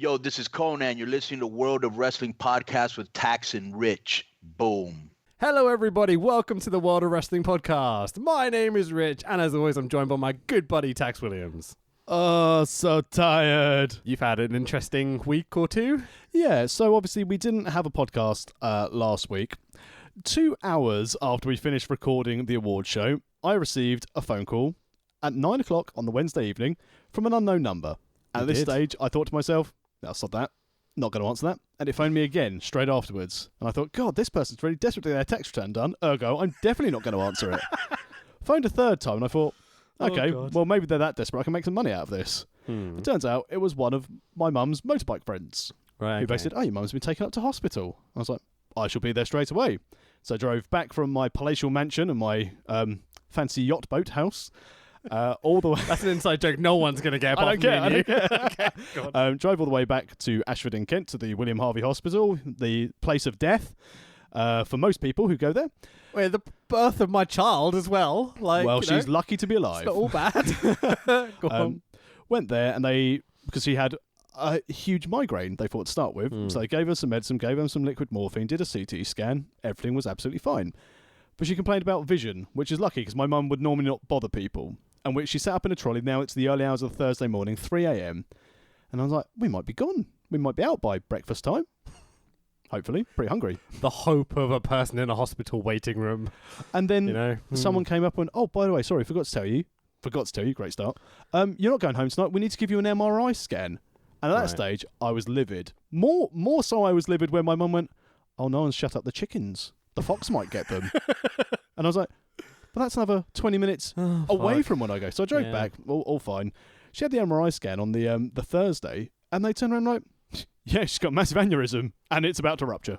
Yo, this is Conan. You're listening to World of Wrestling Podcast with Tax and Rich. Boom. Hello, everybody. Welcome to the World of Wrestling Podcast. My name is Rich, and as always, I'm joined by my good buddy, Tax Williams. Oh, so tired. You've had an interesting week or two? Yeah, so obviously we didn't have a podcast last week. 2 hours after we finished recording the award show, I received a phone call at 9 o'clock on the Wednesday evening from an unknown number. At this stage, I thought to myself, I'll stop that. Not going to answer that. And it phoned me again straight afterwards. And I thought, God, this person's really desperate to get their tax return done. Ergo, I'm definitely not going to answer it. Phoned a third time and I thought, okay, well, maybe they're that desperate. I can make some money out of this. It turns out it was one of my mum's motorbike friends. Right. Who basically said, your mum's been taken up to hospital. I was like, I shall be there straight away. So I drove back from my palatial mansion and my fancy yacht boat house all the way. That's an inside joke. No one's going to get apart from me and you. Okay, drove all the way back to Ashford in Kent to the William Harvey Hospital, the place of death for most people who go there. Wait, the birth of my child as well. Well, she's lucky to be alive. It's not all bad. Go on. Went there and because she had a huge migraine, they thought to start with. So they gave her some medicine, gave her some liquid morphine, did a CT scan. Everything was absolutely fine. But she complained about vision, which is lucky because my mum would normally not bother people. And which she sat up in a trolley. Now it's the early hours of Thursday morning, 3 a.m. And I was like, we might be gone. We might be out by breakfast time. Hopefully. Pretty hungry. The hope of a person in a hospital waiting room. And then someone came up and went, oh, by the way, sorry, forgot to tell you. Great start. You're not going home tonight. We need to give you an MRI scan. And at that stage, I was livid. More so I was livid when my mum went, oh, no one's shut up the chickens. The fox might get them. And I was like, but that's another 20 minutes away from when I go. So I drove back, all fine. She had the MRI scan on the Thursday, and they turned around like, yeah, she's got a massive aneurysm, and it's about to rupture.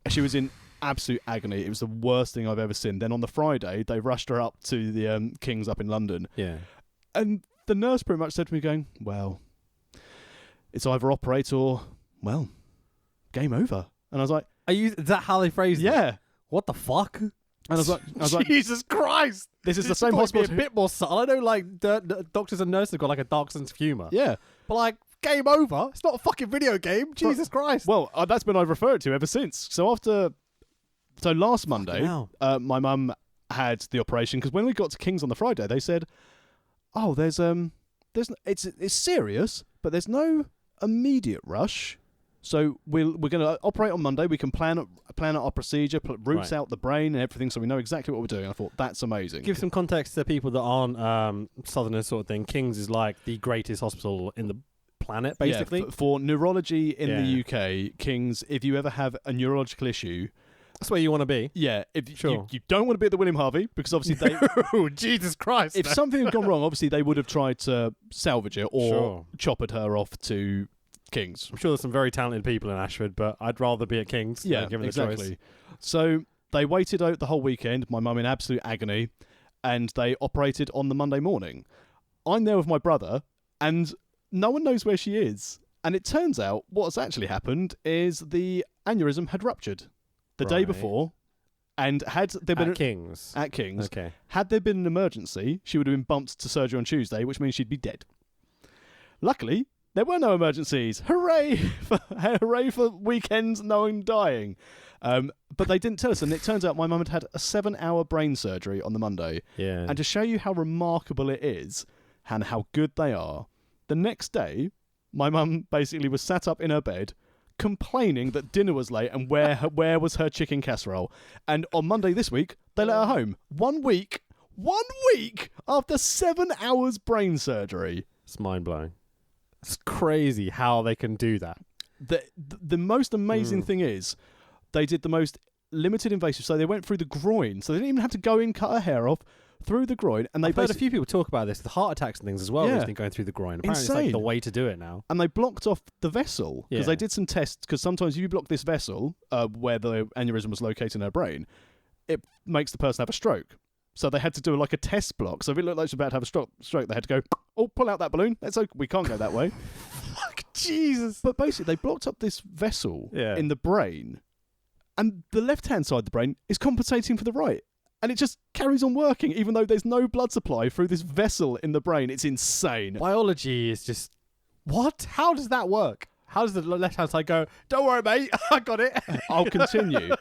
She was in absolute agony. It was the worst thing I've ever seen. Then on the Friday, they rushed her up to the King's up in London. Yeah. And the nurse pretty much said to me going, well, it's either operate or, well, game over. And I was like... Is that how they phrased it? Yeah. What the fuck? And I was like, Jesus Christ! This is the same hospital. Be a bit more subtle. I know, like, doctors and nurses have got like a dark sense of humour. Yeah, but like, game over. It's not a fucking video game. Jesus Christ! Well, that's been I've referred to ever since. So last Monday, my mum had the operation because when we got to King's on the Friday, they said, "Oh, it's serious, but there's no immediate rush." So we're going to operate on Monday. We can plan out our procedure, routes out the brain and everything, so we know exactly what we're doing. I thought, that's amazing. Give some context to people that aren't Southerners sort of thing. King's is like the greatest hospital in the planet, basically. Yeah, for neurology in the UK, King's, if you ever have a neurological issue... That's where you want to be. Yeah. You don't want to be at the William Harvey, because obviously they... Oh, Jesus Christ. If something had gone wrong, obviously they would have tried to salvage it or choppered her off to... King's. I'm sure there's some very talented people in Ashford, but I'd rather be at King's. Given exactly. The choice. So they waited out the whole weekend, my mum in absolute agony, and they operated on the Monday morning. I'm there with my brother, and no one knows where she is. And it turns out what's actually happened is the aneurysm had ruptured the day before, and had there been At King's. Okay. Had there been an emergency, she would have been bumped to surgery on Tuesday, which means she'd be dead. Luckily, there were no emergencies. Hooray for weekends, no one dying. But they didn't tell us, and it turns out my mum had a 7-hour brain surgery on the Monday. Yeah. And to show you how remarkable it is and how good they are, the next day, my mum basically was sat up in her bed complaining that dinner was late and where was her chicken casserole. And on Monday this week, they let her home. 1 week after 7 hours brain surgery. It's mind-blowing. It's crazy how they can do that. The most amazing thing is they did the most limited invasive. So they went through the groin. So they didn't even have to go in, cut her hair off, through the groin. And I've heard a few people talk about this, the heart attacks and things as well, going through the groin. Apparently It's like the way to do it now. And they blocked off the vessel because they did some tests. Because sometimes if you block this vessel where the aneurysm was located in her brain, it makes the person have a stroke. So they had to do like a test block. So if it looked like she was about to have a stroke, they had to go, oh, pull out that balloon. That's okay. We can't go that way. Fuck, Jesus. But basically, they blocked up this vessel in the brain, and the left-hand side of the brain is compensating for the right. And it just carries on working, even though there's no blood supply through this vessel in the brain. It's insane. Biology is just What? How does that work? How does the left-hand side go, don't worry, mate, I got it? I'll continue.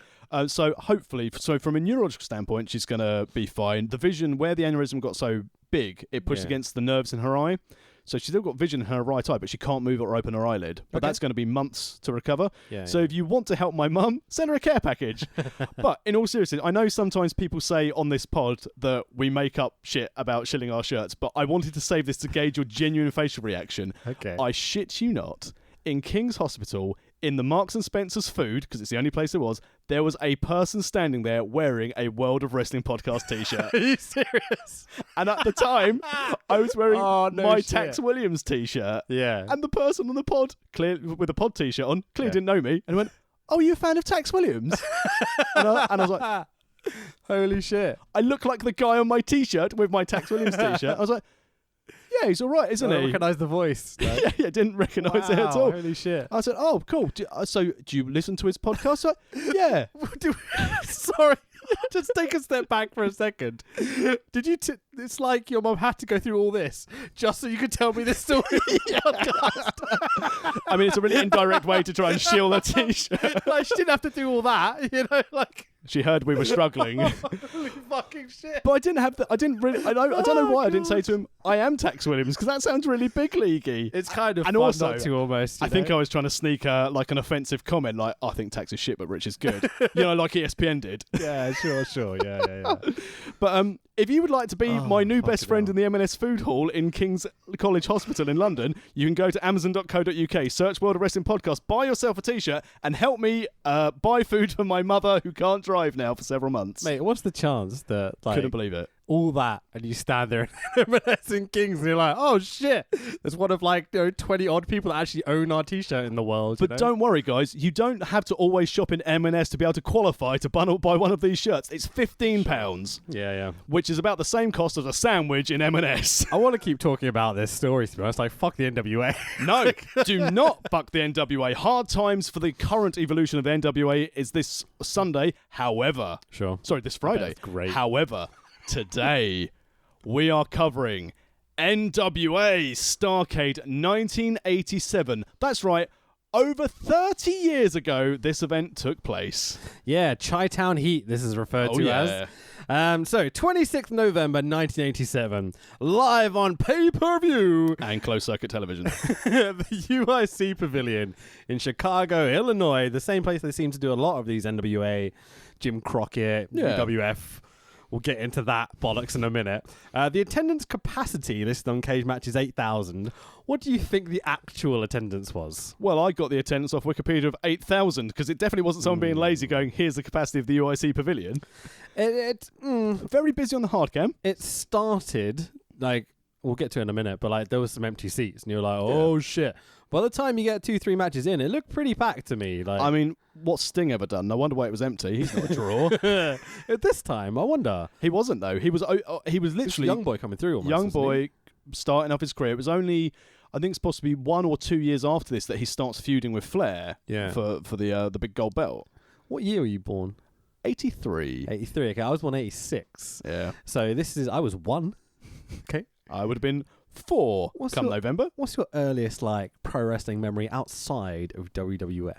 So hopefully, from a neurological standpoint, she's going to be fine. The vision, where the aneurysm got so big, it pushed against the nerves in her eye. So she's still got vision in her right eye, but she can't move or open her eyelid. But that's going to be months to recover. So if you want to help my mum, send her a care package. But in all seriousness, I know sometimes people say on this pod that we make up shit about shilling our shirts, but I wanted to save this to gauge your genuine facial reaction. Okay. I shit you not. In King's Hospital, in the Marks and Spencer's food, because it's the only place there was a person standing there wearing a World of Wrestling podcast t-shirt. Are you serious? And at the time, I was wearing my Tax Williams t-shirt. Yeah. And the person on the pod, with a pod t-shirt on, clearly didn't know me, and went, "Oh, you a fan of Tax Williams?" and I was like, holy shit. I look like the guy on my t-shirt with my Tax Williams t-shirt. I was like, yeah, he's all right, isn't he? I recognise the voice. No? yeah, didn't recognise it at all. Holy shit. I said, oh, cool. Do you listen to his podcast? Like, yeah. Sorry. Just take a step back for a second. Did you... it's like your mum had to go through all this just so you could tell me this story. I mean, it's a really indirect way to try and shield the t-shirt. Like, she didn't have to do all that, you know, like... She heard we were struggling. Holy fucking shit. But I don't know why I didn't say to him, I am Tax Williams, because that sounds really big leaguey. It's kind of and fun also, not to almost. I think I was trying to sneak like an offensive comment, like, I think Tax is shit, but Rich is good. Like ESPN did. Yeah, sure. Yeah. But if you would like to be my new best friend in the M&S food hall in King's College Hospital in London, you can go to amazon.co.uk, search World of Wrestling Podcast, buy yourself a t-shirt, and help me buy food for my mother who can't drive now for several months. Mate, what's the chance that, like... Couldn't believe it. All that, and you stand there in M&S in Kings, and you're like, oh shit, there's one of 20 odd people that actually own our t-shirt in the world. But don't worry, guys, you don't have to always shop in M&S to be able to qualify to buy one of these shirts. It's £15. Yeah. Which is about the same cost as a sandwich in M&S. I want to keep talking about this story, to be honest. Like, fuck the NWA. No, do not fuck the NWA. Hard times for the current evolution of the NWA is this Sunday. However... this Friday. That's great. However... Today, we are covering NWA Starrcade 1987. That's right, over 30 years ago, this event took place. Yeah, Chi-Town Heat, this is referred to as. So, 26th November 1987, live on pay-per-view. And closed-circuit television. The UIC Pavilion in Chicago, Illinois, the same place they seem to do a lot of these NWA, Jim Crockett, WWF. We'll get into that bollocks in a minute. The attendance capacity listed on Cage Match is 8,000. What do you think the actual attendance was? Well, I got the attendance off Wikipedia of 8,000 because it definitely wasn't someone being lazy going, here's the capacity of the UIC Pavilion. Very busy on the hard cam. It started, like, we'll get to it in a minute, but like there was some empty seats and you're like, oh shit. By the time you get 2-3 matches in, it looked pretty packed to me. Like, I mean, what's Sting ever done? No wonder why it was empty. He's not a draw. At this time, I wonder. He wasn't though. He was literally young boy coming through. Almost, young boy starting off his career. It was only, I think it's supposed to be 1 or 2 years after this that he starts feuding with Flair. For the big gold belt. What year were you born? 83. 83. Okay, I was born 86. Yeah. So I was 1. Okay. I would have been 4 November. What's your earliest pro wrestling memory outside of WWF?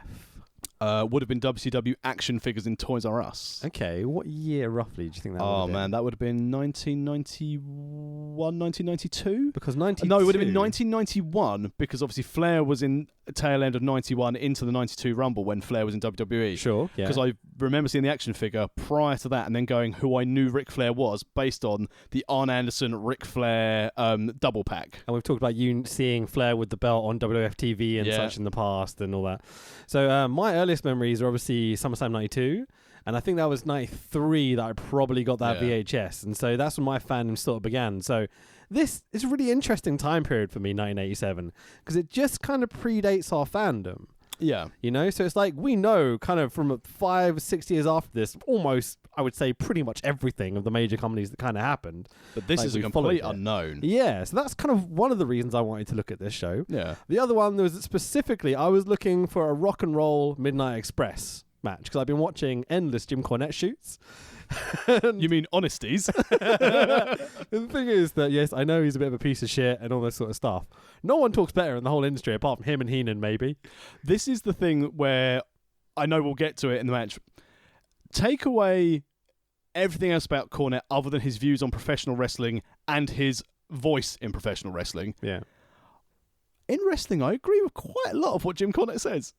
Would have been WCW action figures in Toys R Us. Okay, what year roughly do you think that would have been? Oh man, that would have been 1991, 1992? Because 92... No, it would have been 1991 because obviously Flair was in tail end of 91 into the 92 Rumble when Flair was in WWE. Sure, yeah. Because I remember seeing the action figure prior to that and then going who I knew Ric Flair was based on the Arn Anderson Ric Flair double pack. And we've talked about you seeing Flair with the belt on WWF TV and such in the past and all that. So my earliest memories are obviously SummerSlam 92. And I think that was 93 that I probably got that VHS. And so that's when my fandom sort of began. So this is a really interesting time period for me, 1987, because it just kind of predates our fandom. Yeah. You know, so it's like we know kind of from 5-6 years after this, almost, I would say, pretty much everything of the major companies that kind of happened. But this is a complete unknown. Yeah, so that's kind of one of the reasons I wanted to look at this show. Yeah. The other one was specifically, I was looking for a rock and roll Midnight Express match because I've been watching endless Jim Cornette shoots. You mean honesties? The thing is that, yes, I know he's a bit of a piece of shit and all this sort of stuff. No one talks better in the whole industry apart from him and Heenan, maybe. This is the thing where I know we'll get to it in the match. Take away everything else about Cornette other than his views on professional wrestling and his voice in professional wrestling. Yeah. In wrestling, I agree with quite a lot of what Jim Cornette says.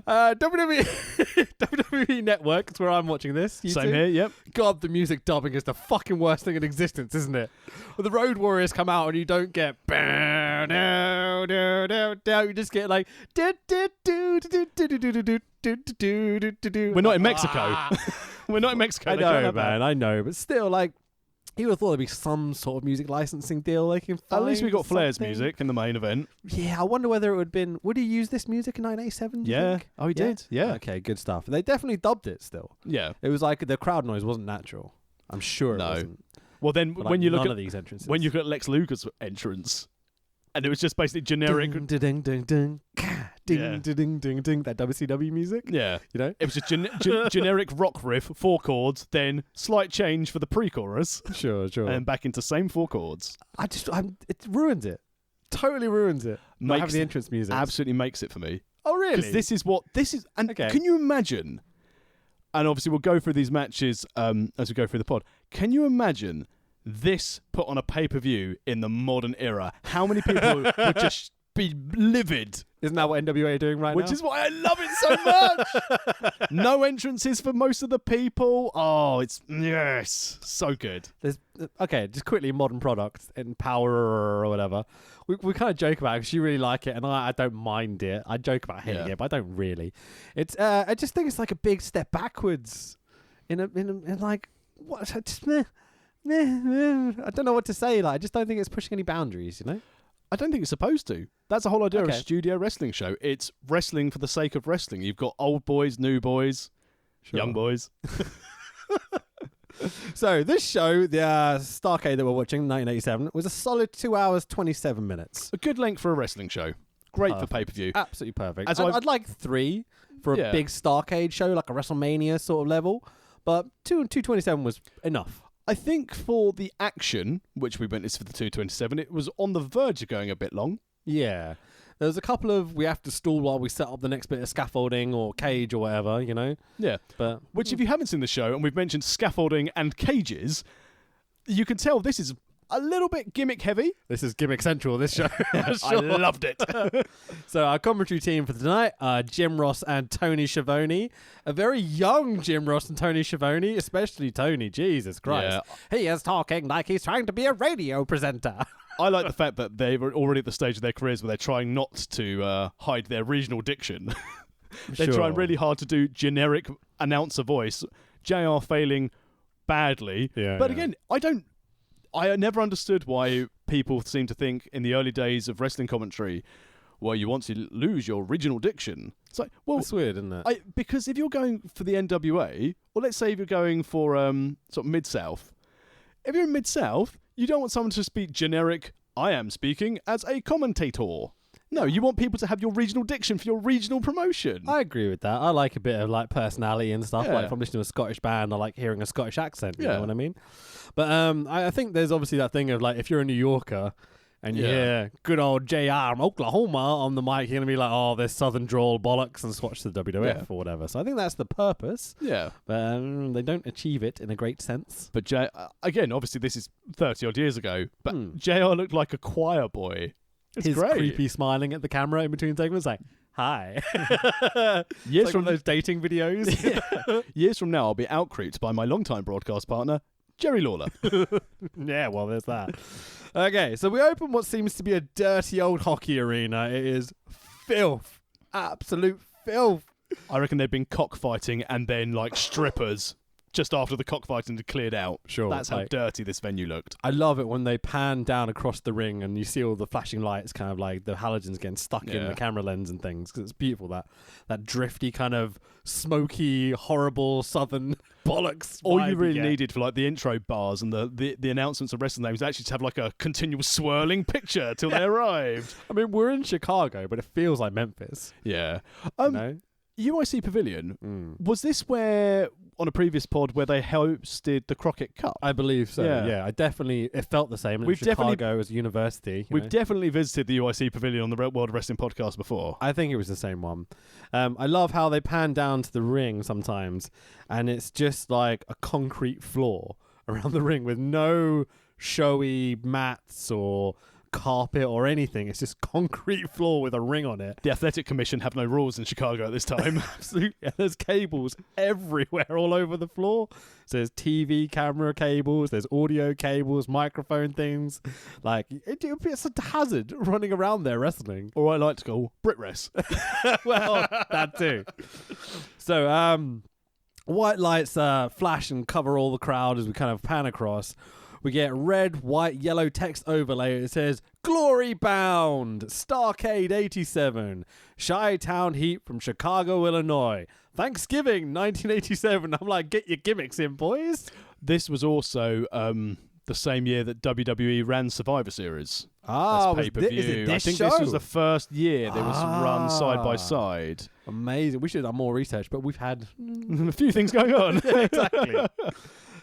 WWE Network is where I'm watching this. Same here, yep. God, the music dubbing is the fucking worst thing in existence, isn't it? When the Road Warriors come out and you don't get you just get like We're not in Mexico. We're not in Mexico. I know, man. I know, but still, like, you would have thought there'd be some sort of music licensing deal they can find. At least we got Flair's something. music in the main event. Yeah, I wonder whether it would have been... Would he use this music in 1987, Yeah. think? Oh, he did. Yeah. Okay, good stuff. They definitely dubbed it still. Yeah. It was like the crowd noise wasn't natural. I'm sure it wasn't. Well, then But, when like, you look none at of these entrances. when you look at Lex Luger's entrance, and it was just basically generic. Ding, ding, ding, ding, ding, ding, ding, ding, that WCW music. Yeah. You know? It was just generic rock riff, 4 chords, then slight change for the pre-chorus, Sure. and back into same 4 chords. It ruins it. Totally ruins it. Not having the entrance music. Absolutely makes it for me. Oh, really? Because this is, and Okay. can you imagine? And obviously we'll go through these matches as we go through the pod. Can you imagine this put on a pay-per-view in the modern era? How many people would just be livid? Isn't that what NWA are doing right now? Which is why I love it so much. No entrances for most of the people. Oh, it's so good. There's just quickly, modern product in Power or whatever. We kind of joke about it because you really like it, and I don't mind it. I joke about hating it, but I don't really. It's I just think it's like a big step backwards. In like what? Just meh. I don't know what to say. Like, I just don't think it's pushing any boundaries. You know. I don't think it's supposed to. That's the whole idea of a Okay. studio wrestling show. It's wrestling for the sake of wrestling. You've got old boys, new boys, young boys. So this show, the Starrcade that we're watching, 1987, was a solid 2 hours 27 minutes. A good length for a wrestling show. Great Perfect. for pay-per-view. Absolutely perfect. As I'd like 3 for a Yeah. big Starrcade show, like a WrestleMania sort of level. But 2 and 227 was enough. I think for the action, which we witnessed for the 227, it was on the verge of going a bit long. Yeah. There was a couple of we have to stall while we set up the next bit of scaffolding or cage or whatever, you know. Yeah. But Which, if you haven't seen the show, and we've mentioned scaffolding and cages, you can tell this is a little bit gimmick heavy. this is gimmick central, this show. I loved it. So our commentary team for tonight are Jim Ross and Tony Schiavone. A very young Jim Ross and Tony Schiavone, especially Tony. Jesus Christ. He is talking like he's trying to be a radio presenter. I like the fact that they were already at the stage of their careers where they're trying not to hide their regional diction. They're trying really hard to do generic announcer voice. JR failing badly. Yeah, but yeah. again, I never understood why people seem to think in the early days of wrestling commentary, well, you want to lose your original diction. It's like, well, It's weird, isn't it? because if you're going for the NWA, or let's say if you're going for sort of Mid-South, if you're in Mid-South, you don't want someone to speak generic, I am speaking as a commentator. No, you want people to have your regional diction for your regional promotion. I agree with that. I like a bit of like personality and stuff. Yeah. Like if I'm listening to a Scottish band, I like hearing a Scottish accent. You Yeah. know what I mean? But I think there's obviously that thing of like if you're a New Yorker and you hear good old JR from Oklahoma on the mic, you're gonna be like, oh, this southern drawl bollocks, and swatch the WWF or whatever. So I think that's the purpose. Yeah. But they don't achieve it in a great sense. But again, obviously this is 30 odd years ago, but JR looked like a choir boy. It's His great. creepy smiling at the camera in between segments, like, hi. Years Like from one of those dating videos. Years from now, I'll be out-creeped by my longtime broadcast partner, Jerry Lawler. Yeah, well, there's that. Okay, so we open what seems to be a dirty old hockey arena. It is filth. Absolute filth. I reckon they've been cockfighting and then like strippers just after the cockfighting had cleared out. Sure. That's how dirty this venue looked. I love it when they pan down across the ring and you see all the flashing lights, kind of like the halogens getting stuck in the camera lens and things, because it's beautiful, that drifty kind of smoky, horrible southern bollocks. All vibe you really get. needed for like the intro bars and the announcements of wrestling names actually to have like a continual swirling picture till they arrived. I mean, we're in Chicago, but it feels like Memphis. Yeah. You know? UIC Pavilion, was this where, on a previous pod, where they hosted the Crockett Cup? I believe so. Yeah, it felt the same. We've Chicago as a university. We've definitely visited the UIC Pavilion on the World Wrestling Podcast before. I think it was the same one. I love how they pan down to the ring sometimes, and it's just like a concrete floor around the ring with no showy mats or carpet or anything. It's just concrete floor with a ring on it. The Athletic Commission have no rules in Chicago at this time. Absolutely. Yeah, there's cables everywhere all over the floor. So there's TV camera cables, there's audio cables, microphone things. Like, it's a hazard running around there wrestling. Or I like to call Brit Rest. Well, that too. So white lights flash and cover all the crowd as we kind of pan across. We get red, white, yellow text overlay. It says, Glory Bound, Starrcade 87, Chi-Town Heat from Chicago, Illinois. Thanksgiving 1987. I'm like, get your gimmicks in, boys. This was also the same year that WWE ran Survivor Series. Ah, pay-per-view. Is it this I think show? this was the first year they was run side by side. Amazing. We should have done more research, but we've had a few things going on. Yeah, exactly.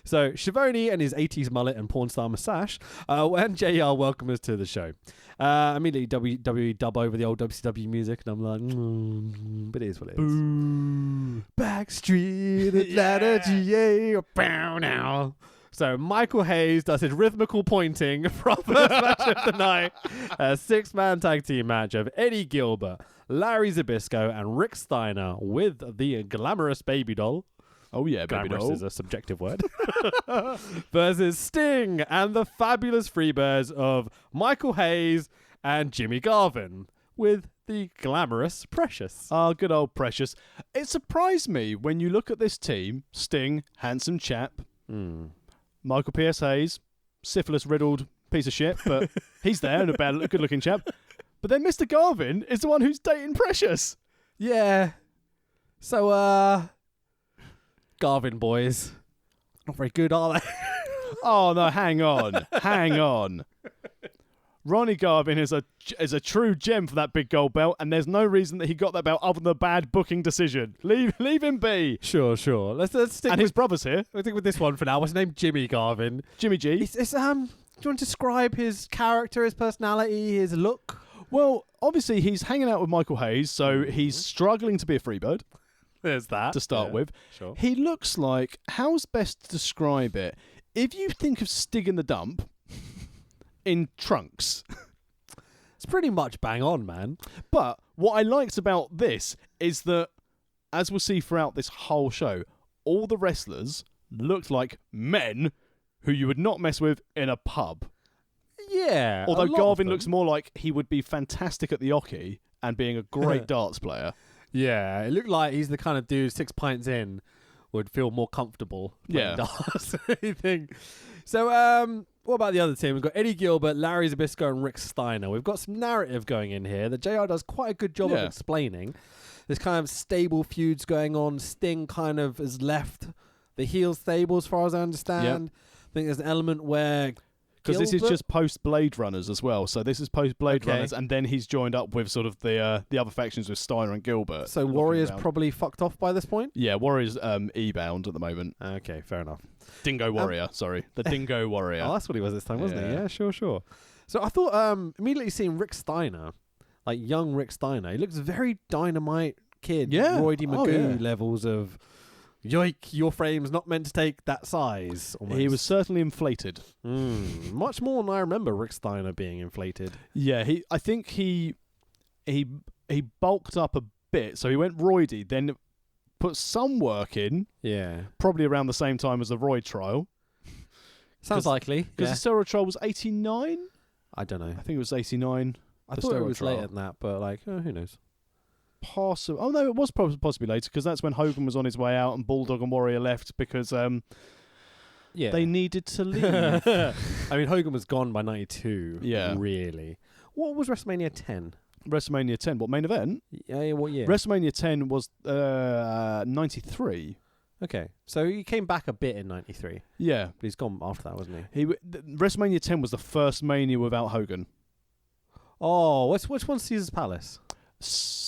So, Schiavone and his 80s mullet and porn star moustache, when JR welcomed us to the show. Immediately, WWE dub over the old WCW music, and I'm like, but it is what it is. Boo. Backstreet, Atlanta, GA, bow now. So, Michael Hayes does his rhythmical pointing for our first match of the night. A 6-man tag team match of Eddie Gilbert, Larry Zbyszko, and Rick Steiner with the glamorous baby doll. Oh yeah, baby glamorous doll is a subjective word. Versus Sting and the fabulous Freebirds of Michael Hayes and Jimmy Garvin with the glamorous Precious. Ah, good old Precious. It surprised me when you look at this team: Sting, handsome chap, Michael P.S. Hayes, syphilis-riddled piece of shit, but he's there and a good-looking chap. But then Mr. Garvin is the one who's dating Precious. Yeah. So, Garvin boys, not very good, are they? Oh no, hang on. Ronnie Garvin is a true gem for that big gold belt, and there's no reason that he got that belt other than a bad booking decision. Leave him be. Sure. Let's stick. And his brother's here. We'll stick with this one for now. What's his name? Jimmy Garvin. Jimmy G. Do you want to describe his character, his personality, his look? Well, obviously he's hanging out with Michael Hayes, so he's struggling to be a freebird. There's that. To start with. Sure. He looks like, how's best to describe it? If you think of Stig in the Dump in trunks. It's pretty much bang on, man. But what I liked about this is that, as we'll see throughout this whole show, all the wrestlers looked like men who you would not mess with in a pub. Yeah. Although Garvin looks more like he would be fantastic at the hockey and being a great darts player. Yeah, it looked like he's the kind of dude 6 pints in would feel more comfortable playing darts. So, what about the other team? We've got Eddie Gilbert, Larry Zbyszko, and Rick Steiner. We've got some narrative going in here that JR does quite a good job of explaining. There's kind of stable feuds going on. Sting kind of has left the heel stable as far as I understand. I think there's an element where... Because this is just post-Blade Runners as well. So this is post-Blade Runners, and then he's joined up with sort of the other factions with Steiner and Gilbert. So Warrior's probably fucked off by this point? Yeah, Warrior's E-bound at the moment. Okay, fair enough. Dingo Warrior, sorry. The Dingo Warrior. Oh, that's what he was this time, wasn't he? Yeah, sure. So I thought immediately seeing Rick Steiner, like young Rick Steiner, he looks very Dynamite Kid, Roy D. Magoo levels of... Yoik, your frame's not meant to take that size. Almost. He was certainly inflated. Much more than I remember Rick Steiner being inflated. Yeah, I think he bulked up a bit, so he went roidy, then put some work in. Yeah. Probably around the same time as the roid trial. Sounds likely. Because the steroid trial was 89? I don't know. I think it was 89. I thought it was later than that, but who knows? Possible. Oh no, it was possibly later because that's when Hogan was on his way out and Bulldog and Warrior left because they needed to leave. I mean, Hogan was gone by 92. Yeah, really. What was WrestleMania 10? WrestleMania 10. What main event? Yeah. What year? WrestleMania 10 was 93. Okay, so he came back a bit in 93. Yeah, but he's gone after that, wasn't he? WrestleMania 10 was the first Mania without Hogan. Oh, which one's Caesar's Palace?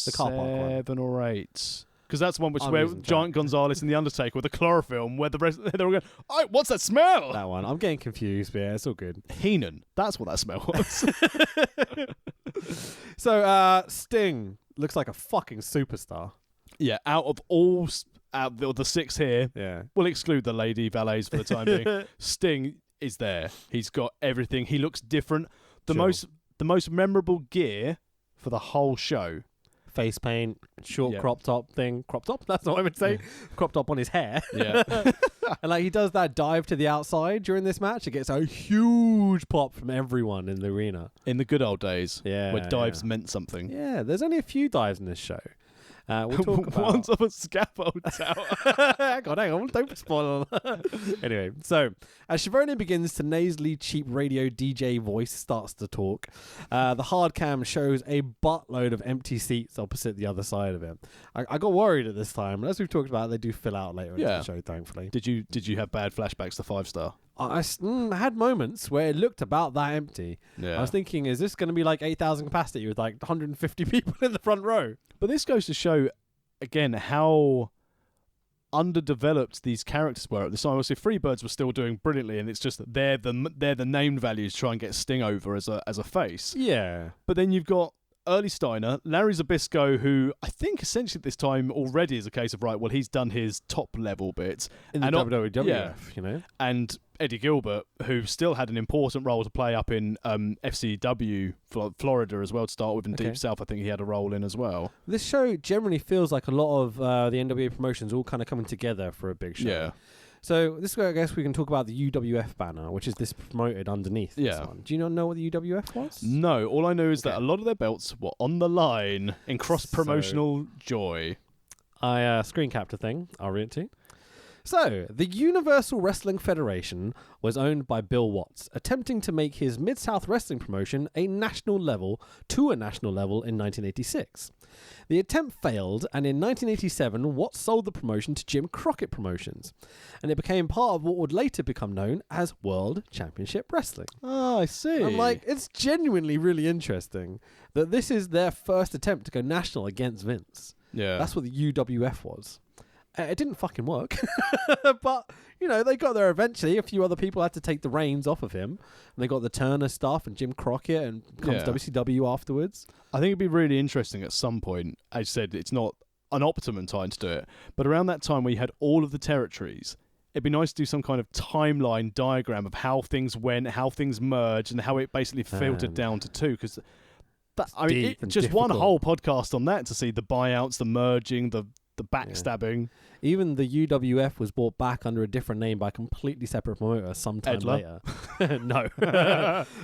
The car park one. 7 or 8. Because because that's the one I'm where losing track. Giant Gonzalez and the Undertaker with the chloroform, where the rest they're all going, "Oh, what's that smell?" That one. I'm getting confused, but yeah, it's all good. Heenan. That's what that smell was. So, Sting looks like a fucking superstar. Yeah, out of the 6 here, Yeah. we'll exclude the lady valets for the time being. Sting is there. He's got everything. He looks different. The most memorable gear for the whole show. Face paint, short Yeah. crop top thing. Crop top? That's what I would say. Yeah. Crop top on his hair. Yeah. And like he does that dive to the outside during this match. It gets a huge pop from everyone in the arena. In the good old days, Yeah. where dives meant something. Yeah, there's only a few dives in this show. We'll talk about One's of a scaffold tower. hang on, don't spoil. Anyway, so as Schiavone begins to nasally cheap radio DJ voice starts to talk, the hard cam shows a buttload of empty seats opposite the other side of it. I got worried at this time, and as we've talked about, they do fill out later in the show, thankfully. Did you have bad flashbacks to 5-star? I had moments where it looked about that empty. Yeah. I was thinking, is this going to be like 8,000 capacity with like 150 people in the front row? But this goes to show, again, how underdeveloped these characters were at the time. Obviously, Freebirds were still doing brilliantly, and it's just that they're the name values to try and get Sting over as a face. Yeah. But then you've got early Steiner, Larry Zbyszko, who I think essentially at this time already is a case of, right, well, he's done his top level bits. In the WWF, you know? And Eddie Gilbert, who still had an important role to play up in FCW Florida as well to start with, and Deep South I think he had a role in as well. This show generally feels like a lot of the NWA promotions all kind of coming together for a big show. Yeah. So this is where I guess we can talk about the UWF banner, which is this promoted underneath this one. Do you not know what the UWF was? No, all I know is that a lot of their belts were on the line in cross-promotional joy. I screen capped a thing. I'll read it to you. So, the Universal Wrestling Federation was owned by Bill Watts, attempting to make his Mid-South Wrestling promotion a national level in 1986. The attempt failed, and in 1987, Watts sold the promotion to Jim Crockett Promotions, and it became part of what would later become known as World Championship Wrestling. Oh, I see. I'm like, it's genuinely really interesting that this is their first attempt to go national against Vince. Yeah. That's what the UWF was. It didn't fucking work, but, you know, they got there eventually. A few other people had to take the reins off of him, and they got the Turner stuff and Jim Crockett, and comes WCW afterwards. I think it'd be really interesting at some point. As I said, it's not an optimum time to do it, but around that time where you had all of the territories, it'd be nice to do some kind of timeline diagram of how things went, how things merged, and how it basically filtered down to 2, because just one whole podcast on that to see the buyouts, the merging, the backstabbing. Even the UWF was brought back under a different name by a completely separate promoter sometime later. No.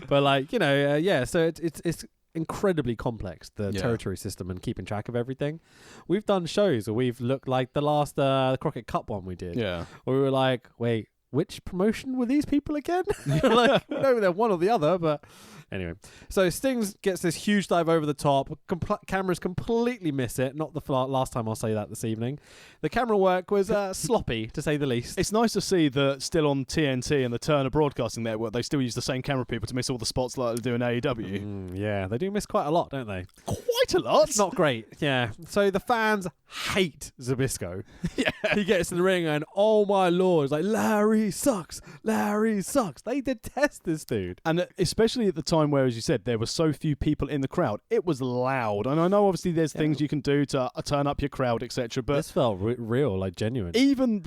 But like, you know, so it's incredibly complex, the territory system and keeping track of everything. We've done shows where we've looked like the last Crockett Cup one we did. Yeah. Where we were like, wait, which promotion were these people again? Like, we know they're one or the other, but anyway. So Sting gets this huge dive over the top. Cameras completely miss it. Not the last time I'll say that this evening. The camera work was sloppy, to say the least. It's nice to see that still on TNT and the Turner Broadcasting Network, they still use the same camera people to miss all the spots like they do in AEW. Yeah, they do miss quite a lot, don't they? Quite a lot. It's not great, yeah. So the fans hate Zbyszko. Yeah. He gets in the ring and, oh my lord, it's like, Larry sucks. They detest this dude. And especially at the time where, as you said, there were so few people in the crowd, it was loud. And I know obviously there's things you can do to turn up your crowd, etc. But this felt real, like genuine. Even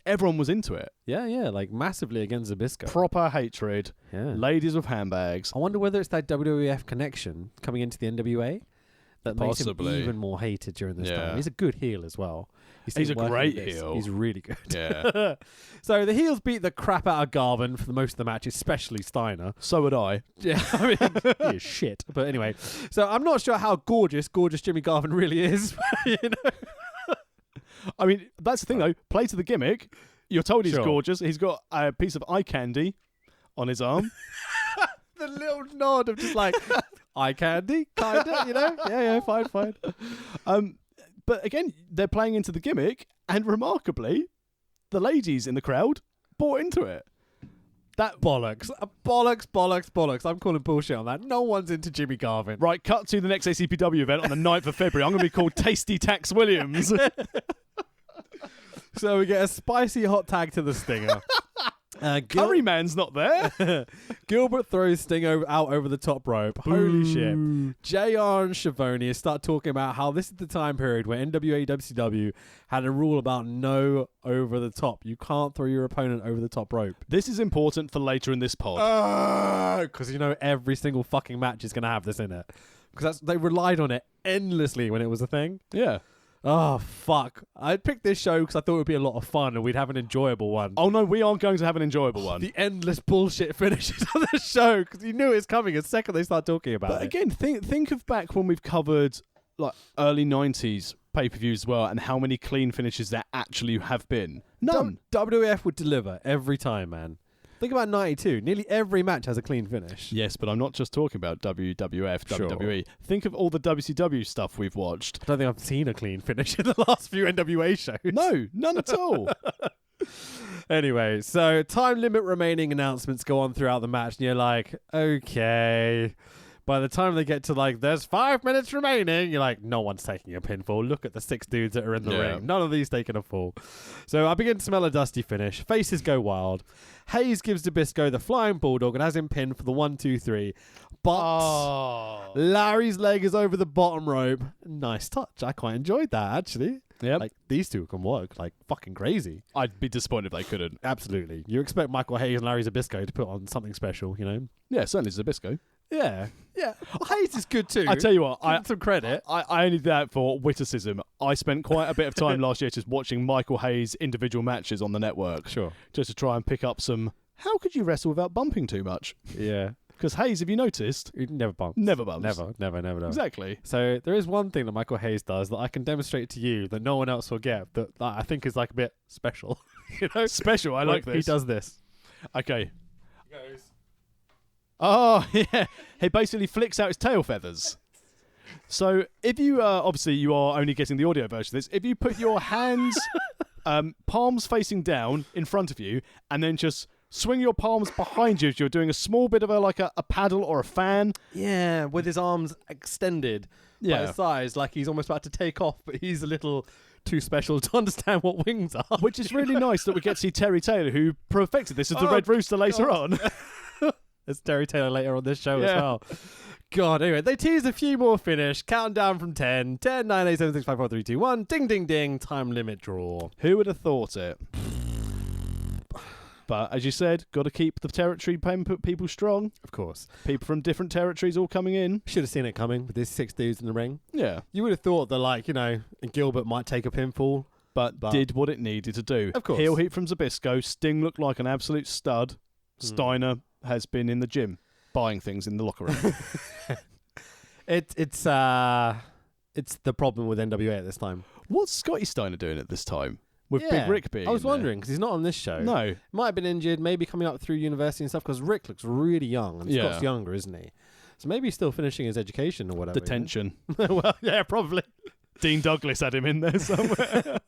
everyone was into it. Yeah, like massively against Zbyszko. Proper hatred. Yeah. Ladies with handbags. I wonder whether it's that WWF connection coming into the NWA that Possibly. makes him even more hated during this time. He's a good heel as well. He's a great heel. He's really good. Yeah. So the heels beat the crap out of Garvin for the most of the match, especially Steiner. So would I. Yeah, I mean, he is shit. But anyway, so I'm not sure how gorgeous Jimmy Garvin really is. You know. I mean, that's the thing though. Play to the gimmick. You're told he's gorgeous. He's got a piece of eye candy on his arm. The little nod of just like eye candy, kinda, you know. Yeah, fine. But again, they're playing into the gimmick, and remarkably, the ladies in the crowd bought into it. That bollocks. Bollocks. I'm calling bullshit on that. No one's into Jimmy Garvin. Right, cut to the next ACPW event on the 9th of February. I'm going to be called Tasty Tax Williams. So we get a spicy hot tag to the Stinger. Curryman's not there. Gilbert throws Sting out over the top rope. Holy shit. JR and Schiavone start talking about how this is the time period where NWA WCW had a rule about no over the top. You can't throw your opponent over the top rope. This is important for later in this pod. Because every single fucking match is going to have this in it. Because they relied on it endlessly when it was a thing. Yeah. Oh, fuck. I picked this show because I thought it would be a lot of fun and we'd have an enjoyable one. Oh, no, we aren't going to have an enjoyable one. The endless bullshit finishes on the show because you knew it was coming the second they start talking about it. But again, think of back when we've covered like early 90s pay-per-views as well and how many clean finishes there actually have been. None. WWF would deliver every time, man. Think about 92. Nearly every match has a clean finish. Yes, but I'm not just talking about WWF, Sure. WWE. Think of all the WCW stuff we've watched. I don't think I've seen a clean finish in the last few NWA shows. No, none at all. Anyway, so time limit remaining announcements go on throughout the match, and you're like, okay. By the time they get to there's 5 minutes remaining, you're like, no one's taking a pinfall. Look at the 6 dudes that are in the ring. None of these taking a fall. So I begin to smell a dusty finish. Faces go wild. Hayes gives Nabisco the flying bulldog and has him pinned for the 1, 2, 3. But Larry's leg is over the bottom rope. Nice touch. I quite enjoyed that, actually. Yeah. These two can work fucking crazy. I'd be disappointed if they couldn't. Absolutely. You expect Michael Hayes and Larry Zbyszko to put on something special, Yeah, certainly Zbyszko. Yeah. Hayes is good too. I tell you what, Give him some credit. I only did that for witticism. I spent quite a bit of time last year just watching Michael Hayes' individual matches on the network. Sure. Just to try and pick up some, how could you wrestle without bumping too much? Yeah. Because Hayes, have you noticed? He never bumps. Never bumps. Never. Exactly. So there is one thing that Michael Hayes does that I can demonstrate to you that no one else will get that I think is a bit special. Special, I like this. He does this. Okay. He goes. Oh, yeah. He basically flicks out his tail feathers. So if you, obviously you are only getting the audio version of this, if you put your hands, palms facing down in front of you, and then just swing your palms behind you as you're doing a small bit of a paddle or a fan. Yeah, with his arms extended by his sides, like he's almost about to take off, but he's a little too special to understand what wings are. Which is really nice that we get to see Terry Taylor, who perfected this as the Red Rooster later on. There's Terry Taylor later on this show as well. God, anyway, they tease a few more finish. Countdown from 10. 10, 9, 8, 7, 6, 5, 4, 3, 2, 1. Ding, ding, ding. Time limit draw. Who would have thought it? But as you said, got to keep the territory people strong. Of course. People from different territories all coming in. Should have seen it coming with these 6 dudes in the ring. Yeah. You would have thought that, Gilbert might take a pinfall. But did what it needed to do. Of course. Heel heat from Zbyszko. Sting looked like an absolute stud. Steiner has been in the gym buying things in the locker room. It's the problem with NWA at this time. What's Scotty Steiner doing at this time? With Big Rick being I was in wondering, because he's not on this show. No. Might have been injured, maybe coming up through university and stuff, because Rick looks really young, and Scott's younger, isn't he? So maybe he's still finishing his education or whatever. Detention. Well, yeah, probably. Dean Douglas had him in there somewhere.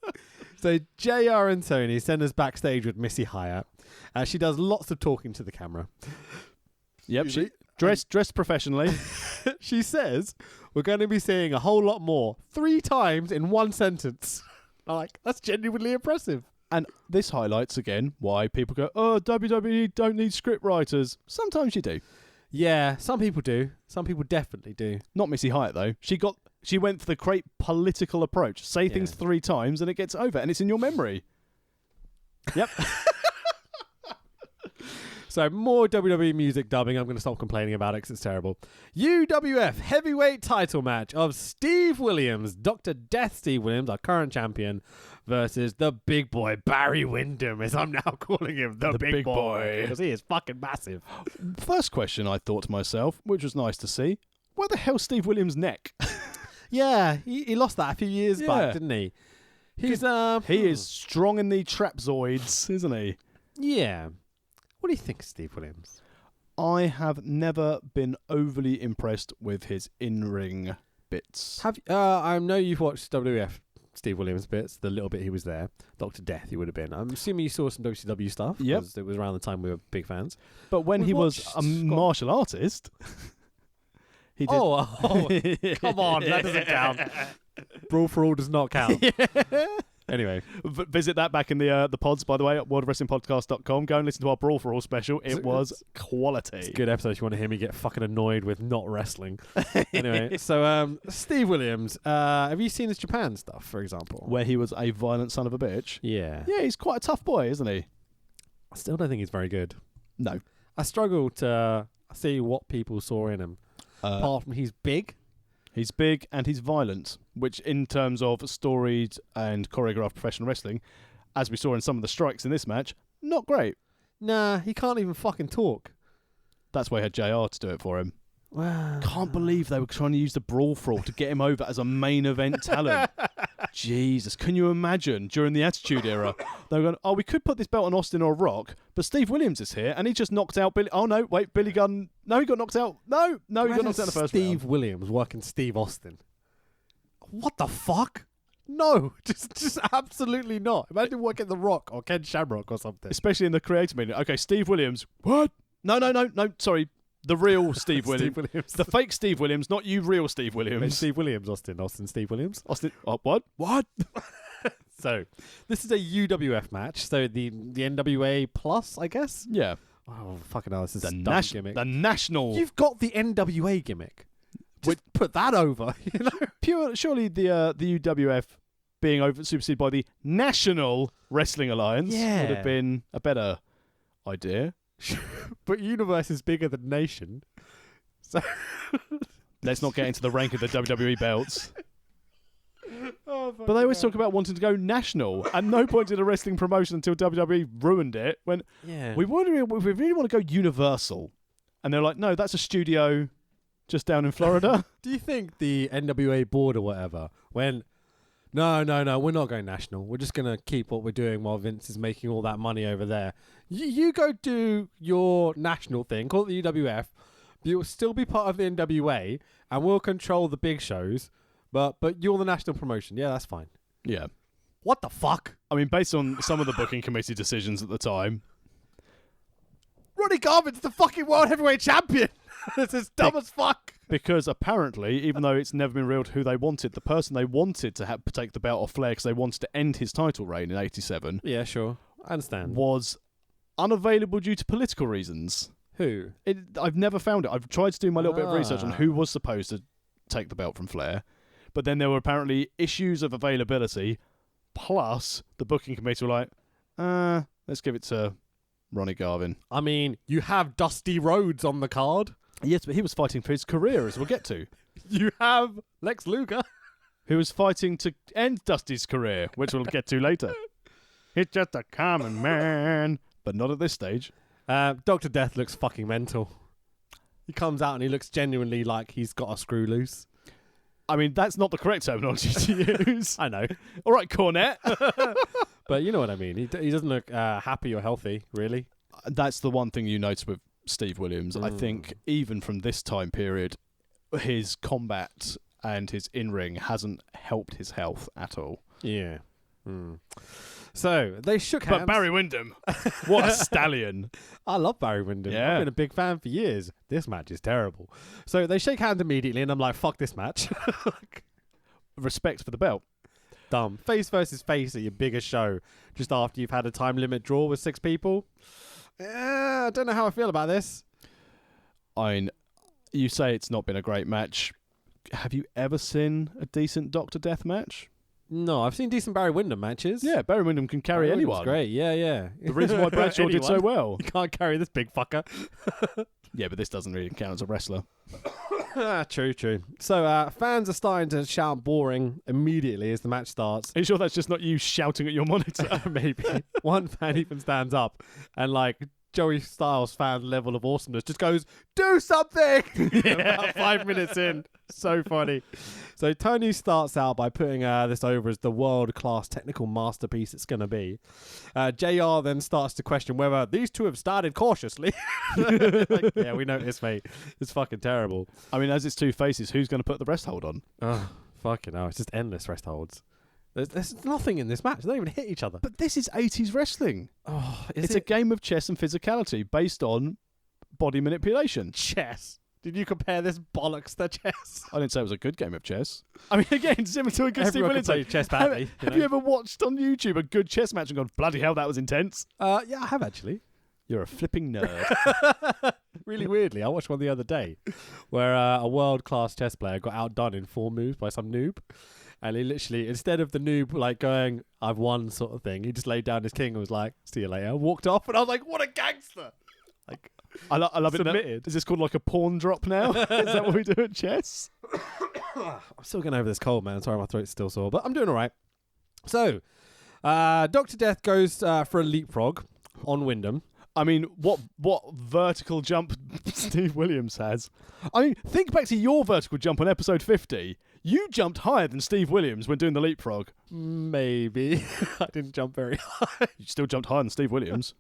So JR and Tony send us backstage with Missy Hyatt. She does lots of talking to the camera. Yep, she dressed professionally. She says, we're going to be seeing a whole lot more 3 times in one sentence. I'm like, that's genuinely impressive. And this highlights, again, why people go, oh, WWE don't need script writers. Sometimes you do. Yeah, some people do. Some people definitely do. Not Missy Hyatt, though. She went for the great political approach. Say things 3 times and it gets over, and it's in your memory. Yep. So more WWE music dubbing. I'm going to stop complaining about it because it's terrible. UWF heavyweight title match of Steve Williams, Dr. Death Steve Williams, our current champion, versus the big boy Barry Windham, as I'm now calling him, the big boy. Because he is fucking massive. First question I thought to myself, which was nice to see, where the hell's Steve Williams' neck? Yeah, he lost that a few years back, didn't he? He's he is strong in the trapezoids, isn't he? Yeah. What do you think of Steve Williams? I have never been overly impressed with his in-ring bits. I know you've watched WWF Steve Williams bits, the little bit he was there. Dr. Death, he would have been. I'm assuming you saw some WCW stuff. Yep. It was around the time we were big fans. But when We he was watched a Scott- martial artist, he did. Oh, come on, that doesn't count. Brawl for All does not count. Anyway, Visit that back in the pods, by the way, at worldofwrestlingpodcast.com. Go and listen to our Brawl for All special. It was quality. it's a good episode if you want to hear me get fucking annoyed with not wrestling. Anyway, so Steve Williams, have you seen his Japan stuff, for example? Where he was a violent son of a bitch. Yeah. Yeah, he's quite a tough boy, isn't he? I still don't think he's very good. No. I struggle to see what people saw in him. Apart from he's big. He's big and he's violent, which in terms of storied and choreographed professional wrestling, as we saw in some of the strikes in this match, not great. Nah, he can't even fucking talk. That's why he had JR to do it for him. Wow. Can't believe they were trying to use the Brawl for All to get him over as a main event talent. Jesus, can you imagine during the Attitude Era? They were going, oh, we could put this belt on Austin or Rock, but Steve Williams is here and he just knocked out Billy. Oh, no, wait, Billy Gunn. No, he got knocked out. No, he got knocked out in the first Steve round. Williams working Steve Austin. What the fuck? No, just absolutely not. Imagine working The Rock or Ken Shamrock or something. Especially in the creative meeting. Okay, Steve Williams. What? No, sorry. The real Steve Williams. Steve Williams. The fake Steve Williams, not you real Steve Williams. Steve Williams, Austin, Steve Williams. Austin, what? What? So, this is a UWF match. So, the NWA Plus, I guess? Yeah. Oh, fucking hell, this is The, a dumb gimmick. the national... You've got the NWA gimmick. Just put that over, you know? Pure, surely the UWF being superseded by the National Wrestling Alliance would Yeah. have been a better idea. But Universe is bigger than Nation. So Let's not get into the rank of the WWE belts. Oh, But they always talk about wanting to go national. At no point did a wrestling promotion until WWE ruined it. When yeah. we really want to go universal, and they're like, no, that's a studio just down in Florida. Do you think the NWA board or whatever went, no, we're not going national. We're just going to keep what we're doing while Vince is making all that money over there. You go do your national thing, call it the UWF, but you'll still be part of the NWA, and we'll control the big shows, but you're the national promotion. Yeah, that's fine. Yeah. What the fuck? I mean, based on some of the booking committee decisions at the time, Ronnie Garvin's the fucking world heavyweight champion. This is dumb as fuck. because apparently, even though it's never been revealed who they wanted, the person they wanted to take the belt off Flair because they wanted to end his title reign in '87 Yeah, sure. I understand. was unavailable due to political reasons. Who? I've never found it. I've tried to do my little bit of research on who was supposed to take the belt from Flair, but then there were apparently issues of availability, plus the booking committee were like, let's give it to Ronnie Garvin. I mean, you have Dusty Rhodes on the card. Yes, but he was fighting for his career, as we'll get to. You have Lex Luger. Who was fighting to end Dusty's career, which we'll get to later. He's just a common man, but not at this stage. Dr. Death looks fucking mental. He comes out and he looks genuinely like he's got a screw loose. I mean, that's not the correct terminology to use. I know. All right, Cornette. But you know what I mean. He doesn't look happy or healthy, really. That's the one thing you notice with Steve Williams. I think even from this time period, his combat and his in-ring hasn't helped his health at all. Yeah. So, they shook hands. But Barry Windham, what a stallion. I love Barry Windham. Yeah. I've been a big fan for years. This match is terrible. So, they shake hands immediately and I'm like, fuck this match. Respect for the belt. Dumb. Face versus face at your biggest show just after you've had a time limit draw with 6 people. I don't know how I feel about this. You say it's not been a great match. Have you ever seen a decent Dr. Death match? No, I've seen decent Barry Windham matches. Yeah, Barry Windham can carry Barry Windham's anyone. great, yeah. The reason why Bradshaw did so Anyone. well. You can't carry this big fucker. Yeah, but this doesn't really count as a wrestler. True. So fans are starting to shout boring immediately as the match starts. Are you sure that's just not you shouting at your monitor? Maybe. One fan even stands up and like Joey Styles fan level of awesomeness just goes, do something! About 5 minutes in. So funny. So Tony starts out by putting this over as the world-class technical masterpiece it's going to be. JR then starts to question whether these two have started cautiously. Like, yeah, we noticed, mate. It's fucking terrible. I mean, as it's two faces, who's going to put the rest hold on? Oh, fucking hell. It's just endless rest holds. There's nothing in this match. They don't even hit each other. But this is 80s wrestling. Oh, It's a game of chess and physicality based on body manipulation. chess. Did you compare this bollocks to chess? I didn't say it was a good game of chess. I mean, again, similar to a good Steve Everyone can Williams. play chess badly. Have you ever watched on YouTube a good chess match and gone, bloody hell, that was intense? Yeah, I have actually. You're a flipping nerd. Really weirdly, I watched one the other day where a world-class chess player got outdone in 4 moves by some noob. And he literally, instead of the noob like going, I've won sort of thing, he just laid down his king and was like, see you later, walked off. And I was like, what a gangster. Like, I love it. Now. Submitted. Is this called like a pawn drop now? Is that what we do at chess? I'm still getting over this cold, man. Sorry, my throat's still sore, but I'm doing all right. So, Dr. Death goes for a leapfrog on Wyndham. I mean, what vertical jump Steve Williams has. I mean, think back to your vertical jump on episode 50. You jumped higher than Steve Williams when doing the leapfrog. Maybe. I didn't jump very high. You still jumped higher than Steve Williams.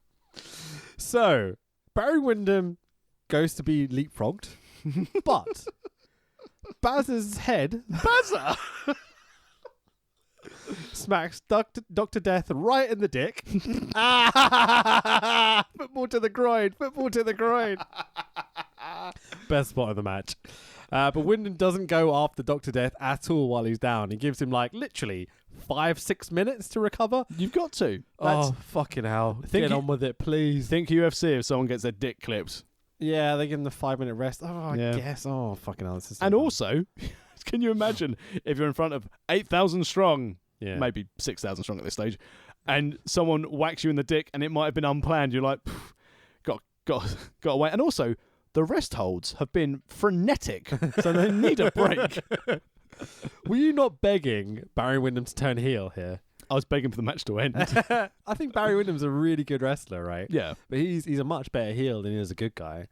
So, Barry Windham goes to be leapfrogged, but Baz's head Bazza! smacks Dr. Death right in the dick. Football to the groin. Football to the groin. Best spot of the match. But Wyndham doesn't go after Dr. Death at all while he's down. He gives him like literally 5-6 minutes to recover. You've got to. Oh, fucking hell. Get on with it, please. Think UFC if someone gets their dick clipped. Yeah, they give him the 5-minute rest. Oh, Yeah. I guess. Oh, fucking hell. This is so And bad. also, can you imagine if you're in front of 8,000 strong, Yeah. maybe 6,000 strong at this stage, and someone whacks you in the dick and it might have been unplanned, you're like, got away. And also, the rest holds have been frenetic, so they need a break. Were you not begging Barry Windham to turn heel here? I was begging for the match to end. I think Barry Windham's a really good wrestler, right? Yeah. But he's a much better heel than he is a good guy.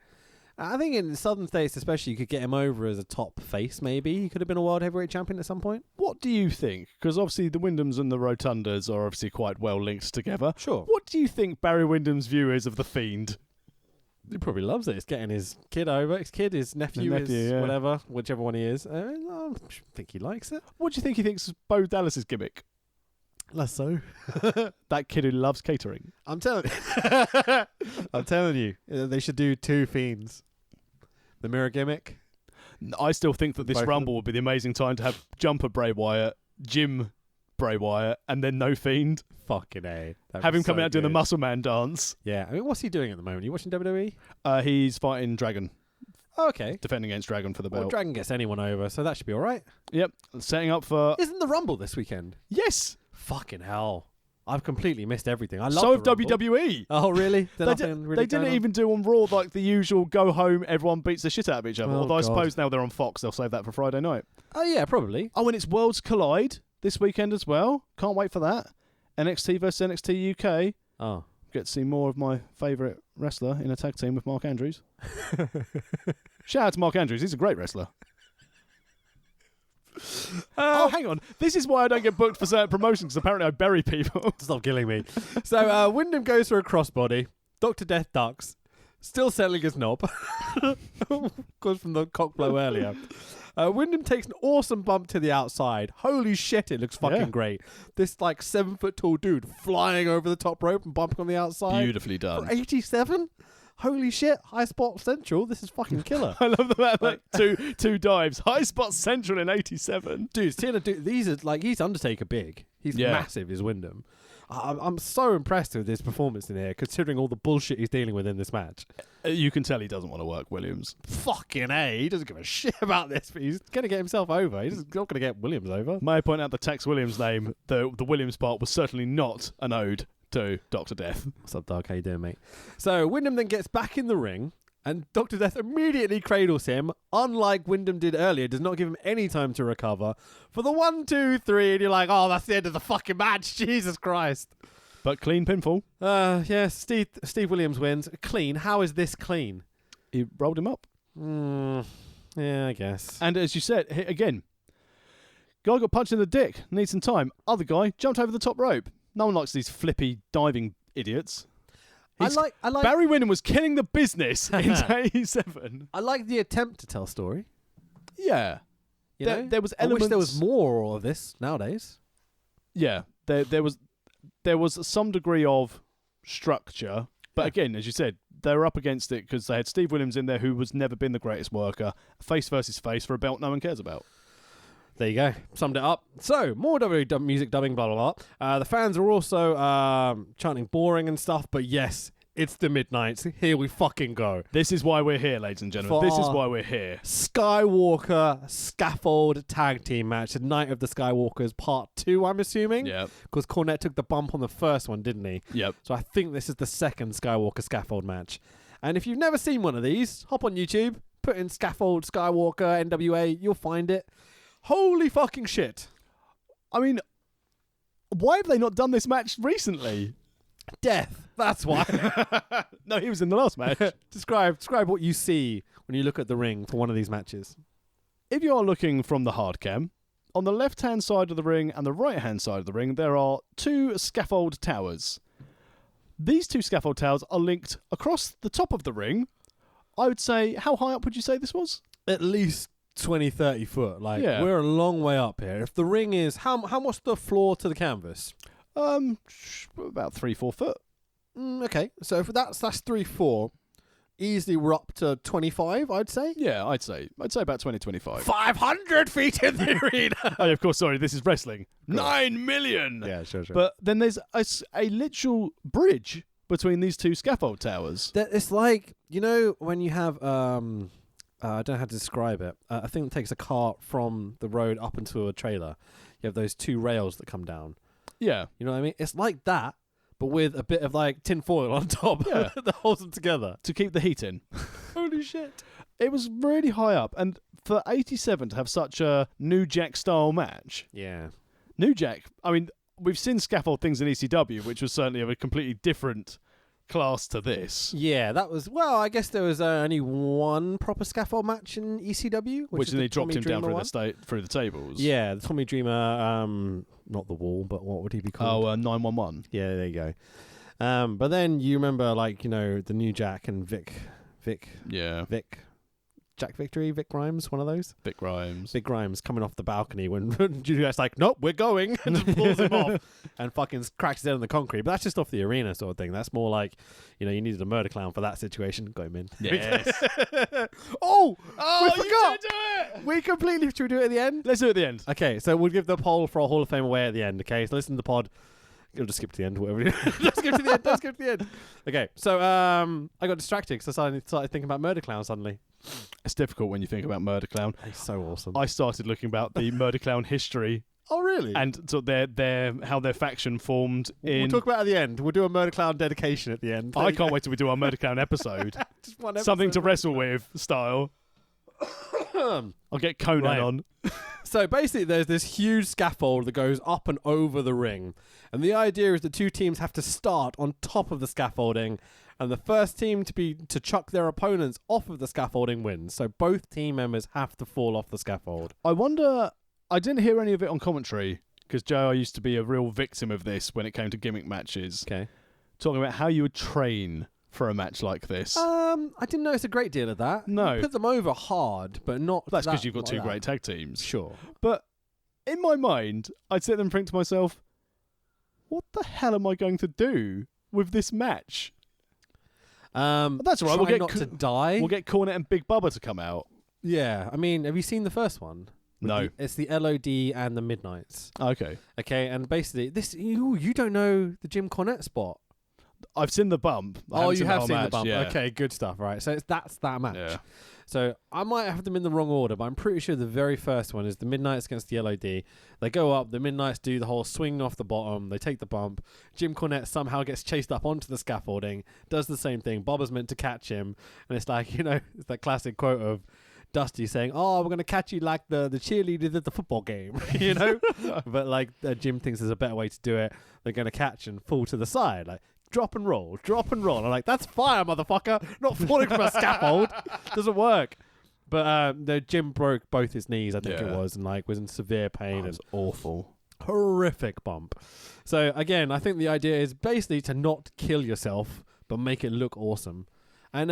I think in the Southern States especially, you could get him over as a top face, maybe. He could have been a world heavyweight champion at some point. What do you think? Because obviously the Wyndhams and the Rotundas are obviously quite well linked together. Sure. What do you think Barry Wyndham's view is of the Fiend? He probably loves it. It's getting his kid over. His kid, his nephew, his yeah. whatever, whichever one he is. I think he likes it. What do you think he thinks is Bo Dallas's gimmick? Less so. That kid who loves catering. I'm telling you, they should do 2 Fiends. The mirror gimmick. I still think that this Both of Rumble would be the amazing time to have Jumper Bray Wyatt, Jim Bray Wyatt, and then no Fiend. Fucking A. Have him come out doing the Muscle Man dance. Yeah. I mean, what's he doing at the moment? You watching WWE? He's fighting Dragon, Oh, okay. defending against Dragon for the belt. Well, Dragon gets anyone over, so that should be all right. Yep, setting up for... Isn't the Rumble this weekend? Yes! Fucking hell. I've completely missed everything. I love So have the Rumble. WWE. Oh, really? They didn't even do on Raw like the usual go home, everyone beats the shit out of each other. Oh, Although I God. suppose now they're on Fox, they'll save that for Friday night. Oh, yeah, probably. Oh, and it's Worlds Collide this weekend as well. Can't wait for that. NXT versus NXT UK. Oh. Get to see more of my favourite wrestler in a tag team with Mark Andrews. Shout out to Mark Andrews. He's a great wrestler. Oh, hang on. This is why I don't get booked for certain promotions. Apparently I bury people. Stop killing me. So, Wyndham goes for a crossbody. Dr. Death ducks. Still settling his knob. Goes from the cock blow earlier. Wyndham takes an awesome bump to the outside. Holy shit, it looks fucking great. This like 7-foot tall dude flying over the top rope and bumping on the outside. Beautifully done. For 87? Holy shit, High Spot Central. This is fucking killer. I love that. Like two dives. High Spot Central in 87. Dude, these are like, he's Undertaker big. He's massive, is Wyndham. I'm so impressed with his performance in here, considering all the bullshit he's dealing with in this match. You can tell he doesn't want to work Williams. Fucking A. He doesn't give a shit about this, but he's going to get himself over. He's not going to get Williams over. May I point out the Tex Williams name, the Williams part was certainly not an ode to Dr. Death. What's up, Doug? How you doing, mate? So Wyndham then gets back in the ring, and Dr. Death immediately cradles him, unlike Wyndham did earlier, does not give him any time to recover. For the 1, 2, 3, and you're like, oh, that's the end of the fucking match. Jesus Christ. But clean pinfall. Yes, Steve Williams wins. Clean. How is this clean? He rolled him up. Yeah, I guess. And as you said, again, guy got punched in the dick. Needs some time. Other guy jumped over the top rope. No one likes these flippy diving idiots. I like Barry Windham was killing the business in 87. I like the attempt to tell story. Yeah. You know? There was I wish elements. there was more of this nowadays. Yeah, there was some degree of structure, but again, as you said, they were up against it because they had Steve Williams in there, who was never been the greatest worker, face versus face for a belt no one cares about. There you go. Summed it up. So, more WWE music dubbing, blah, blah, blah. The fans are also chanting boring and stuff, but yes, it's the Midnights. Here we fucking go. This is why we're here, ladies and gentlemen. This is why we're here. Skywalker Scaffold Tag Team match. The Night of the Skywalkers Part 2, I'm assuming. Yep. Because Cornette took the bump on the first one, didn't he? Yep. So I think this is the second Skywalker Scaffold match. And if you've never seen one of these, hop on YouTube, put in Scaffold Skywalker NWA, you'll find it. Holy fucking shit. I mean, why have they not done this match recently? Death. That's why. No, he was in the last match. Describe what you see when you look at the ring for one of these matches. If you are looking from the hard cam, on the left-hand side of the ring and the right-hand side of the ring, there are two scaffold towers. These two scaffold towers are linked across the top of the ring. I would say, how high up would you say this was? At least 20, 30 foot. Like, Yeah. we're a long way up here. If the ring is... How much the floor to the canvas? About 3-4 foot. Okay, so if that's 3-4, easily we're up to 25, I'd say. Yeah, I'd say about 20-25. 500 feet in the arena. Oh, of course, sorry, this is wrestling. 9 million! Yeah, sure. But then there's a literal bridge between these two scaffold towers. It's like, you know, when you have... I don't know how to describe it. I think it takes a cart from the road up into a trailer. You have those two rails that come down. Yeah. You know what I mean? It's like that, but with a bit of like tin foil on top Yeah. that holds them together. To keep the heat in. Holy shit. It was really high up. And for 87 to have such a New Jack style match. Yeah. New Jack, I mean, we've seen scaffold things in ECW, which was certainly of a completely different class to this. Yeah, that was... Well, I guess there was only one proper scaffold match in ECW. Which is then the he dropped Tommy him down Dreamer through the tables. Yeah, the Tommy Dreamer... not the wall, but what would he be called? Oh, 911. Yeah, there you go. But then you remember, like, you know, the New Jack and Vic, Yeah. Jack Victory, Vic Grimes, one of those. Vic Grimes. Vic Grimes coming off the balcony when Juliet's like, nope, we're going, and just pulls him off and fucking cracks dead on the concrete. But that's just off the arena sort of thing. That's more like, you know, you needed a murder clown for that situation. Got him in. Yes. Oh, we you forgot. did do it! We completely... Should we do it at the end? Let's do it at the end. Okay, so we'll give the poll for a Hall of Fame away at the end. Okay, so listen to the pod. You'll just skip to the end, whatever. Just skip to the end. Just skip to the end. Okay, so I got distracted because I started thinking about Murder Clown suddenly. It's difficult when you think about Murder Clown. He's so awesome. I started looking about the Murder Clown history Oh, really? and so how their faction formed in. We'll talk about it at the end. We'll do a Murder Clown dedication at the end. I can't wait till we do our Murder Clown episode. Just one episode. Something to wrestle with style. I'll get Conan Right. on. So basically, there's this huge scaffold that goes up and over the ring. And the idea is the two teams have to start on top of the scaffolding. And the first team to chuck their opponents off of the scaffolding wins. So both team members have to fall off the scaffold. I wonder. I didn't hear any of it on commentary because Joe, I used to be a real victim of this when it came to gimmick matches. Okay. Talking about how you would train for a match like this. I didn't notice a great deal of that. No. You put them over hard, but not. That's because you've got like two that. great tag teams. Sure. But in my mind, I'd sit there and think to myself, what the hell am I going to do with this match? That's all right. We'll try get not to die. We'll get Cornette and Big Bubba to come out. Yeah. I mean, have you seen the first one? No. It's the LOD and the Midnights. Okay. Okay, and basically, this you don't know the Jim Cornette spot. I've seen the bump. You have seen the match, bump. yeah. Okay, good stuff. Right, so that's that match. Yeah. So I might have them in the wrong order, but I'm pretty sure the very first one is the Midnights against the LOD. They go up. The Midnights do the whole swing off the bottom. They take the bump. Jim Cornette somehow gets chased up onto the scaffolding. Does the same thing. Bubba's meant to catch him, and it's like, you know, it's that classic quote of Dusty saying, "Oh, we're gonna catch you like the cheerleaders at the football game," you know. But like Jim thinks there's a better way to do it. They're gonna catch and fall to the side, like drop and roll. I'm like, that's fire, motherfucker! Not falling from a scaffold. Doesn't work. But Jim broke both his knees, I think it was, and like was in severe pain. It was awful. Horrific bump. So again, I think the idea is basically to not kill yourself, but make it look awesome. And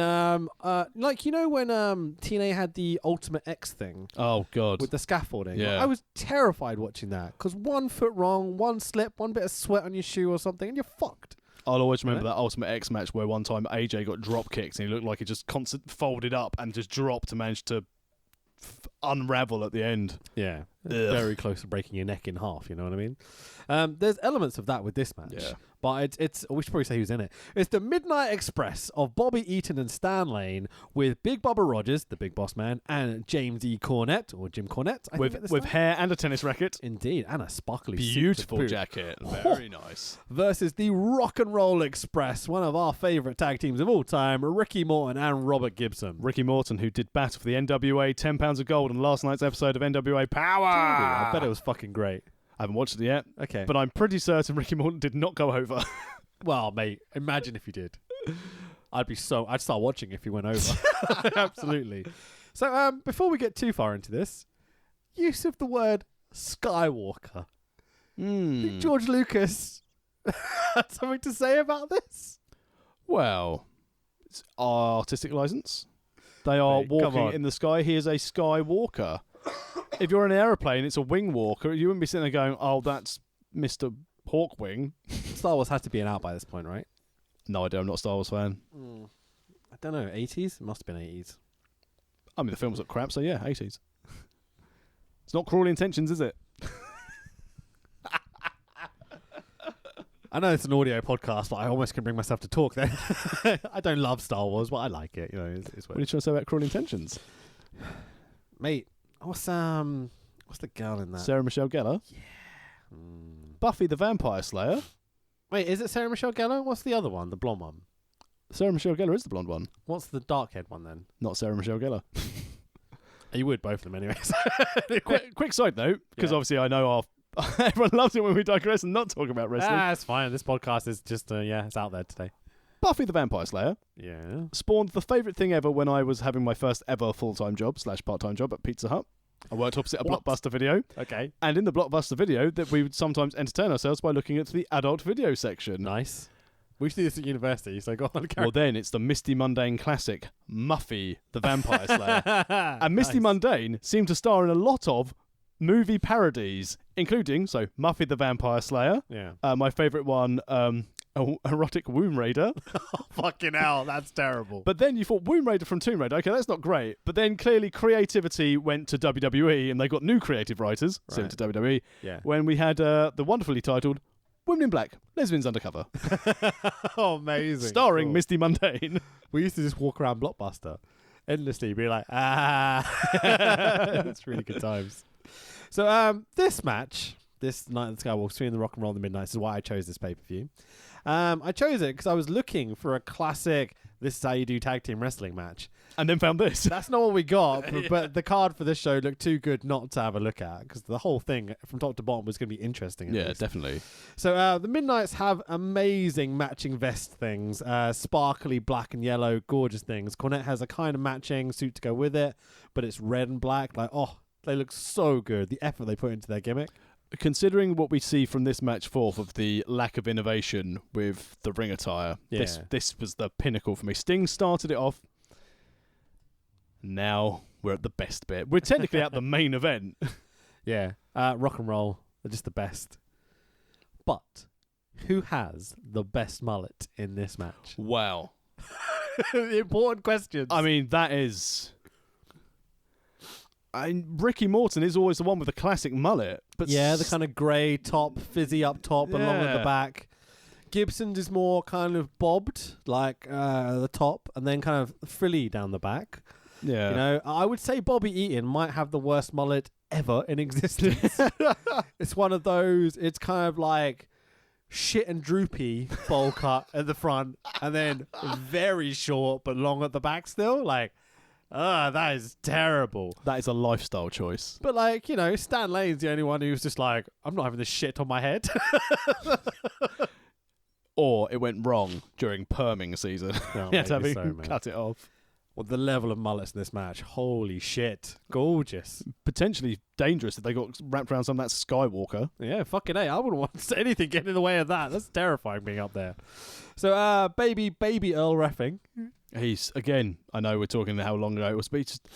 like, you know when TNA had the Ultimate X thing Oh God. with the scaffolding? Yeah. I was terrified watching that because 1 foot wrong, 1 slip, 1 bit of sweat on your shoe or something, and you're fucked. I'll always remember that Ultimate X match where one time AJ got drop kicked and he looked like he just folded up and just dropped and managed to unravel at the end. Yeah, Ugh. very close to breaking your neck in half. You know what I mean? There's elements of that with this match. Yeah. But it's we should probably say who's in it. It's the Midnight Express of Bobby Eaton and Stan Lane with Big Bubba Rogers, the Big Boss Man, and James E. Cornette, or Jim Cornette. I think at this With time. hair and a tennis racket. Indeed, and a sparkly suit to Beautiful boot. jacket. Very nice. Versus the Rock and Roll Express, one of our favourite tag teams of all time, Ricky Morton and Robert Gibson. Ricky Morton, who did battle for the NWA £10 of gold on last night's episode of NWA Power. I bet it was fucking great. I haven't watched it yet. Okay. But I'm pretty certain Ricky Morton did not go over. Well, mate, imagine if you did. I'd start watching if he went over. Absolutely. So, before we get too far into this, use of the word Skywalker. Think George Lucas had something to say about this? Well, it's artistic license. They are Mate, come walking on. in the sky. He is a skywalker. If you're in an aeroplane, it's a wing walker. You wouldn't be sitting there going, "Oh, that's Mr. Hawkwing." Star Wars had to be out by this point, right? No idea. I'm not a Star Wars fan. I don't know. 80s? It must have been 80s. I mean, the films look crap, so yeah, 80s. It's not Cruel Intentions, is it? I know it's an audio podcast, but I almost can bring myself to talk then. I don't love Star Wars, but I like it. You know, it's What are you trying to say about Cruel Intentions? Mate, what's the girl in that? Sarah Michelle Gellar? Yeah. Buffy the Vampire Slayer? Wait, is it Sarah Michelle Gellar? What's the other one? The blonde one? Sarah Michelle Gellar is the blonde one. What's the dark-haired one then? Not Sarah Michelle Gellar. You would, both of them anyways. quick side note, because Yeah. obviously I know everyone loves it when we digress and not talk about wrestling. It's fine. This podcast is just, it's out there today. Buffy the Vampire Slayer Yeah. spawned the favourite thing ever when I was having my first ever full-time job / part-time job at Pizza Hut. I worked opposite a What? Blockbuster video. Okay. And in the Blockbuster video, that we would sometimes entertain ourselves by looking at the adult video section. Nice. We used to do this at university, so go on. Well, then it's the Misty Mundane classic, Muffy the Vampire Slayer. And Misty Nice. Mundane seemed to star in a lot of movie parodies, including, Muffy the Vampire Slayer. Yeah. My favourite one, Erotic Womb Raider. Fucking hell, that's terrible. But then you thought Womb Raider from Tomb Raider. Okay, that's not great. But then clearly creativity went to WWE and they got new creative writers, sent to WWE, Yeah. when we had the wonderfully titled Women in Black, Lesbians Undercover, Oh, amazing. starring Cool. Misty Mundane. We used to just walk around Blockbuster endlessly, be like, That's really good times. So, this match, this Night of the Skywalker between the Rock and Roll and the Midnights, is why I chose this pay-per-view. I chose it because I was looking for a classic, this is how you do tag team wrestling match. And then found this. That's not what we got, but the card for this show looked too good not to have a look at because the whole thing from top to bottom was going to be interesting. at least. Definitely. So the Midnights have amazing matching vest things, sparkly black and yellow, gorgeous things. Cornette has a kind of matching suit to go with it, but it's red and black. Like, they look so good. The effort they put into their gimmick. Considering what we see from this match forth of the lack of innovation with the ring attire, this was the pinnacle for me. Sting started it off. Now we're at the best bit. We're technically at the main event. Yeah, rock and roll are just the best. But who has the best mullet in this match? Wow. The important questions. I mean, that is... Ricky Morton is always the one with the classic mullet. But the kind of grey top, fizzy up top, along at the Yeah. back. Gibson's is more kind of bobbed, like the top, and then kind of frilly down the back. Yeah. You know, I would say Bobby Eaton might have the worst mullet ever in existence. It's one of those, it's kind of like shit and droopy bowl cut at the front, and then very short but long at the back still. Like, that is terrible. That is a lifestyle choice. But like, you know, Stan Lane's the only one who's just like, I'm not having this shit on my head. Or it went wrong during perming season. Oh, He had to maybe have so, him man. cut it off. Well, the level of mullets in this match, holy shit. Gorgeous. Potentially dangerous if they got wrapped around some of that Skywalker. Yeah, fucking A. I wouldn't want anything getting in the way of that. That's terrifying being up there. So, baby Earl reffing. He's, again, I know we're talking how long ago it was, but he's just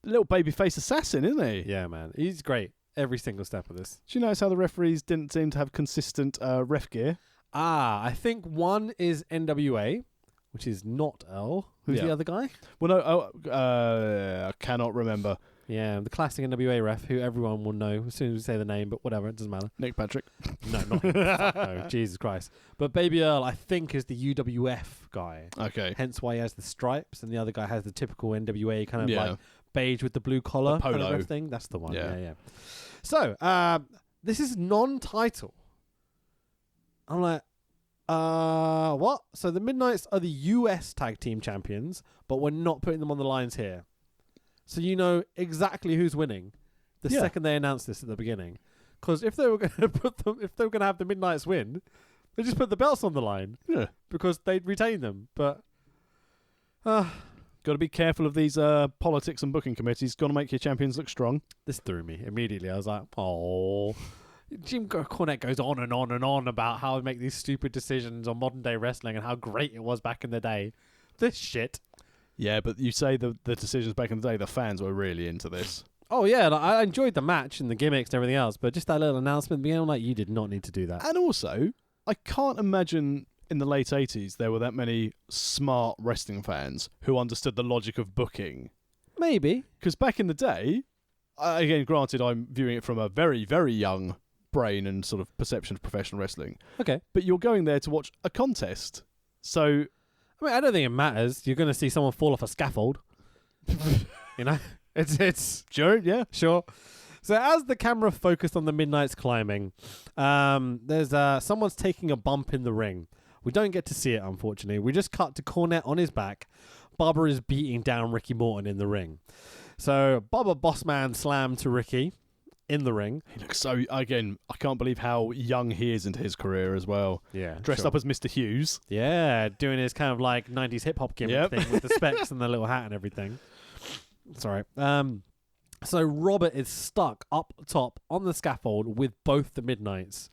a little babyface assassin, isn't he? Yeah, man. He's great. Every single step of this. Do you notice how the referees didn't seem to have consistent ref gear? I think one is NWA, which is not Earl. Who's the other guy? Well, no, I cannot remember. Yeah, the classic NWA ref, who everyone will know as soon as we say the name, but whatever, it doesn't matter. Nick Patrick. No, not him. Fuck no, Jesus Christ. But Baby Earl, I think, is the UWF guy. Okay. Hence why he has the stripes, and the other guy has the typical NWA kind of like beige with the blue collar kind of ref thing. That's the one. Yeah. So, this is non-title. I'm like, what? So the Midnights are the US Tag Team Champions, but we're not putting them on the lines here. So you know exactly who's winning the second they announce this at the beginning. Because if they were going to have the Midnights win, they just put the belts on the line. Yeah. Because they'd retain them. But got to be careful of these politics and booking committees. Got to make your champions look strong. This threw me immediately. I was like, oh. Jim Cornette goes on and on and on about how to make these stupid decisions on modern day wrestling and how great it was back in the day. This shit. Yeah, but you say the decisions back in the day, the fans were really into this. Oh, yeah, I enjoyed the match and the gimmicks and everything else, but just that little announcement at the beginning, like, you did not need to do that. And also, I can't imagine in the late 80s there were that many smart wrestling fans who understood the logic of booking. Maybe. Because back in the day, again, granted, I'm viewing it from a very, very young brain and sort of perception of professional wrestling. Okay. But you're going there to watch a contest. So... I mean, I don't think it matters. You're going to see someone fall off a scaffold. You know? It's Sure, yeah. Sure. So as the camera focused on the Midnights climbing, there's someone's taking a bump in the ring. We don't get to see it, unfortunately. We just cut to Cornette on his back. Bubba is beating down Ricky Morton in the ring. So Bubba Bossman slammed to Ricky in the ring. He looks so, again, I can't believe how young he is into his career as well. Yeah. Dressed up as Mr. Hughes. Yeah, doing his kind of like 90s hip-hop gimmick thing with the specs and the little hat and everything. Sorry. So Robert is stuck up top on the scaffold with both the Midnights.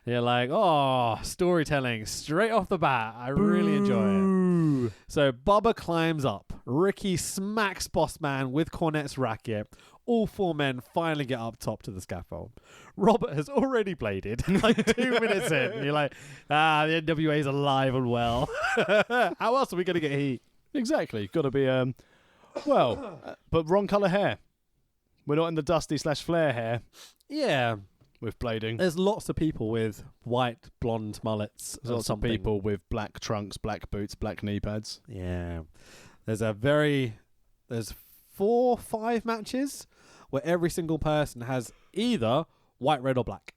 And you're like, oh, storytelling straight off the bat. I really enjoy it. So Bubba climbs up. Ricky smacks Bossman with Cornette's racket. All four men finally get up top to the scaffold. Robert has already bladed like 2 minutes in. And you're like, the NWA's alive and well. How else are we going to get heat? Exactly. Got to be, but wrong colour hair. We're not in the Dusty/Flair hair. Yeah. With blading. There's lots of people with white, blonde mullets. There's lots of people with black trunks, black boots, black knee pads. Yeah. There's 4, 5 matches where every single person has either white, red, or black.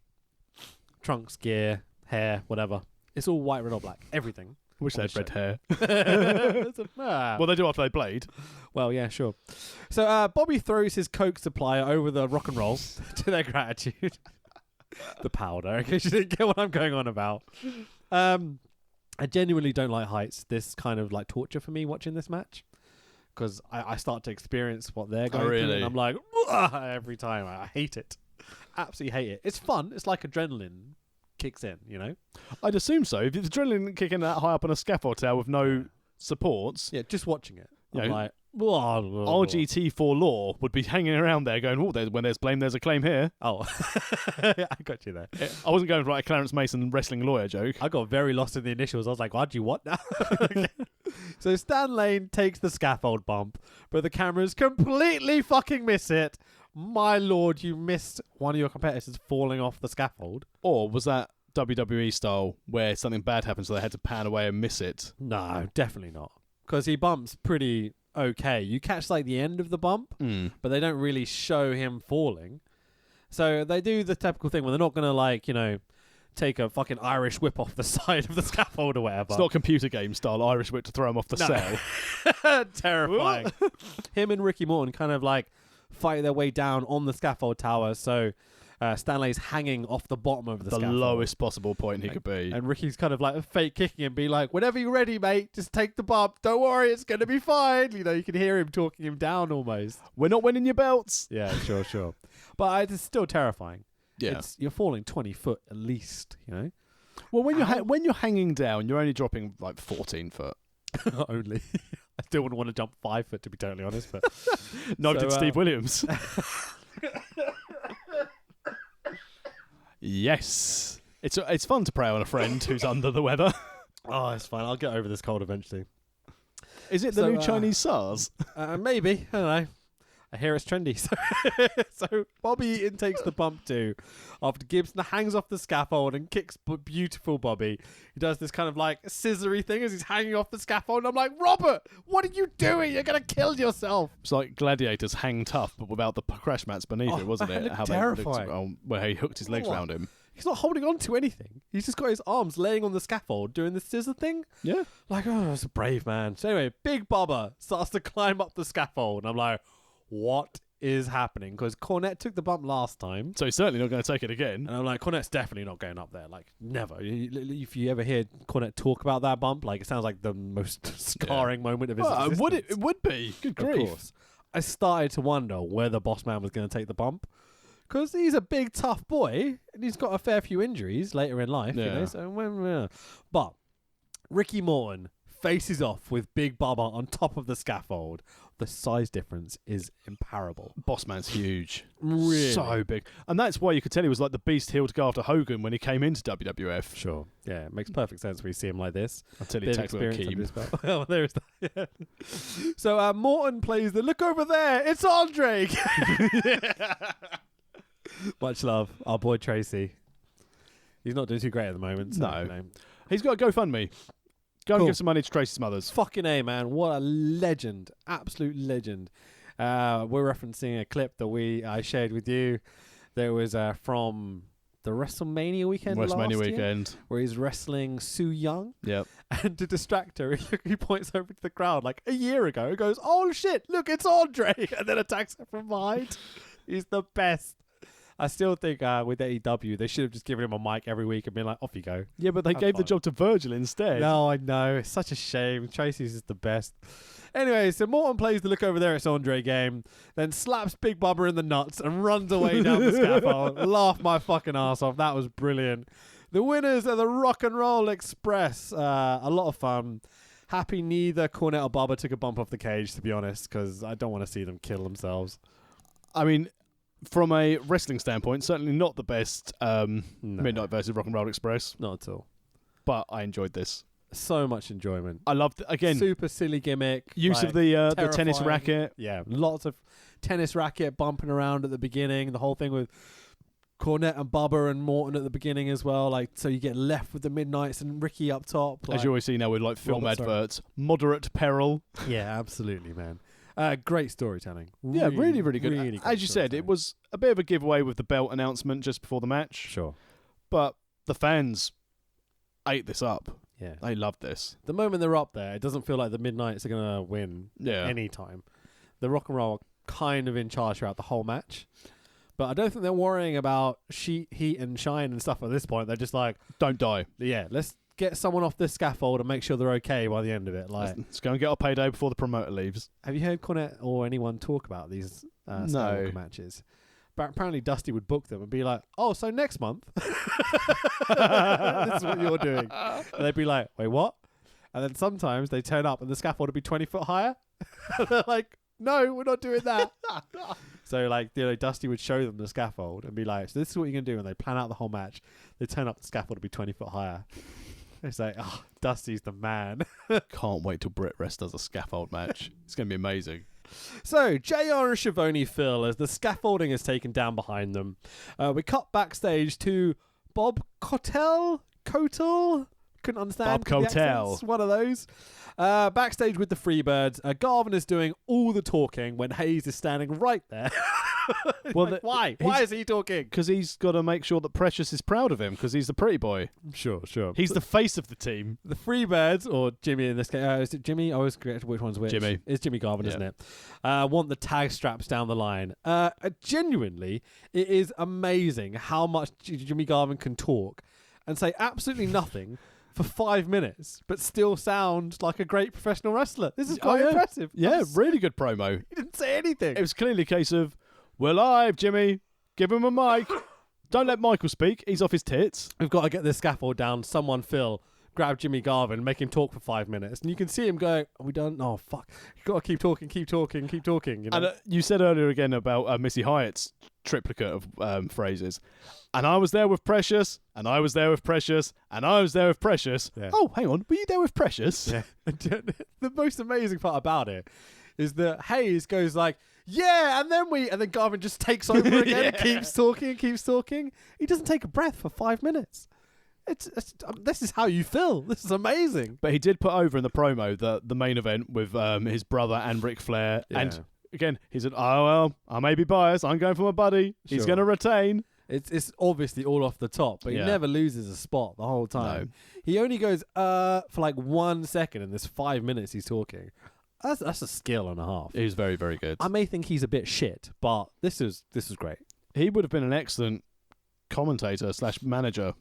Trunks, gear, hair, whatever. It's all white, red, or black. Everything. Wish they had red hair. Well, they do after they blade. Well, yeah, sure. So Bobby throws his Coke supplier over the rock and roll to their gratitude. The powder, in case you didn't get what I'm going on about. I genuinely don't like heights. This kind of like torture for me watching this match. Because I start to experience what they're going through. And I'm like, every time. I hate it. Absolutely hate it. It's fun. It's like adrenaline kicks in, you know? I'd assume so. If the adrenaline didn't kick in that high up on a scaffold tower with no supports. Yeah, just watching it. I'm like, RGT for Law would be hanging around there going, when there's blame, there's a claim here. Oh, I got you there. I wasn't going for like a Clarence Mason wrestling lawyer joke. I got very lost in the initials. I was like, what now? So Stan Lane takes the scaffold bump, but the cameras completely fucking miss it. My lord, you missed one of your competitors falling off the scaffold. Or was that WWE style where something bad happened so they had to pan away and miss it? No, definitely not. Because he bumps pretty okay. You catch like the end of the bump, but they don't really show him falling. So they do the typical thing where they're not going to like, take a fucking Irish whip off the side of the scaffold or whatever. It's not computer game style Irish whip to throw him off the cell. Terrifying. Him and Ricky Morton kind of like fight their way down on the scaffold tower. So Stanley's hanging off the bottom of the scaffold. The lowest possible point he could be. And Ricky's kind of like fake kicking him, be like, whenever you're ready, mate, just take the bump. Don't worry, it's going to be fine. You can hear him talking him down almost. We're not winning your belts. Yeah, sure. But it's still terrifying. Yeah. You're falling 20 foot at least, Well, when you're hanging down, you're only dropping like 14 foot. Only. I still wouldn't want to jump 5 foot, to be totally honest. But Neither did Steve Williams. Yes. It's fun to prey on a friend who's under the weather. Oh, it's fine. I'll get over this cold eventually. Is it the new Chinese SARS? Maybe. I don't know. I hear it's trendy. So Bobby Eaton takes the bump too after Gibson hangs off the scaffold and kicks beautiful Bobby. He does this kind of like scissory thing as he's hanging off the scaffold. And I'm like, Robert, what are you doing? You're going to kill yourself. It's like Gladiators hang tough, but without the crash mats beneath it, wasn't it? How terrifying. Where he hooked his legs around him. He's not holding on to anything. He's just got his arms laying on the scaffold doing the scissor thing. Yeah. Like, oh, that's a brave man. So anyway, Big Bubba starts to climb up the scaffold. And I'm like, what is happening? Because Cornette took the bump last time. So he's certainly not going to take it again. And I'm like, Cornette's definitely not going up there. Like, never. If you ever hear Cornette talk about that bump, like, it sounds like the most scarring moment of his existence. It would be. Good grief. Of course. I started to wonder whether Boss Man was going to take the bump. Because he's a big, tough boy, and he's got a fair few injuries later in life. Yeah. You know? So, but Ricky Morton faces off with Big Bubba on top of the scaffold. The size difference is imparable. Boss Man's huge. Really? So big. And that's why you could tell he was like the beast heel to go after Hogan when he came into WWF. Sure. Yeah, it makes perfect sense when you see him like this. Until he takes a Keem. Oh, there is that. Yeah. So Morton plays the look over there. It's Andre. Much love. Our boy Tracy. He's not doing too great at the moment. So, no. He's got a GoFundMe. Go and give some money to Tracy's mothers. Fucking A, man. What a legend. Absolute legend. We're referencing a clip that I shared with you. There was from the WrestleMania weekend where he's wrestling Su Yung. Yep. And to distract her, he points over to the crowd like a year ago. He goes, oh shit, look, it's Andre. And then attacks her from behind. He's the best. I still think with AEW, they should have just given him a mic every week and been like, off you go. Yeah, but they gave the job to Virgil instead. No, I know. It's such a shame. Tracy's just the best. Anyway, so Morton plays the look over there, it's Andre game, then slaps Big Bubba in the nuts and runs away down the scaffold. Laugh my fucking ass off. That was brilliant. The winners are the Rock and Roll Express. A lot of fun. Happy neither Cornette or Bubba took a bump off the cage, to be honest, because I don't want to see them kill themselves. I mean, from a wrestling standpoint, certainly not the best Midnight versus Rock and Roll Express. Not at all. But I enjoyed this. So much enjoyment. I loved, again, super silly gimmick. Use of the tennis racket. Yeah, lots of tennis racket bumping around at the beginning. The whole thing with Cornette and Bubba and Morton at the beginning as well. Like, so you get left with the Midnights and Ricky up top. As you always see now with like film adverts. Moderate peril. Yeah, absolutely, man. Great storytelling. Really, really good. Really as you said, it was a bit of a giveaway with the belt announcement just before the match. Sure. But the fans ate this up. Yeah. They loved this. The moment they're up there, it doesn't feel like the Midnights are going to win any time. The Rock and Roll are kind of in charge throughout the whole match. But I don't think they're worrying about heat and shine and stuff at this point. They're just like, don't die. Yeah, let's get someone off this scaffold and make sure they're okay by the end of it. Like, let's go and get our payday before the promoter leaves. Have you heard Cornette or anyone talk about these Skywalker matches? But apparently Dusty would book them and be like, oh, so next month this is what you're doing. And they'd be like, wait, what? And then sometimes they turn up and the scaffold would be 20 foot higher. They're like, no, we're not doing that. So like, Dusty would show them the scaffold and be like, so this is what you're going to do. And they plan out the whole match. They turn up, the scaffold would be 20 foot higher. It's like, oh, Dusty's the man. Can't wait till Brit Rest does a scaffold match. It's going to be amazing. So, JR and Schiavone Phil as the scaffolding is taken down behind them. We cut backstage to Bob Cotel? Couldn't understand. Bob Cotel. One of those. Backstage with the Freebirds, Garvin is doing all the talking when Hayes is standing right there. Well, like, why? Why is he talking? Because he's got to make sure that Precious is proud of him because he's the pretty boy. Sure. He's the face of the team. The Freebirds, or Jimmy in this case, is it Jimmy? I always forget which one's which. Jimmy. It's Jimmy Garvin, isn't it? Want the tag straps down the line. Genuinely, it is amazing how much Jimmy Garvin can talk and say absolutely nothing for 5 minutes, but still sound like a great professional wrestler. This is quite impressive. Yeah, really good promo. He didn't say anything. It was clearly a case of, we're live, Jimmy. Give him a mic. Don't let Michael speak. He's off his tits. We've got to get this scaffold down. Someone, Phil, grab Jimmy Garvin, make him talk for 5 minutes, and you can see him going, "Are we done? Oh fuck! You got to keep talking. You know? And you said earlier again about Missy Hyatt's triplicate of phrases. And I was there with Precious, and I was there with Precious, and I was there with Precious. Yeah. Oh, hang on, were you there with Precious? Yeah. The most amazing part about it is that Hayes goes like, "Yeah," and then Garvin just takes over again, and keeps talking. He doesn't take a breath for 5 minutes. This is how you feel. This is amazing. But he did put over in the promo the main event with his brother and Ric Flair. Yeah. And again, he said, "Oh, well, I may be biased. I'm going for my buddy. He's Sure. going to retain." It's obviously all off the top, but he never loses a spot the whole time. No. He only goes for like 1 second in this 5 minutes he's talking. That's a skill and a half. He was very, very good. I may think he's a bit shit, but this is great. He would have been an excellent commentator / manager.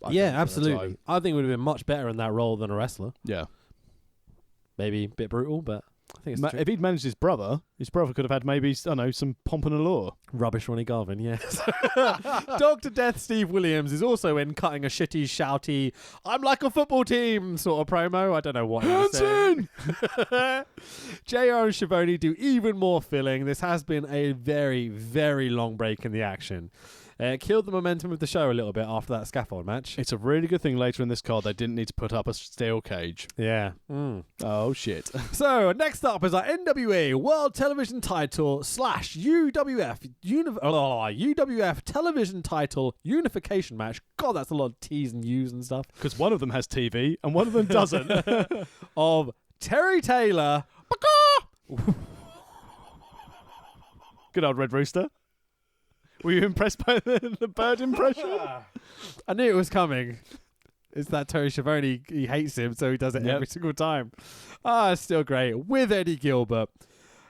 I think, at the absolutely. time. I think he would have been much better in that role than a wrestler. Yeah. Maybe a bit brutal, but I think it's If he'd managed his brother could have had maybe, I don't know, some pomp and allure. rubbish Ronnie Garvin, yes. Dr. Death Steve Williams is also in cutting a shitty, shouty, "I'm like a football team" sort of promo. I don't know what he was saying. JR and Schiavone do even more filling. This has been a very, very long break in the action. It killed the momentum of the show a little bit after that scaffold match. It's a really good thing later in this card they didn't need to put up a steel cage. Yeah. Oh, shit. So, next up is our NWA World Television Title / UWF UWF Television Title Unification match. God, that's a lot of T's and U's and stuff. Because one of them has TV and one of them doesn't. Of Terry Taylor. Good old Red Rooster. Were you impressed by the bird impression? I knew it was coming. It's that Terry Schiavone, he hates him, so he does it every single time. It's still great. With Eddie Gilbert,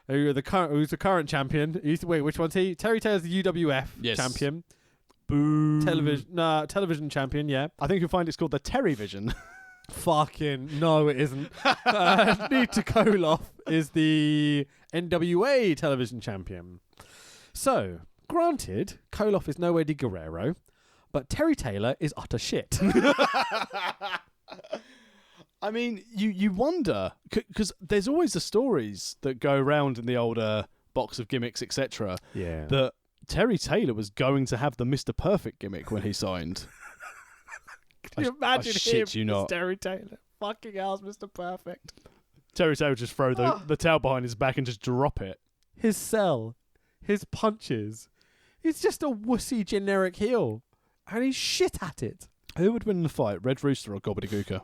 who's the current champion. Wait, which one's he? Terry Taylor's the UWF champion. Boo. Television champion, yeah. I think you'll find it's called the Terry Vision. Fucking no, it isn't. Nita Koloff is the NWA television champion. So, granted, Koloff is no Eddie Guerrero, but Terry Taylor is utter shit. I mean, you wonder, because there's always the stories that go around in the older box of gimmicks, etc. Yeah. That Terry Taylor was going to have the Mr. Perfect gimmick when he signed. Can you imagine him you not. as Terry Taylor? Fucking hell's Mr. Perfect. Terry Taylor would just throw the towel behind his back and just drop it. His sell, his punches. He's just a wussy generic heel. And he's shit at it. Who would win in the fight, Red Rooster or Gobbledygooker?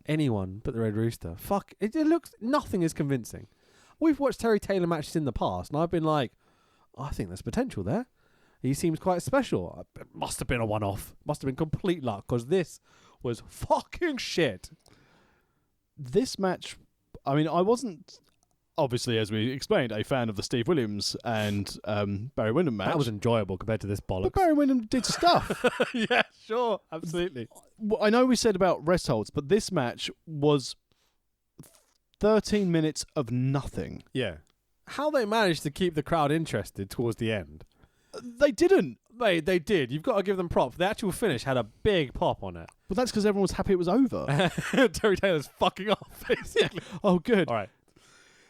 Anyone but the Red Rooster. Fuck. It looks... Nothing is convincing. We've watched Terry Taylor matches in the past, and I've been like, I think there's potential there. He seems quite special. It must have been a one-off. Must have been complete luck, because this was fucking shit. This match... I mean, I wasn't... Obviously, as we explained, a fan of the Steve Williams and Barry Windham match. That was enjoyable compared to this bollocks. But Barry Windham did stuff. Yeah, sure. Absolutely. I know we said about rest holds, but this match was 13 minutes of nothing. Yeah. How they managed to keep the crowd interested towards the end. They didn't. They did. You've got to give them props. The actual finish had a big pop on it. But that's because everyone was happy it was over. Terry Taylor's fucking off, basically. Oh, good. All right.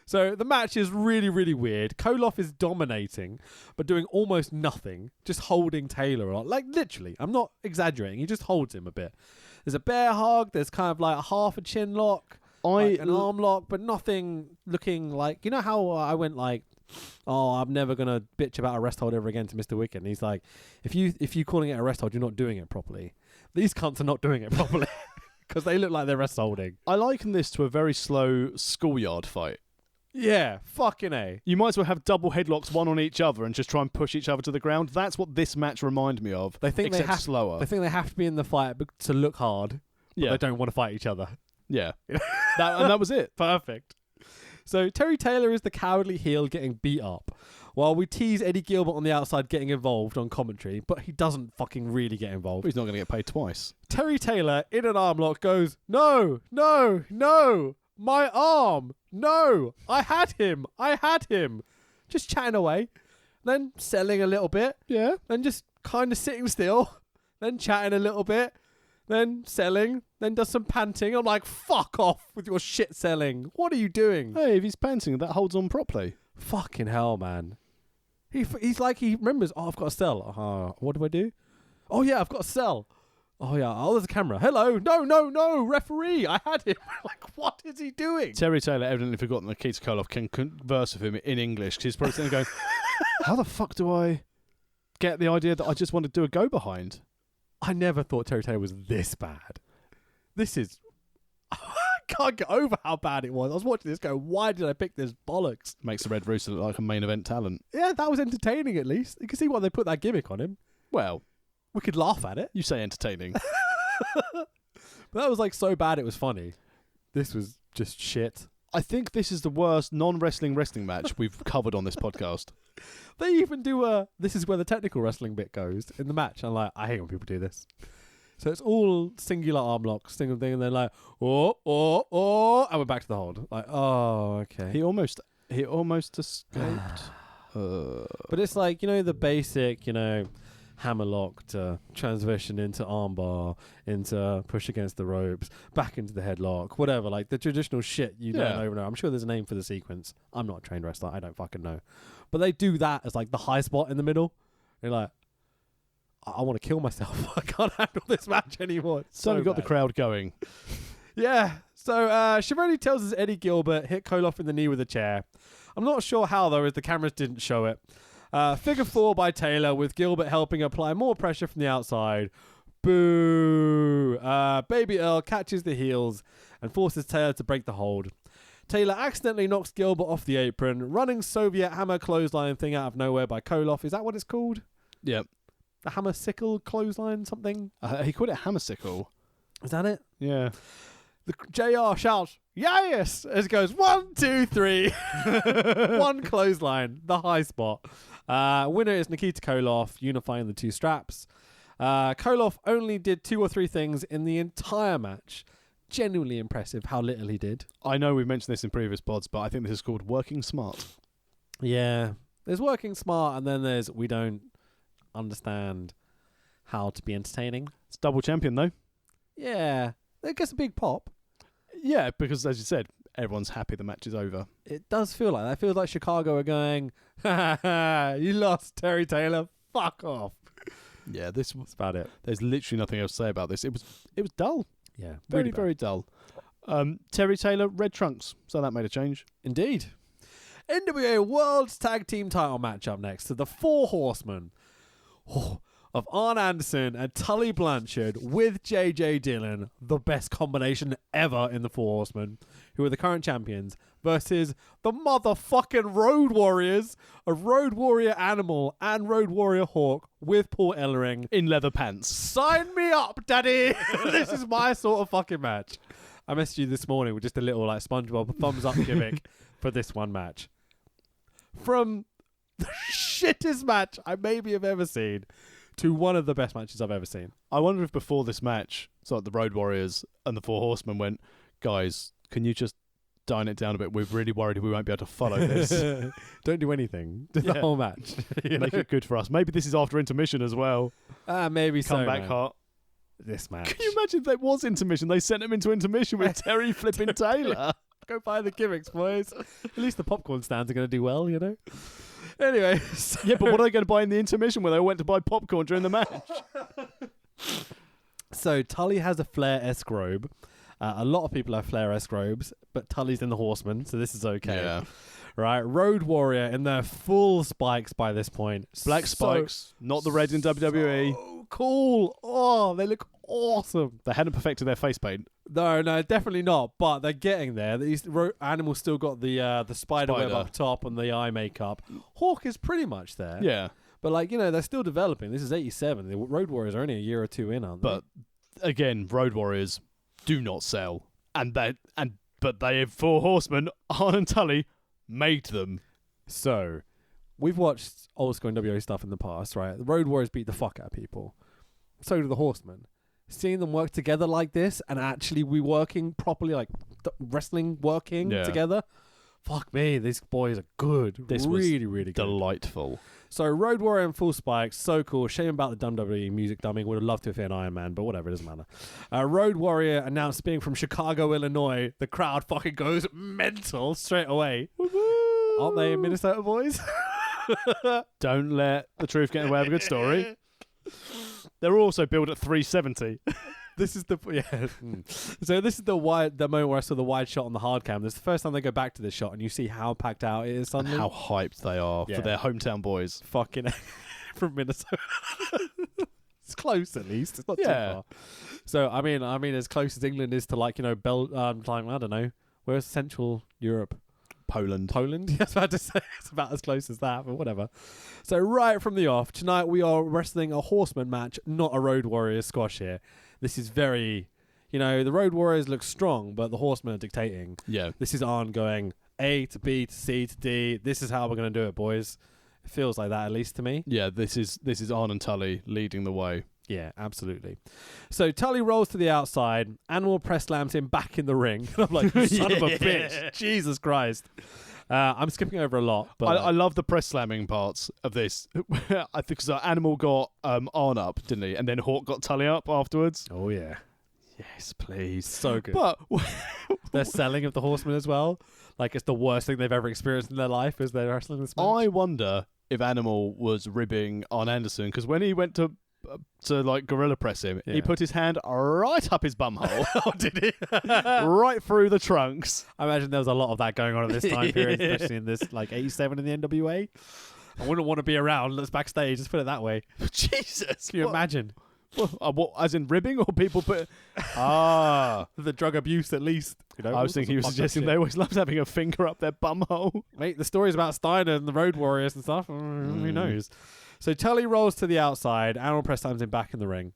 So the match is really, really weird. Koloff is dominating, but doing almost nothing, just holding Taylor on. Like, literally, I'm not exaggerating. He just holds him a bit. There's a bear hug. There's kind of like a half a chin lock, like an arm lock, but nothing looking like... You know how I went like, oh, I'm never going to bitch about a rest hold ever again to Mr. Wicked. And he's like, if you calling it a rest hold, you're not doing it properly. These cunts are not doing it properly because they look like they're rest holding. I liken this to a very slow schoolyard fight. Yeah, fucking A. You might as well have double headlocks, one on each other, and just try and push each other to the ground. That's what this match reminded me of. They think except they have slower. They think they have to be in the fight to look hard, but they don't want to fight each other. Yeah. That was it. Perfect. So Terry Taylor is the cowardly heel getting beat up, while we tease Eddie Gilbert on the outside getting involved on commentary, but he doesn't fucking really get involved. He's not going to get paid twice. Terry Taylor, in an arm lock, goes, no, my arm. No, I had him. Just chatting away. Then selling a little bit. Yeah. Then just kind of sitting still. Then chatting a little bit. then selling, then does some panting. I'm like, fuck off with your shit selling. What are you doing? Hey, if he's panting, that holds on properly. Fucking hell, man. He's like, he remembers, oh, I've got to sell. What do I do? Oh, yeah, I've got to sell. Oh, yeah. Oh, there's a camera. Hello. No. Referee. I had him. Like, what is he doing? Terry Taylor evidently forgotten that Keith Koloff can converse with him in English. 'Cause he's probably sitting there going, how the fuck do I get the idea that I just want to do a go behind? I never thought Terry Taylor was this bad. This is... I can't get over how bad it was. I was watching this go, why did I pick this bollocks? Makes the Red Rooster look like a main event talent. Yeah, that was entertaining at least. You can see why they put that gimmick on him. Well, We could laugh at it. you say entertaining. But that was like so bad it was funny. This was just shit. I think this is the worst non-wrestling match we've covered on this podcast. They even do this is where the technical wrestling bit goes in the match. I'm like, I hate when people do this. So it's all singular arm lock, single thing, and they're like, oh, and we're back to the hold. Like, oh, okay. He almost escaped. But it's like, the basic, hammerlock to transition into armbar, into push against the ropes, back into the headlock, whatever. Like the traditional shit you don't over know. I'm sure there's a name for the sequence. I'm not a trained wrestler. I don't fucking know. But they do that as like the high spot in the middle. They're like, I want to kill myself. I can't handle this match anymore. It's So we got the crowd going. Yeah. So Shivani tells us Eddie Gilbert hit Koloff in the knee with a chair. I'm not sure how, though, as the cameras didn't show it. Figure 4 by Taylor, with Gilbert helping apply more pressure from the outside. Boo! Baby Earl catches the heels and forces Taylor to break the hold. Taylor accidentally knocks Gilbert off the apron, running Soviet hammer clothesline thing out of nowhere by Koloff. Is that what it's called? Yep. The hammer sickle clothesline something? He called it hammersickle. Is that it? Yeah. The JR shouts, yes! As it goes, 1, 2, 3. One clothesline, the high spot. Winner is Nikita Koloff, unifying the two straps. Koloff only did 2 or 3 things in the entire match. Genuinely impressive how little he did. I know we've mentioned this in previous pods, but I think this is called working smart. Yeah. There's working smart, and then there's we don't understand how to be entertaining. It's double champion, though. Yeah. It gets a big pop. Yeah, because as you said, everyone's happy the match is over. It does feel like that. It feels like Chicago are going, ha ha, you lost, Terry Taylor. Fuck off. Yeah, That's about it. There's literally nothing else to say about this. It was dull. Yeah. Very, really bad. very dull. Terry Taylor, red trunks. So that made a change. Indeed. NWA World Tag Team title match up next to the Four Horsemen of Arn Anderson and Tully Blanchard with JJ Dillon, the best combination ever in the Four Horsemen, who are the current champions, versus the motherfucking Road Warriors of Road Warrior Animal and Road Warrior Hawk with Paul Ellering. In leather pants. Sign me up, daddy! This is my sort of fucking match. I messaged you this morning with just a little like SpongeBob thumbs up gimmick for this one match. From the shittest match I maybe have ever seen to one of the best matches I've ever seen. I wonder if before this match, so like the Road Warriors and the Four Horsemen went, guys, can you just dine it down a bit? We're really worried we won't be able to follow this. Don't do anything. Do the whole match. Make it good for us. Maybe this is after intermission as well. Maybe so. Come back man. hot. This match. Can you imagine if there was intermission? They sent him into intermission with Terry flipping Taylor. Go buy the gimmicks, boys. At least the popcorn stands are going to do well, Anyway. Yeah, but what are they going to buy in the intermission where they went to buy popcorn during the match? So Tully has a Flair-esque robe. A lot of people have Flair-esque robes, but Tully's in the Horseman, so this is okay. Yeah. Right, Road Warrior in their full spikes by this point. Black spikes, not the red in WWE. So cool. Oh, they look awesome. They hadn't perfected their face paint. No, definitely not. But they're getting there. These animals still got the spider web up top and the eye makeup. Hawk is pretty much there. Yeah. But they're still developing. This is 87. The Road Warriors are only a year or two in, aren't they? But again, Road Warriors do not sell. But they have Four Horsemen, Arn and Tully, made them. So, we've watched old school NWA stuff in the past, right? The Road Warriors beat the fuck out of people. So do the Horsemen. Seeing them work together like this and actually we working properly, like wrestling working together, fuck me, these boys are good. This really, was really good. delightful. So Road Warrior and Full Spikes, so cool. Shame about the WWE music dumbing. Would have loved to have hit Iron Man, but whatever, it doesn't matter. Road Warrior announced being from Chicago, Illinois. The crowd fucking goes mental straight away. Aren't they Minnesota boys? Don't let the truth get in the way of a good story. They're also billed at 370. This is the So this is the moment where I saw the wide shot on the hard cam. This is the first time they go back to this shot, and you see how packed out it is suddenly. How hyped they are for their hometown boys. Fucking from Minnesota. It's close at least. It's not too far. So I mean, as close as England is to like I don't know, where's Central Europe? Poland. Yeah, I was about to say it's about as close as that, but whatever. So right from the off, tonight we are wrestling a Horseman match, not a Road Warriors squash here. This is very, the Road Warriors look strong, but the Horsemen are dictating. Yeah. This is Arn going A to B to C to D. This is how we're going to do it, boys. It feels like that, at least to me. Yeah, this is Arn and Tully leading the way. Yeah, absolutely. So Tully rolls to the outside. Animal press slams him back in the ring. I'm like, you son of a bitch. Jesus Christ. I'm skipping over a lot. But I love the press slamming parts of this. I think because Animal got Arn up, didn't he? And then Hawk got Tully up afterwards. Oh, yeah. Yes, please. So good. But their selling of the Horsemen as well. Like, it's the worst thing they've ever experienced in their life as they're wrestling this match. I wonder if Animal was ribbing Arn Anderson, because when he went to like gorilla press him, he put his hand right up his bumhole. Oh, did he? Right through the trunks. I imagine there was a lot of that going on at this time period, especially in this like 87 in the NWA. I wouldn't want to be around. Let's backstage. Let's put it that way. Jesus, can you imagine? What, as in ribbing, or people put the drug abuse at least. I was thinking he was suggesting they always loved having a finger up their bumhole. Mate, the stories about Steiner and the Road Warriors and stuff. Who knows? So Tully rolls to the outside. Animal press slams him back in the ring.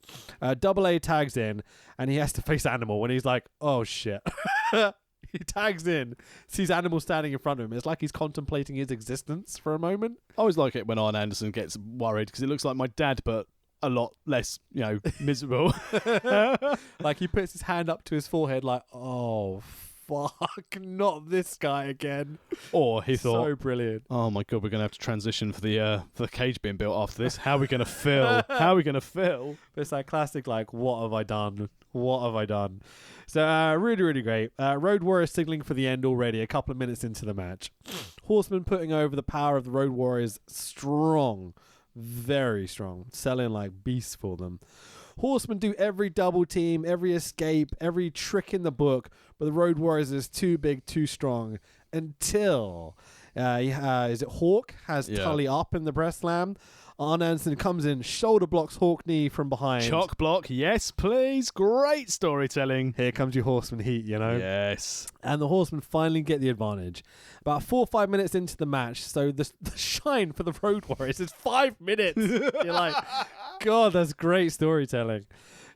Double A tags in, and he has to face Animal when he's like, oh shit. He tags in, sees Animal standing in front of him. It's like he's contemplating his existence for a moment. I always like it when Arn Anderson gets worried, because it looks like my dad, but a lot less, miserable. Like he puts his hand up to his forehead like, oh, fuck, not this guy again. Or he thought, so brilliant. Oh my God, we're going to have to transition for the cage being built after this. How are we going to fill? How are we going to fill? It's that classic, like, what have I done? What have I done? So, really, really great. Road Warriors signaling for the end already, a couple of minutes into the match. Horsemen putting over the power of the Road Warriors strong. Very strong. Selling like beasts for them. Horsemen do every double team, every escape, every trick in the book, but the Road Warriors is too big, too strong until is it Hawk has Tully up in the breast slam. Arn Anderson comes in, shoulder blocks Hawk knee from behind. Chalk block, yes please. Great storytelling. Here comes your Horseman heat, Yes. And the Horsemen finally get the advantage. About 4 or 5 minutes into the match, so the shine for the Road Warriors is 5 minutes. You're like, God, that's great storytelling.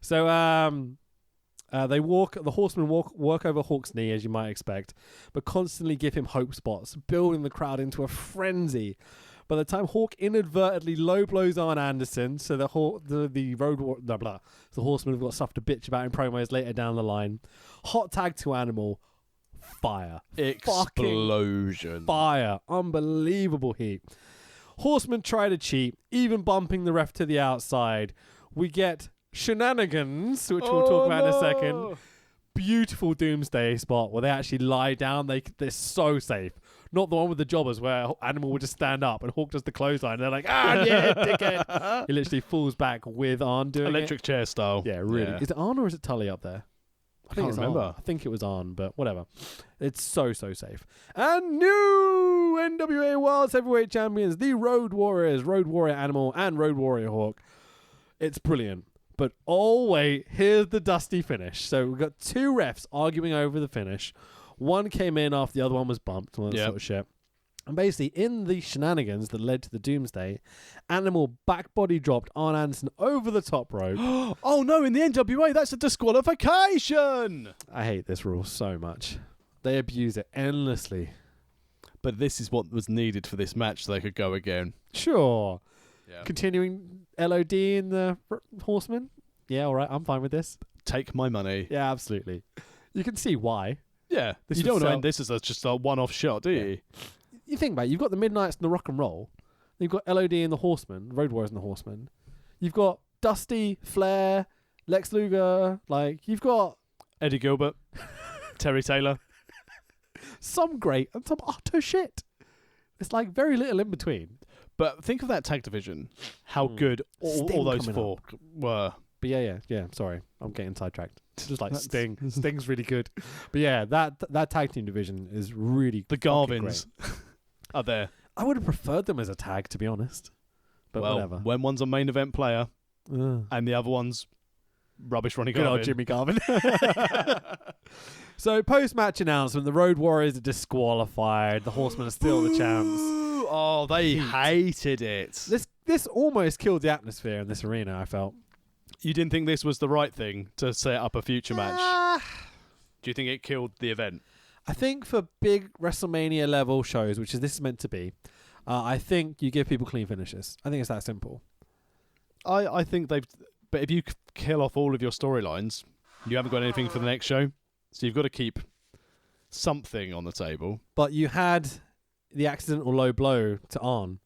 So the Horsemen work over Hawk's knee, as you might expect, but constantly give him hope spots, building the crowd into a frenzy. By the time Hawk inadvertently low blows Arn Anderson, so the Horsemen have got stuff to bitch about in promos later down the line. Hot tag to Animal. Fire. Explosion. Fire. Unbelievable heat. Horsemen try to cheat, even bumping the ref to the outside. We get shenanigans, which we'll talk about in a second. Beautiful doomsday spot where they actually lie down. They're so safe. Not the one with the jobbers where Animal would just stand up and Hawk does the clothesline. And they're like, yeah, dickhead. He literally falls back with Arn doing electric chair style. Yeah, really. Yeah. Is it Arn or is it Tully up there? I can't remember. Arn. I think it was Arn, but whatever. It's so safe. And new NWA World Heavyweight Champions, the Road Warriors, Road Warrior Animal and Road Warrior Hawk. It's brilliant. But oh wait, here's the dusty finish. So we've got two refs arguing over the finish. One came in after the other one was bumped, all that sort of shit. And basically, in the shenanigans that led to the doomsday, Animal back body dropped Arn Anderson over the top rope. Oh no, in the NWA, that's a disqualification! I hate this rule so much. They abuse it endlessly. But this is what was needed for this match so they could go again. Sure. Yeah. Continuing LOD in the Horsemen. Yeah, all right, I'm fine with this. Take my money. Yeah, absolutely. You can see why. Yeah, This you would don't want to sell- end this as just a one-off shot, do you? You think about it, you've got the Midnights and the Rock and Roll. You've got LOD and the Horsemen, Road Warriors and the Horsemen. You've got Dusty, Flair, Lex Luger. Like, you've got Eddie Gilbert, Terry Taylor. some great and some utter shit. It's like very little in between. But think of that tag division, how good all Sting those coming four were. But yeah. Sorry, I'm getting sidetracked. Just like Sting. Sting's really good. But yeah, that tag team division is really The fucking Garvins great. are there. I would have preferred them as a tag, to be honest. But well, whatever. when one's a main event player Ugh. and the other one's rubbish Ronnie Good Garvin. old Jimmy Garvin. So post-match announcement: the Road Warriors are disqualified. The Horsemen are still the champs. Ooh, oh, they hated it. This almost killed the atmosphere in this arena. I felt. You didn't think this was the right thing to set up a future match? Do you think it killed the event? I think for big WrestleMania level shows, which is this is meant to be, I think you give people clean finishes. I think it's that simple. I think they've... But if you kill off all of your storylines, you haven't got anything for the next show. So you've got to keep something on the table. But you had the accidental low blow to Arn.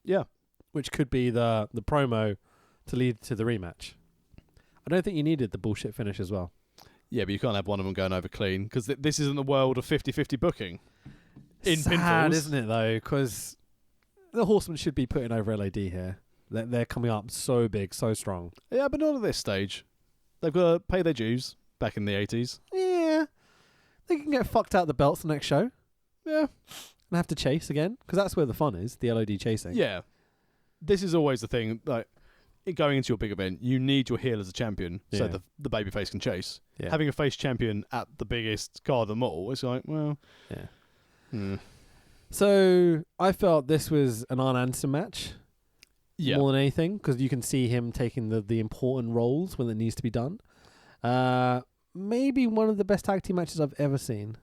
Yeah. Which could be the promo to lead to the rematch. I don't think you needed the bullshit finish as well. Yeah, but you can't have one of them going over clean because this isn't the world of 50-50 booking. In Sad, pinfalls. isn't it, though? Because the Horsemen should be putting over LAD here. They're coming up so big, so strong. Yeah, but not at this stage. They've got to pay their dues back in the 80s. Yeah. They can get fucked out the belts the next show. Yeah. And have to chase again. Because that's where the fun is, the LOD chasing. Yeah. This is always the thing. Like, going into your big event, you need your heel as a champion so Yeah. the babyface can chase. Yeah. Having a face champion at the biggest card of them all, it's like, well... Yeah. So, I felt this was an Arn Anderson match. Yeah. More than anything. Because you can see him taking the important roles when it needs to be done. Maybe one of the best tag team matches I've ever seen.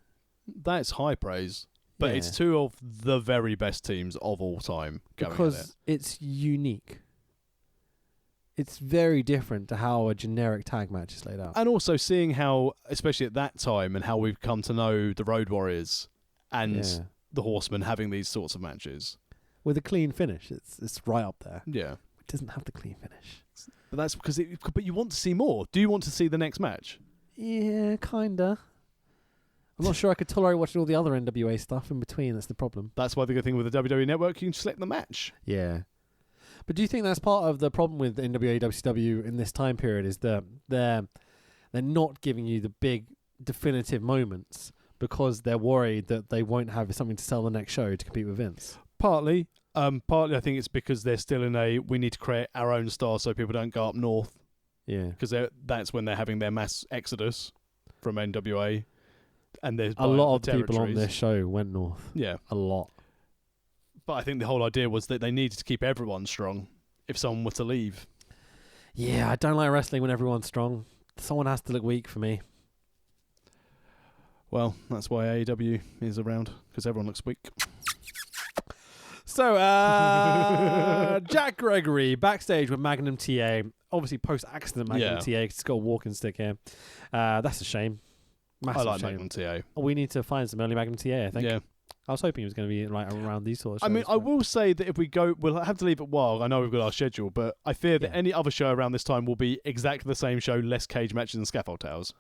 That's high praise. But Yeah. it's two of the very best teams of all time going at it. Because it's unique. It's very different to how a generic tag match is laid out. And also seeing how, especially at that time, and how we've come to know the Road Warriors and the Horsemen having these sorts of matches. With a clean finish, it's right up there. Yeah. It doesn't have the clean finish. But that's because but you want to see more. Do you want to see the next match? Yeah, kinda. I'm not sure I could tolerate watching all the other NWA stuff in between. That's the problem. That's why the good thing with the WWE Network, you can select the match. Yeah. But do you think that's part of the problem with NWA WCW in this time period is that they're not giving you the big definitive moments because they're worried that they won't have something to sell the next show to compete with Vince? Partly. Partly I think it's because they're still in we need to create our own star so people don't go up north. Yeah. Because that's when they're having their mass exodus from NWA. And there's A lot of people on this show went north. Yeah. A lot. But I think the whole idea was that they needed to keep everyone strong if someone were to leave. Yeah, I don't like wrestling when everyone's strong. Someone has to look weak for me. Well, that's why AEW is around, because everyone looks weak. So, Jack Gregory backstage with Magnum TA. Obviously, post-accident Magnum TA. He's got a walking stick here. That's a shame. Massive I like shame. Magnum TA. We need to find some early Magnum TA, I think. Yeah. I was hoping it was going to be like around these sorts of shows. I mean, I will say that if we go, we'll have to leave it wild. I know we've got our schedule, but I fear that any other show around this time will be exactly the same show, less cage matches and scaffold towels.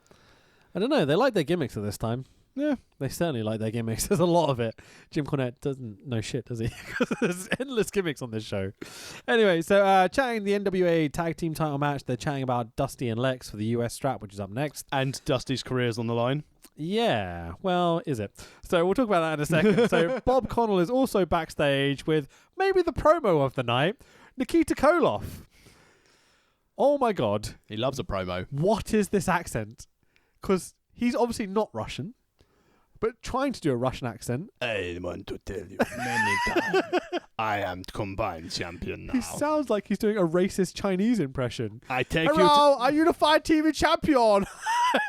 I don't know. They like their gimmicks at this time. Yeah. They certainly like their gimmicks. There's a lot of it. Jim Cornette doesn't know shit, does he? Because there's endless gimmicks on this show. Anyway, so chatting the NWA tag team title match, they're chatting about Dusty and Lex for the US strap, which is up next. And Dusty's career's on the line. Yeah, well, is it? So we'll talk about that in a second. So Bob Connell is also backstage with maybe the promo of the night, Nikita Koloff. Oh my God. He loves a promo. What is this accent? Because he's obviously not Russian, but trying to do a Russian accent. I want to tell you many times, I am combined champion now. He sounds like he's doing a racist Chinese impression. I take Hello, a unified TV champion.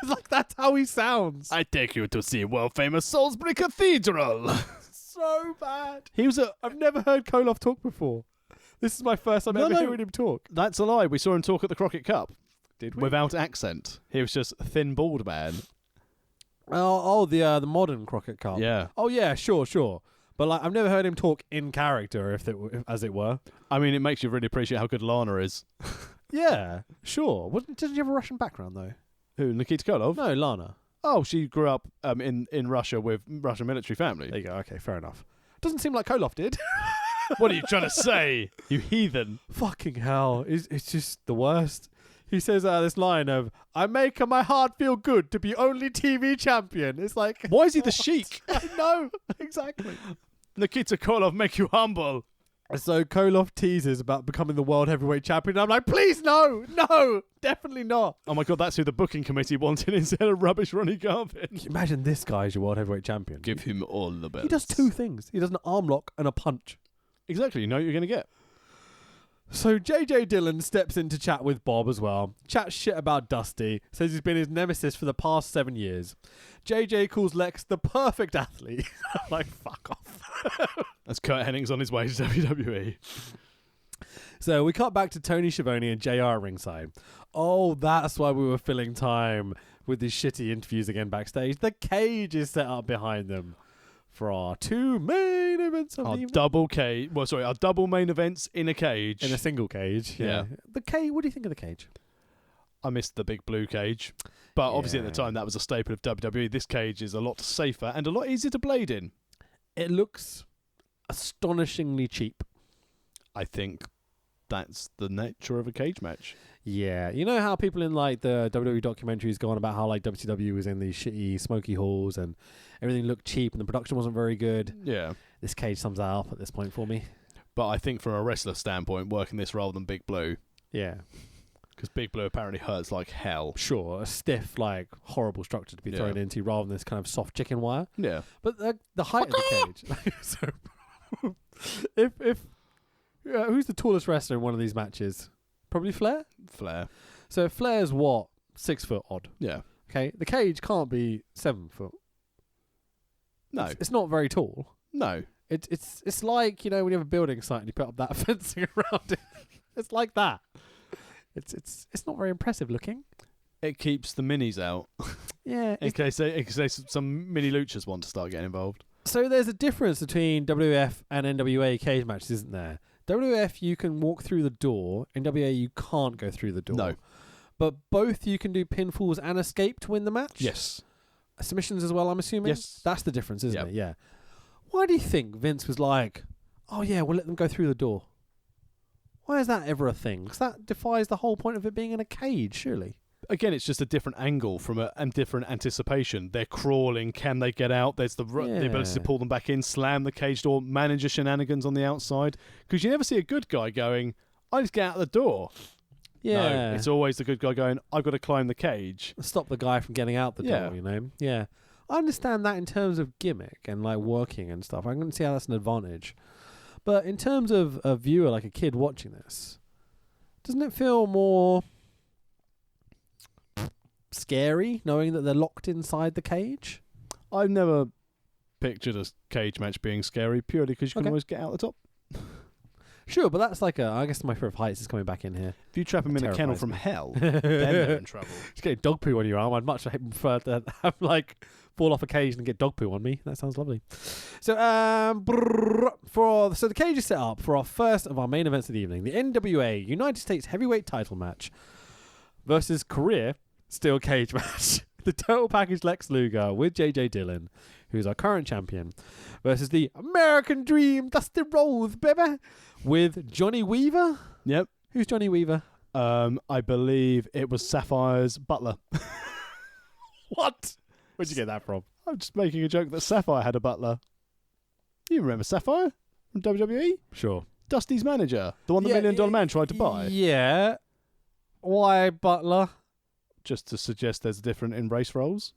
It's like that's how he sounds. I take you to see world famous Salisbury Cathedral. So bad. I've never heard Koloff talk before. This is my first time ever hearing him talk. That's a lie. We saw him talk at the Crockett Cup. Did we? Without accent. He was just a thin, bald man. The modern Crockett Cup. Yeah. Oh yeah, sure. But like, I've never heard him talk in character, as it were. I mean, it makes you really appreciate how good Lana is. Yeah, sure. Doesn't she have a Russian background though? Who, Nikita Koloff? No, Lana. Oh, she grew up in Russia with Russian military family. There you go. Okay, fair enough. Doesn't seem like Koloff did. What are you trying to say, you heathen? Fucking hell. It's just the worst. He says this line of, "I make my heart feel good to be only TV champion." It's like... Why is he the Sheik? No, exactly. Nikita Koloff make you humble. So Koloff teases about becoming the world heavyweight champion. I'm like, please, no, definitely not. Oh my God, that's who the booking committee wanted instead of rubbish Ronnie Garvin. Can you imagine this guy as your world heavyweight champion? Give him all the belts. He does two things. He does an arm lock and a punch. Exactly, you know what you're going to get. So JJ Dillon steps in to chat with Bob as well. Chats shit about Dusty. Says he's been his nemesis for the past 7 years. JJ calls Lex the perfect athlete. I'm like, fuck off. That's Kurt Hennings on his way to WWE. So we cut back to Tony Schiavone and JR ringside. Oh, that's why we were filling time with these shitty interviews again backstage. The cage is set up behind them for our two main events of the evening. Our double main events in a cage. In a single cage, yeah. The cage. What do you think of the cage? I missed the big blue cage. But obviously at the time that was a staple of WWE. This cage is a lot safer and a lot easier to blade in. It looks astonishingly cheap. I think that's the nature of a cage match. Yeah. You know how people in like the WWE documentaries go on about how like WCW was in these shitty smoky halls and everything looked cheap and the production wasn't very good? Yeah. This cage sums that up at this point for me. But I think from a wrestler standpoint, working this rather than Big Blue. Yeah. Because Big Blue apparently hurts like hell. Sure, a stiff, like, horrible structure to be thrown into rather than this kind of soft chicken wire. Yeah. But the height of the cage. So, who's the tallest wrestler in one of these matches? Probably Flair? Flair. So Flair's what? 6 foot odd. Yeah. Okay, the cage can't be 7 foot. No. It's not very tall. No. It's like, you know, when you have a building site and you put up that fencing around it. It's like that. It's not very impressive looking. It keeps the minis out. Yeah. in case some mini luchas want to start getting involved. So there's a difference between WWF and NWA cage matches, isn't there? WWF, you can walk through the door. NWA, you can't go through the door. No. But both you can do pinfalls and escape to win the match? Yes. Submissions as well, I'm assuming? Yes. That's the difference, isn't it? Yeah. Why do you think Vince was like, oh yeah, we'll let them go through the door? Why is that ever a thing? Because that defies the whole point of it being in a cage, surely. Again, it's just a different angle from a different anticipation. They're crawling. Can they get out? There's the ability to pull them back in, slam the cage door, manager shenanigans on the outside. Because you never see a good guy going, I just get out the door. Yeah. No, it's always the good guy going, I've got to climb the cage. Stop the guy from getting out the door, you know? Yeah. I understand that in terms of gimmick and like working and stuff. I can see how that's an advantage. But in terms of a viewer, like a kid watching this, doesn't it feel more scary knowing that they're locked inside the cage? I've never pictured a cage match being scary purely because you can always get out the top. Sure, but that's like I guess my fear of heights is coming back in here. If you trap him in a kennel from hell, then they're in trouble. Just getting dog poo on your arm. I'd much prefer to have like fall off a cage and get dog poo on me. That sounds lovely. So so the cage is set up for our first of our main events of the evening, the NWA United States Heavyweight Title match versus career steel cage match. The total package Lex Luger with JJ Dillon, who's our current champion, versus the American Dream Dusty Rhodes, baby, with Johnny Weaver. Yep. Who's Johnny Weaver? I believe it was Sapphire's butler. What? Where'd you get that from? I'm just making a joke that Sapphire had a butler. You remember Sapphire from WWE? Sure. Dusty's manager, the one the $1 Million Man tried to buy. Yeah. Why butler? Just to suggest there's a different in race roles.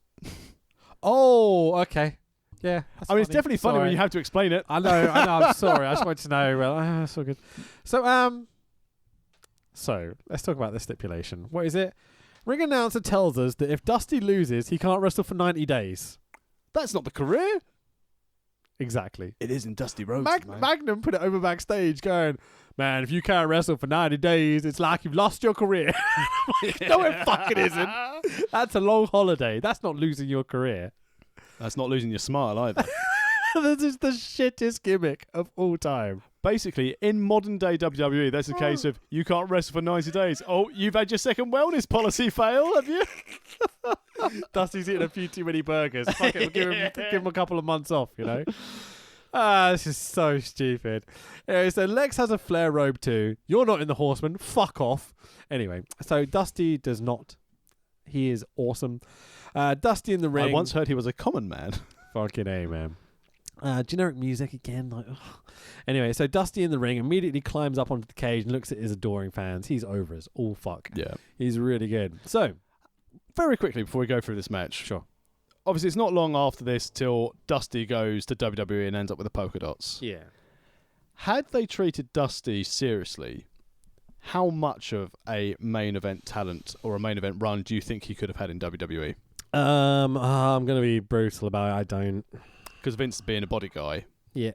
Oh, okay. Yeah. I mean, it's definitely funny when you have to explain it. I know. I'm sorry. I just wanted to know. Well, that's all good. So let's talk about this stipulation. What is it? Ring announcer tells us that if Dusty loses, he can't wrestle for 90 days. That's not the career. Exactly. It is in Dusty Rhodes. Magnum put it over backstage going, man, if you can't wrestle for 90 days, it's like you've lost your career. No, it fucking isn't. That's a long holiday. That's not losing your career. That's not losing your smile either. This is the shittest gimmick of all time. Basically, in modern day WWE, that's a case of you can't wrestle for 90 days. Oh, you've had your second wellness policy fail, have you? Dusty's eating a few too many burgers. Fuck it, we'll give him a couple of months off, you know? This is so stupid. Anyway, so Lex has a Flair robe too. You're not in the Horseman. Fuck off. Anyway, so Dusty does not. He is awesome. Dusty in the ring. I once heard he was a common man. Fucking A, man. Generic music again. Like, ugh. Anyway, so Dusty in the ring immediately climbs up onto the cage and looks at his adoring fans. He's over us. All fuck. Yeah. He's really good. So, very quickly before we go through this match. Sure. Obviously, it's not long after this till Dusty goes to WWE and ends up with the polka dots. Yeah. Had they treated Dusty seriously, how much of a main event talent or a main event run do you think he could have had in WWE? I'm going to be brutal about it. I don't. Because Vince, being a body guy, Yeah.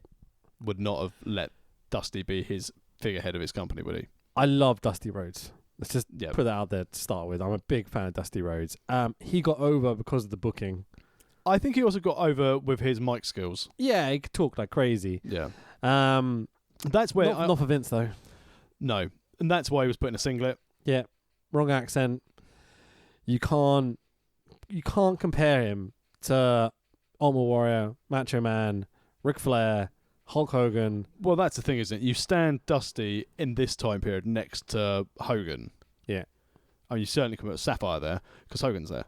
would not have let Dusty be his figurehead of his company, would he? I love Dusty Rhodes. Let's just Yeah. put that out there to start with. I'm a big fan of Dusty Rhodes. He got over because of the booking. I think he also got over with his mic skills. Yeah, he could talk like crazy. Yeah. That's where not for Vince though. No. And that's why he was put in a singlet. Yeah, wrong accent. You can't compare him to Ultimate Warrior, Macho Man, Ric Flair, Hulk Hogan. Well, that's the thing, isn't it? You stand Dusty in this time period next to Hogan. Yeah. I mean, you certainly can put Sapphire there because Hogan's there.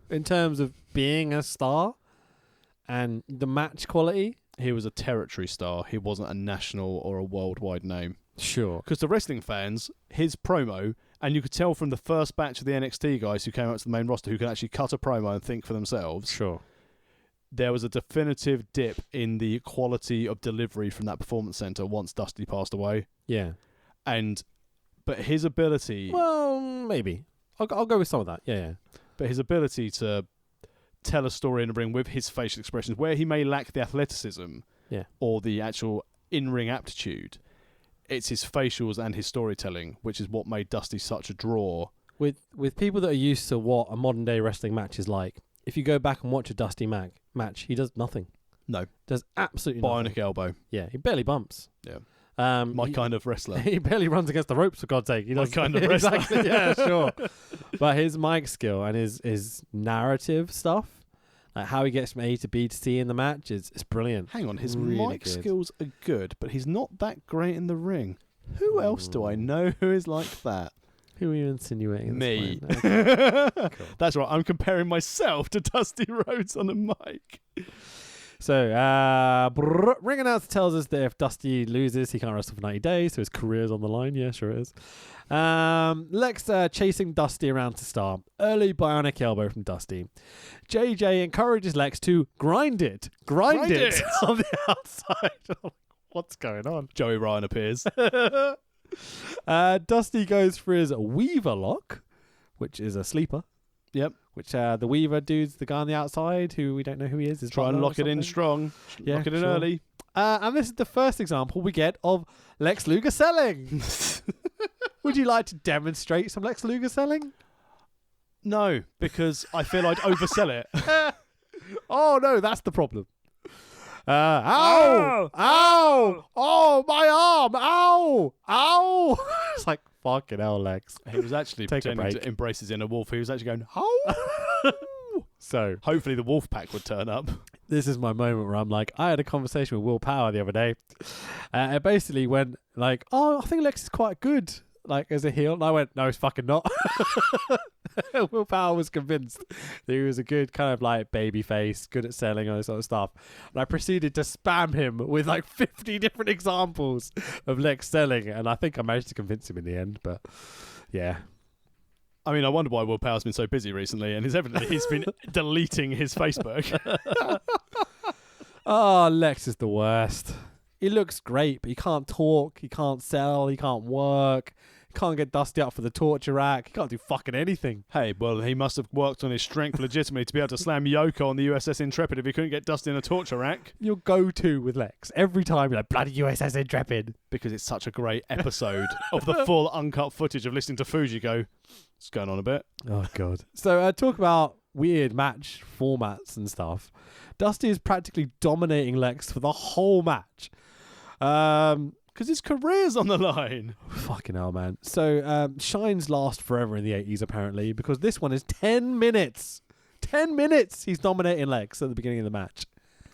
In terms of being a star and the match quality, He was a territory star. He wasn't a national or a worldwide name. sure. Because the wrestling fans, his promo, and you could tell from the first batch of the NXT guys who came out to the main roster who could actually cut a promo and think for themselves, Sure. there was a definitive dip in the quality of delivery from that performance center once Dusty passed away. Yeah. But his ability... Well, maybe. I'll go with some of that. Yeah. But his ability to tell a story in the ring with his facial expressions, where he may lack the athleticism or the actual in-ring aptitude, it's his facials and his storytelling, which is what made Dusty such a draw. With people that are used to what a modern day wrestling match is like, if you go back and watch a Dusty match, he does nothing. No. Does absolutely Bionic nothing. elbow. Yeah, he barely bumps. Yeah. My kind of wrestler. He barely runs against the ropes, for God's sake. He My does kind of wrestler. Exactly, yeah, sure. But his mic skill and his narrative stuff, like how he gets from A to B to C in the match, is brilliant. Hang on, his Really mic good. skills are good, but he's not that great in the ring. Who else do I know who is like that? Who are you insinuating? Me. Okay. Cool. That's right, I'm comparing myself to Dusty Rhodes on a mic. So, ring announcer tells us that if Dusty loses, he can't wrestle for 90 days, so his career's on the line. Yeah, sure it is. Lex chasing Dusty around to start. Early bionic elbow from Dusty. JJ encourages Lex to grind it on the outside. What's going on? Joey Ryan appears. Dusty goes for his Weaver lock, which is a sleeper. Yep. Which the Weaver dude's the guy on the outside who we don't know who he is. Try and lock it in strong. Yeah, lock it in sure. early. And this is the first example we get of Lex Luger selling. Would you like to demonstrate some Lex Luger selling? No, because I feel I'd oversell it. Oh, no, that's the problem. Ow! Ow! Oh, my arm! Ow! Ow! It's like, fucking hell, Lex. He was actually Take a pretending break. to embrace his inner wolf. He was actually going, oh! So, Hopefully the wolf pack would turn up. this is my moment where I'm like, I had a conversation with Will Power the other day. It basically went like, oh, I think Lex is quite good, like, as a heel. And I went, no, he's fucking not. Will Power was convinced that he was a good kind of like baby face, good at selling, all this sort of stuff. And I proceeded to spam him with like 50 different examples of Lex selling. And I think I managed to convince him in the end, but yeah. I mean, I wonder why Will Power's been so busy recently, and it's evidently he's been deleting his Facebook. Oh, Lex is the worst. He looks great, but he can't talk, he can't sell, he can't work, Can't get Dusty up for the torture rack. He can't do fucking anything. Hey, well, he must have worked on his strength legitimately to be able to slam Yoko on the USS Intrepid if he couldn't get Dusty in a torture rack. Your go-to with Lex. Every time you're like, bloody USS Intrepid. Because it's such a great episode of the full uncut footage of listening to Fuji go, what's going on a bit? Oh, God. So talk about weird match formats and stuff. Dusty is practically dominating Lex for the whole match. Because his career's on the line. Fucking hell, man. So shines last forever in the 80s, apparently, because this one is 10 minutes. 10 minutes he's dominating Lex at the beginning of the match.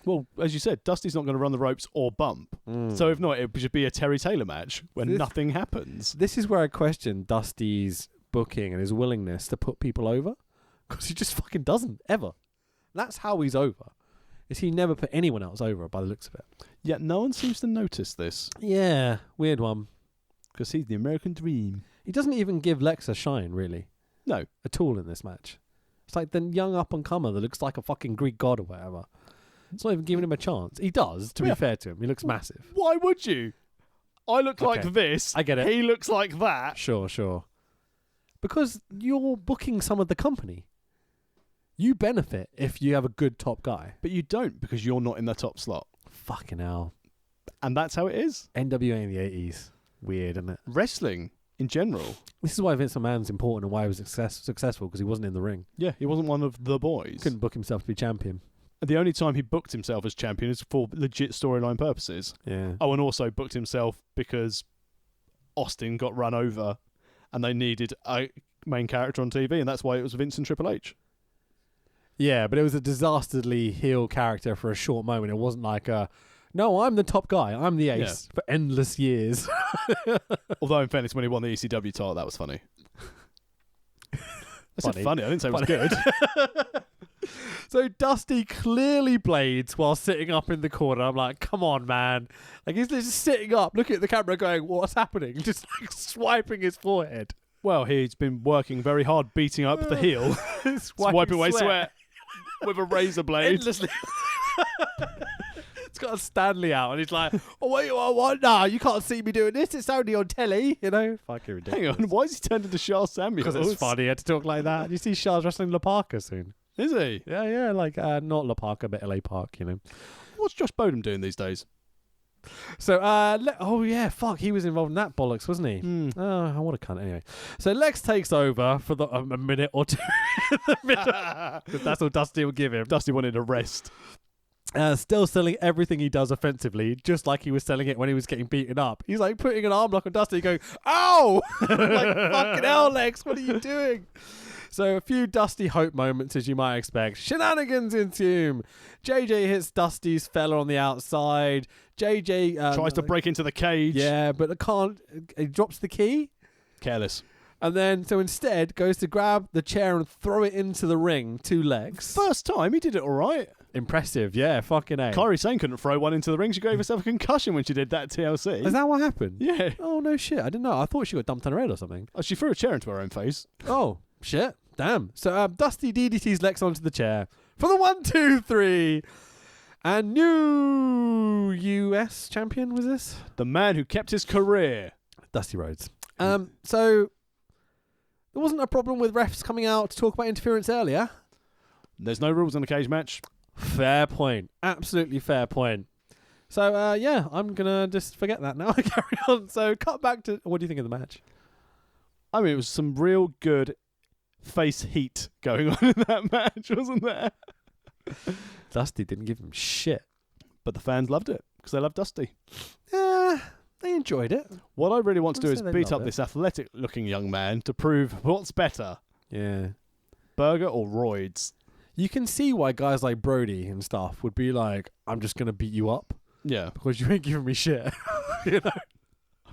Well, as you said, Dusty's not going to run the ropes or bump. So if not, it should be a Terry Taylor match where nothing happens. This is where I question Dusty's booking and his willingness to put people over, because he just fucking doesn't, ever. That's how he's over. Is he never put anyone else over by the looks of it. Yet no one seems to notice this. Yeah, weird one. Because he's the American dream. He doesn't even give Lex a shine, really. No. At all in this match. It's like the young up-and-comer that looks like a fucking Greek god or whatever. It's not even giving him a chance. He does, to be fair to him. He looks massive. Why would you? I look like this. I get it. He looks like that. Sure. Because you're booking some of the company. You benefit if you have a good top guy. But you don't, because you're not in the top slot. Fucking hell. And that's how it is. NWA in the 80s. Weird, isn't it? Wrestling, in general. This is why Vince McMahon's important and why he was successful, because he wasn't in the ring. Yeah, he wasn't one of the boys. Couldn't book himself to be champion. The only time he booked himself as champion is for legit storyline purposes. Yeah. Oh, and also booked himself because Austin got run over and they needed a main character on TV, and that's why it was Vince and Triple H. Yeah, but it was a disastrously heel character for a short moment. It wasn't like no, I'm the top guy. I'm the ace for endless years. Although, in fairness, when he won the ECW title, that was funny. I said funny. I didn't say it was good. So Dusty clearly blades while sitting up in the corner. I'm like, come on, man. Like, he's just sitting up, looking at the camera going, what's happening? Just like swiping his forehead. Well, he's been working very hard beating up the heel. Wiping away sweat with a razor blade. Endlessly. It's got a Stanley out and he's like, oh, wait, what? No, you can't see me doing this. It's only on telly, you know? Fucking ridiculous. Hang on, why is he turned into Charles Samuels? Because it's funny to talk like that. You see Charles wrestling La Parka soon. Is he? Yeah, like not La Parka, but LA Park, you know. What's Josh Bodum doing these days? So, he was involved in that bollocks, wasn't he? Oh, what a cunt. Anyway, so Lex takes over for a minute or two. Because that's all Dusty will give him. Dusty wanted a rest. Still selling everything he does offensively, just like he was selling it when he was getting beaten up. He's like putting an arm lock on Dusty going, ow! Like, fucking hell, Lex, what are you doing? So a few Dusty Hope moments, as you might expect. Shenanigans ensue. JJ hits Dusty's fella on the outside. JJ tries to break into the cage. Yeah, but can't. He drops the key. Careless. And then, so instead, goes to grab the chair and throw it into the ring, 2 legs. First time, he did it all right. Impressive, yeah, fucking A. Kairi Sane couldn't throw one into the ring. She gave herself a concussion when she did that at TLC. Is that what happened? Yeah. Oh, no shit. I didn't know. I thought she got dumped on her head or something. Oh, she threw a chair into her own face. Oh, shit. Damn. So Dusty DDT's Lex onto the chair for the 1, 2, 3. And new US champion was this? The man who kept his career. Dusty Rhodes. So there wasn't a problem with refs coming out to talk about interference earlier. There's no rules in the cage match. Fair point. Absolutely fair point. So, I'm going to just forget that now and carry on. So, cut back to... What do you think of the match? I mean, it was some real good face heat going on in that match, wasn't there? Dusty didn't give him shit. But the fans loved it because they love Dusty. They enjoyed it. What I really want to do is beat up this athletic-looking young man to prove what's better. Yeah. Burger or roids? You can see why guys like Brody and stuff would be like, I'm just going to beat you up. Yeah. Because you ain't giving me shit. You know?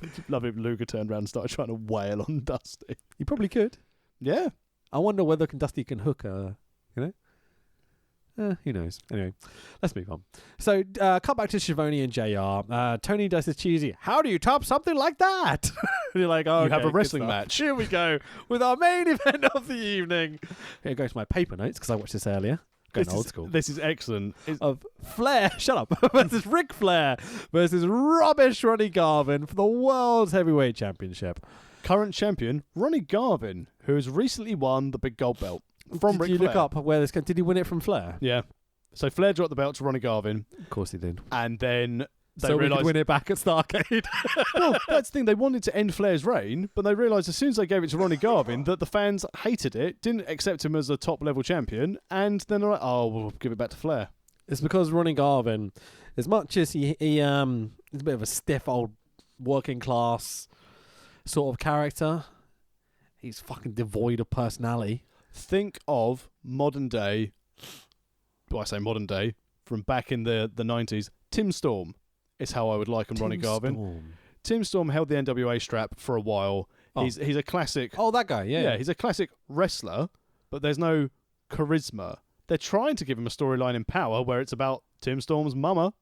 I'd love if Luger turned around and started trying to wail on Dusty. You probably could. Yeah. I wonder whether Dusty can hook a, who knows? Anyway, let's move on. So, cut back to Schiavone and JR. Tony does his cheesy, how do you top something like that? And you're like, oh, you have a wrestling match. Here we go with our main event of the evening. Here goes my paper notes because I watched this earlier. Going old school. This is excellent. Of Flair, shut up, versus Ric Flair versus rubbish Ronnie Garvin for the World's Heavyweight Championship. current champion Ronnie Garvin, who has recently won the big gold belt from Ric Flair. Did you look up where this? Did he win it from Flair? Yeah. So Flair dropped the belt to Ronnie Garvin, Of course he did. and then they So we realised. could win it back at Starrcade. Well, that's the thing. They wanted to end Flair's reign, but they realised as soon as they gave it to Ronnie Garvin that the fans hated it, didn't accept him as a top level champion, and then they're like, "Oh, we'll give it back to Flair." It's because Ronnie Garvin, as much as he's a bit of a stiff old working class sort of character, he's fucking devoid of personality. Think of modern day. Well, I say modern day from back in the 90s. Tim Storm is how I would liken Ronnie Garvin. Storm. Tim Storm held the NWA strap for a while. Oh. He's a classic. Oh, that guy, yeah. He's a classic wrestler, but there's no charisma. They're trying to give him a storyline in Power where it's about Tim Storm's mama,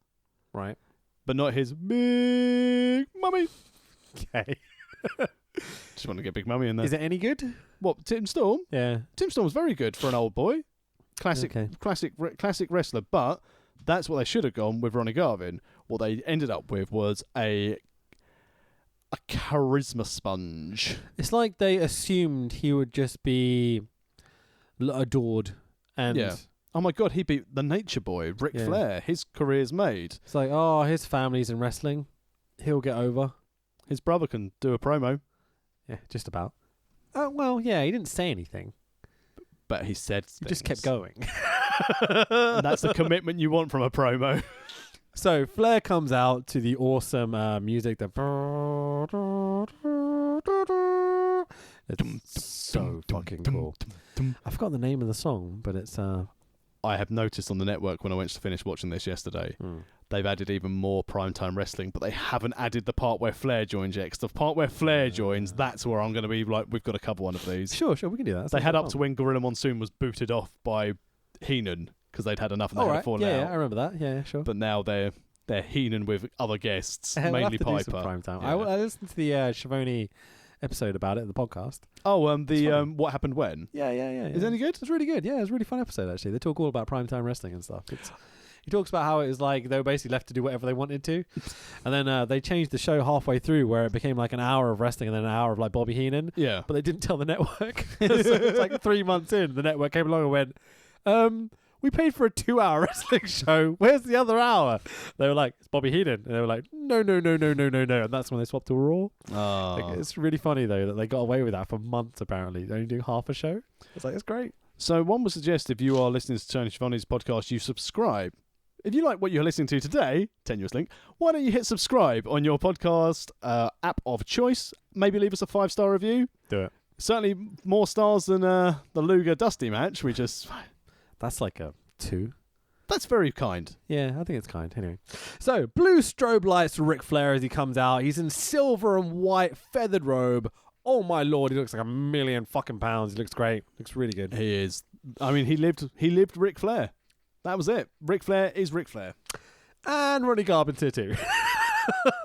Right. but not his big mummy. Okay. Just want to get Big Mummy in there. Is it any good? What, Tim Storm? Yeah. Tim Storm's very good for an old boy. Classic wrestler, but that's what they should have gone with Ronnie Garvin. What they ended up with was a charisma sponge. It's like they assumed he would just be adored. And Yeah. Oh my God, he beat the Nature Boy, Ric Yeah. Flair. His career's made. it's like, oh, his family's in wrestling. He'll get over. His brother can do a promo, Yeah, just about. Oh, well, yeah, he didn't say anything. but he said He just things. kept going. And that's the commitment you want from a promo. So Flair comes out to the awesome music that it's so fucking cool. I forgot the name of the song, but it's I have noticed on the network when I went to finish watching this yesterday, they've added even more primetime wrestling, but they haven't added the part where Flair joins yet. 'Cause the part where Flair joins, that's where I'm going to be like, we've got to cover one of these. sure, we can do that. They had up to when Gorilla Monsoon was booted off by Heenan because they'd had enough and they had fallen yeah, out. I remember that. Yeah, sure. But now they're Heenan with other guests, We'll mainly have to do some Piper. prime time. Yeah. I listened to the Schiavone episode about it, the podcast. Oh, It's funny. what happened when? Yeah. Is it any good? It's really good. Yeah, it's a really fun episode, actually. They talk all about primetime wrestling and stuff. He talks about how it was like they were basically left to do whatever they wanted to. And then they changed the show halfway through where it became like an hour of wrestling and then an hour of like Bobby Heenan. Yeah. But they didn't tell the network. So it's like 3 months in, the network came along and went, we paid for a 2-hour wrestling show. Where's the other hour? They were like, it's Bobby Heenan. And they were like, no. And that's when they swapped to Raw. Oh. Like, it's really funny, though, that they got away with that for months, apparently. They only do half a show. It's like, it's great. So one would suggest if you are listening to Tony Schiavone's podcast, you subscribe. If you like what you're listening to today, tenuous link, why don't you hit subscribe on your podcast app of choice? Maybe leave us a 5-star review. Do it. Certainly more stars than the Luger Dusty match. That's like a 2. That's very kind. Yeah, I think it's kind. Anyway. So, blue strobe lights to Ric Flair as he comes out. He's in silver and white feathered robe. Oh my lord, he looks like a million fucking pounds. He looks great. Looks really good. He is. I mean, he lived Ric Flair. That was it. Ric Flair is Ric Flair. And Ronnie Garvin too.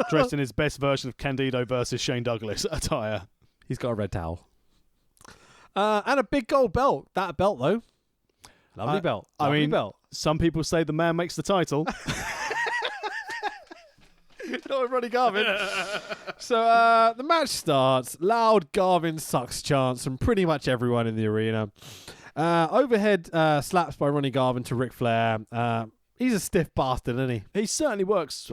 Dressed in his best version of Candido versus Shane Douglas attire. He's got a red towel. And a big gold belt. That belt, though. Lovely belt. Lovely belt. Some people say the man makes the title. Not with Ronnie Garvin. So the match starts. Loud Garvin sucks chants from pretty much everyone in the arena. Overhead slaps by Ronnie Garvin to Ric Flair. He's a stiff bastard, isn't he? He certainly works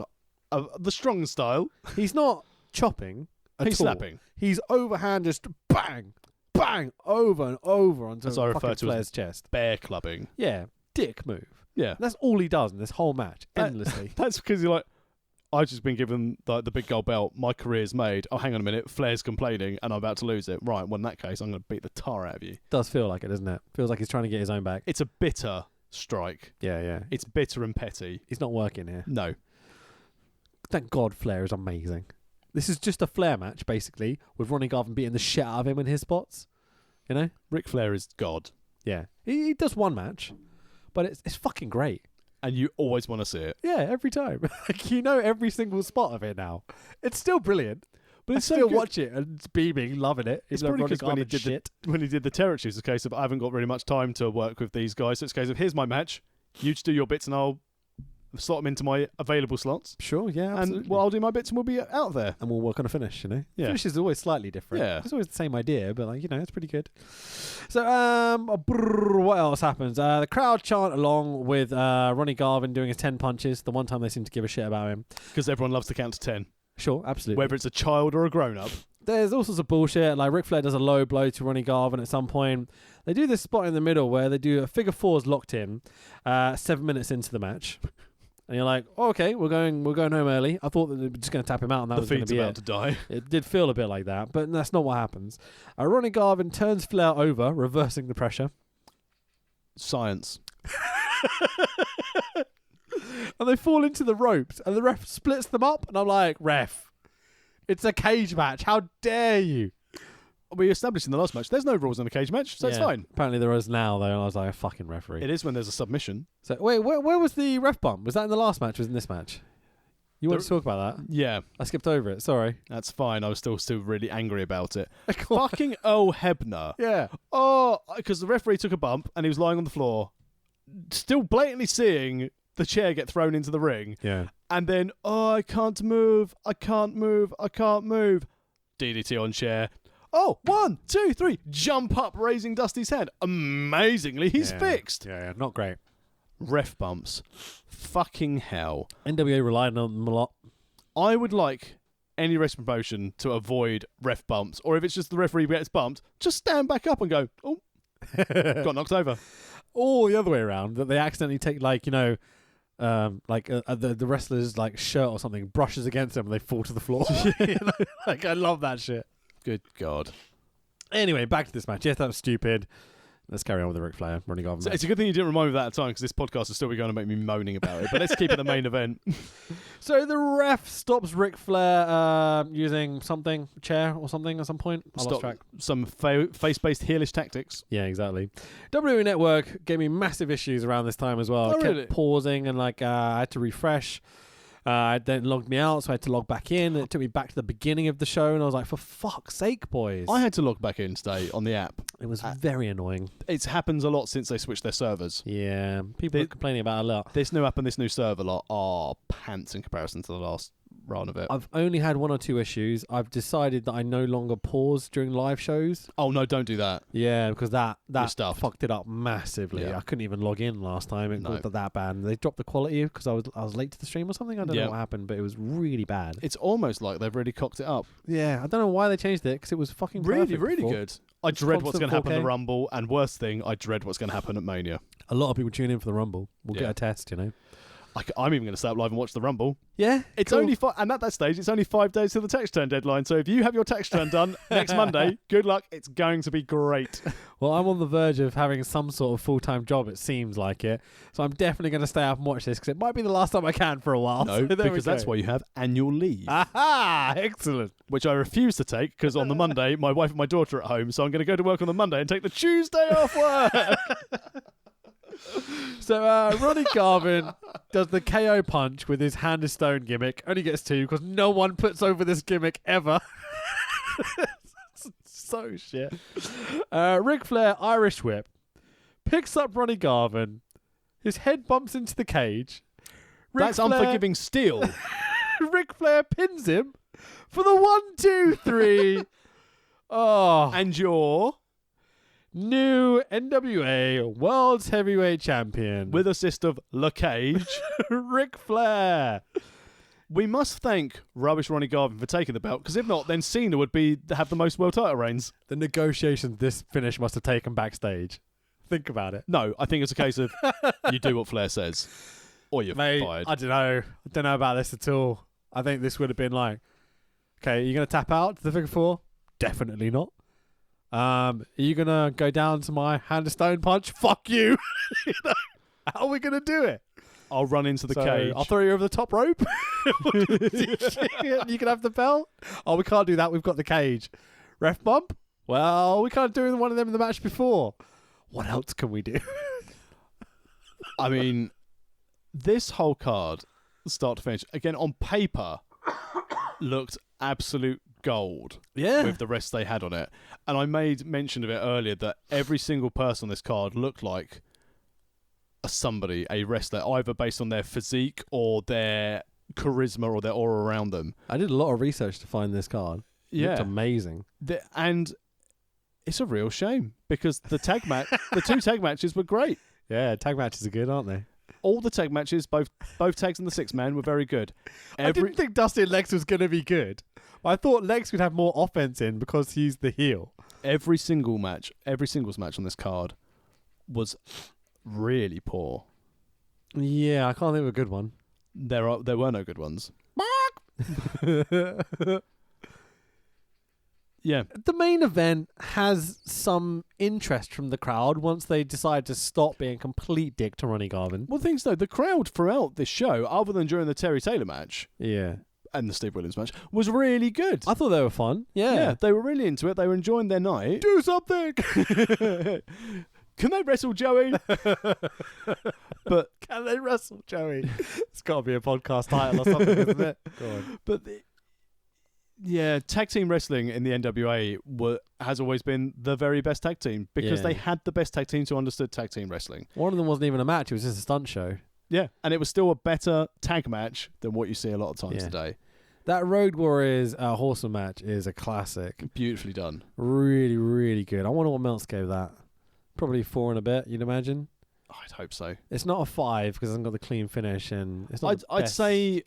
the strong style. He's not chopping at He's all. slapping. He's overhand just bang, bang, over and over onto As I refer fucking to Flair's as chest. bear clubbing. Yeah, dick move. Yeah. That's all he does in this whole match, endlessly. That's because you're like, I've just been given the big gold belt. My career's made. Oh, hang on a minute. Flair's complaining and I'm about to lose it. Right, well, in that case, I'm going to beat the tar out of you. Does feel like it, doesn't it? Feels like he's trying to get his own back. It's a bitter strike. Yeah. It's bitter and petty. He's not working here. No. Thank God Flair is amazing. This is just a Flair match, basically, with Ronnie Garvin beating the shit out of him in his spots. You know? Ric Flair is God. Yeah. He does one match, but it's fucking great. And you always want to see it. Yeah, every time. Like, you know every single spot of it now. It's still brilliant. But I it's so still good. watch it and it's beaming, loving it. It's Even though probably Ronnie because Garvin's when he did the territories, it's a case of I haven't got really much time to work with these guys. So it's a case of here's my match. You just do your bits and I'll slot them into my available slots. Sure, yeah, absolutely. And I'll do my bits and we'll be out there. And we'll work on a finish, you know? Yeah. Finish is always slightly different. Yeah. It's always the same idea, but, like, you know, it's pretty good. So, what else happens? The crowd chant along with Ronnie Garvin doing his 10 punches, the one time they seem to give a shit about him. Because everyone loves to count to 10. Sure, absolutely. Whether it's a child or a grown-up. There's all sorts of bullshit. Like, Ric Flair does a low blow to Ronnie Garvin at some point. They do this spot in the middle where they do a figure fours locked in 7 minutes into the match. And you're like, oh, okay, we're going home early. I thought that they were just going to tap him out and that was going to be about to die. It did feel a bit like that, but that's not what happens. Ronnie Garvin turns Flair over, reversing the pressure. Science. And they fall into the ropes, and the ref splits them up, and I'm like, ref, it's a cage match. How dare you? We established in the last match there's no rules in a cage match, so it's fine. Apparently there is now, though, and I was like, a fucking referee. It is when there's a submission. So wait, where was the ref bump? Was that in the last match or was it in this match? You want to talk about that? Yeah. I skipped over it, sorry. That's fine. I was still really angry about it. Fucking Earl Hebner. Yeah. Oh, because the referee took a bump and he was lying on the floor, still blatantly seeing the chair get thrown into the ring. Yeah. And then, I can't move. DDT on chair. Oh, 1, 2, 3. Jump up, raising Dusty's head. Amazingly, he's fixed. Yeah, not great. Ref bumps. Fucking hell. NWA relied on them a lot. I would like any wrestling promotion to avoid ref bumps, or if it's just the referee gets bumped, just stand back up and go, oh, got knocked over. Or the other way around, that they accidentally take, like, you know, the wrestler's like shirt or something brushes against them and they fall to the floor. You know? Like, I love that shit. Good God. Anyway, back to this match. Yes, that was stupid. Let's carry on with the Ric Flair, Ronnie Garvin. So it's a good thing you didn't remind me of that at the time, because this podcast is still going to make me moaning about it. But let's keep it the main event. So the ref stops Ric Flair using something, a chair or something at some point. I lost track. Some face-based heelish tactics. Yeah, exactly. WWE Network gave me massive issues around this time as well. Oh, I kept really? pausing and I had to refresh. It then logged me out, so I had to log back in. It took me back to the beginning of the show, and I was like, for fuck's sake, boys. I had to log back in today on the app. It was very annoying. It happens a lot since they switched their servers. Yeah, people are complaining about it a lot. This new app and this new server lot are pants in comparison to the last run of it. I've only had 1 or 2 issues. I've decided that I no longer pause during live shows. Oh, no, don't do that. Yeah, because that stuffed. fucked it up massively. Yeah. I couldn't even log in last time. It was that bad. They dropped the quality because I was late to the stream or something. I don't know what happened, but it was really bad. It's almost like they've really cocked it up. Yeah, I don't know why they changed it because it was fucking perfect really before. good. I dread what's going to happen 4K. at the Rumble, and worst thing, I dread what's going to happen at Mania. A lot of people tune in for the Rumble. We'll get a test, you know. I'm even going to stay up live and watch the Rumble. Yeah, it's cool. only and at that stage, it's only 5 days till the tax return deadline. So if you have your tax return done next Monday, good luck. It's going to be great. Well, I'm on the verge of having some sort of full-time job. It seems like it. So I'm definitely going to stay up and watch this because it might be the last time I can for a while. No, so because that's why you have annual leave. Aha! Excellent. Which I refuse to take because on the Monday, my wife and my daughter are at home. So I'm going to go to work on the Monday and take the Tuesday off work. So Ronnie Garvin does the KO punch with his hand of stone gimmick. Only gets 2 because no one puts over this gimmick ever. So shit. Ric Flair Irish whip picks up Ronnie Garvin. His head bumps into the cage. That's unforgiving steel. Ric Flair pins him for the 1, 2, 3. Oh, and your new NWA World's Heavyweight Champion with assist of Le Cage, Ric Flair. We must thank rubbish Ronnie Garvin for taking the belt, because if not, then Cena would have the most world title reigns. The negotiations this finish must have taken backstage. Think about it. No, I think it's a case of you do what Flair says, or you're fired. I don't know. I don't know about this at all. I think this would have been like, okay, are you going to tap out to the figure 4? Definitely not. Are you going to go down to my hand of stone punch? Fuck you. You know? How are we going to do it? I'll run into the cage. I'll throw you over the top rope. You can have the belt. Oh, we can't do that. We've got the cage. Ref bump? Well, we can't do one of them in the match before. What else can we do? I mean, this whole card, start to finish, again, on paper, looked absolute gold. Yeah. With the rest they had on it. And I made mention of it earlier that every single person on this card looked like a wrestler, either based on their physique or their charisma or their aura around them. I did a lot of research to find this card. It looked amazing. And it's a real shame because the two tag matches were great. Yeah, tag matches are good, aren't they? All the tag matches, both tags and the 6-man, were very good. I didn't think Dusty and Lex was going to be good. I thought Lex would have more offense in because he's the heel. Every singles match on this card was really poor. Yeah, I can't think of a good one. There were no good ones. Yeah. The main event has some interest from the crowd once they decide to stop being a complete dick to Ronnie Garvin. Well, things though, the crowd throughout this show, other than during the Terry Taylor match, yeah, and the Steve Williams match, was really good. I thought they were fun. Yeah, they were really into it. They were enjoying their night. Do something. Can they wrestle Joey? But can they wrestle Joey? It's got to be a podcast title or something, isn't it? Go on. But tag team wrestling in the NWA has always been the very best tag team because they had the best tag teams who understood tag team wrestling. One of them wasn't even a match; it was just a stunt show. Yeah, and it was still a better tag match than what you see a lot of times today. That Road Warriors Horseman match is a classic. Beautifully done. Really, really good. I wonder what Meltz gave that. Probably 4 and a bit, you'd imagine. I'd hope so. It's not a 5 because it hasn't got the clean finish, and it's not. I'd say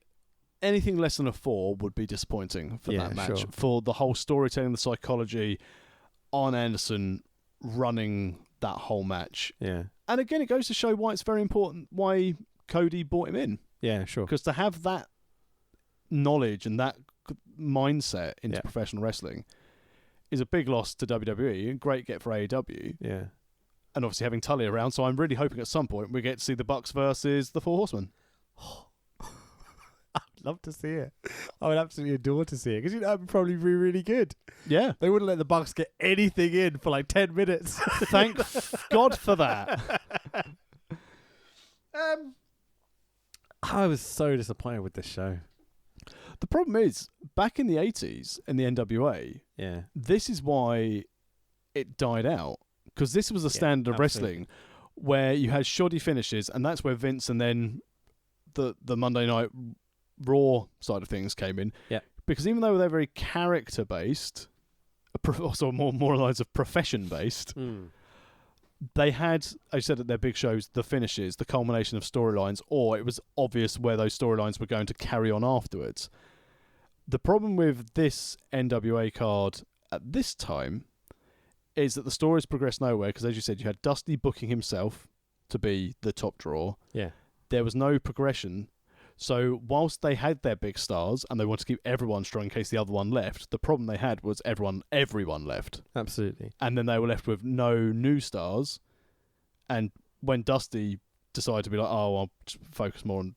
anything less than a 4 would be disappointing for that match. Sure. For the whole storytelling, the psychology, Arn Anderson running that whole match. Yeah. And again, it goes to show why it's very important why Cody brought him in. Yeah, sure. Because to have that knowledge and that mindset into professional wrestling is a big loss to WWE and great get for AEW. Yeah. And obviously having Tully around, so I'm really hoping at some point we get to see the Bucks versus the Four Horsemen. I'd love to see it. I would absolutely adore to see it because that would probably be really good. Yeah. They wouldn't let the Bucks get anything in for like 10 minutes. Thank God for that. I was so disappointed with this show. The problem is, back in the 80s in the NWA, this is why it died out. Because this was a standard of wrestling where you had shoddy finishes, and that's where Vince and then the Monday Night Raw side of things came in. Yeah. Because even though they're very character-based, also more lines of profession-based, they had, as you said at their big shows, the finishes, the culmination of storylines, or it was obvious where those storylines were going to carry on afterwards. The problem with this NWA card at this time is that the stories progressed nowhere because, as you said, you had Dusty booking himself to be the top draw. Yeah. There was no progression. So whilst they had their big stars and they wanted to keep everyone strong in case the other one left, the problem they had was everyone left. Absolutely. And then they were left with no new stars. And when Dusty decided to be like, oh, I'll just focus more on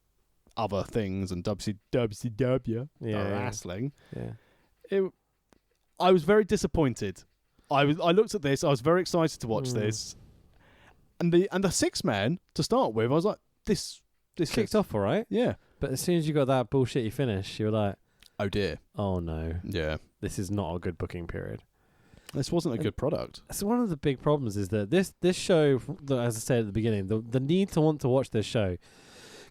other things and WCW wrestling, I was very disappointed. I looked at this. I was very excited to watch this, and the 6-man to start with. I was like, this kicked off all right. Yeah, but as soon as you got that bullshitty finish, you were like, oh dear, oh no, yeah, this is not a good booking period. This wasn't a good product. So one of the big problems is that this show, as I said at the beginning, the need to want to watch this show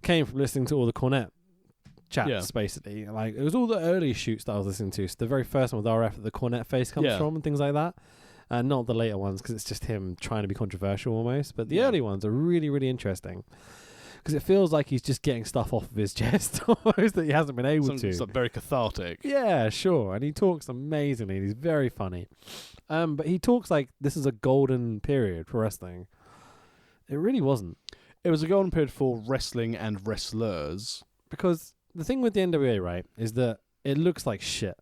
came from listening to all the Cornette chats, basically. Like, it was all the early shoots that I was listening to. So the very first one with RF that the Cornette face comes from and things like that. And not the later ones because it's just him trying to be controversial almost. But the early ones are really, really interesting. Because it feels like he's just getting stuff off of his chest almost that he hasn't been able to. It's very cathartic. Yeah, sure. And he talks amazingly. And he's very funny. But he talks like this is a golden period for wrestling. It really wasn't. It was a golden period for wrestling and wrestlers. Because the thing with the NWA, right, is that it looks like shit.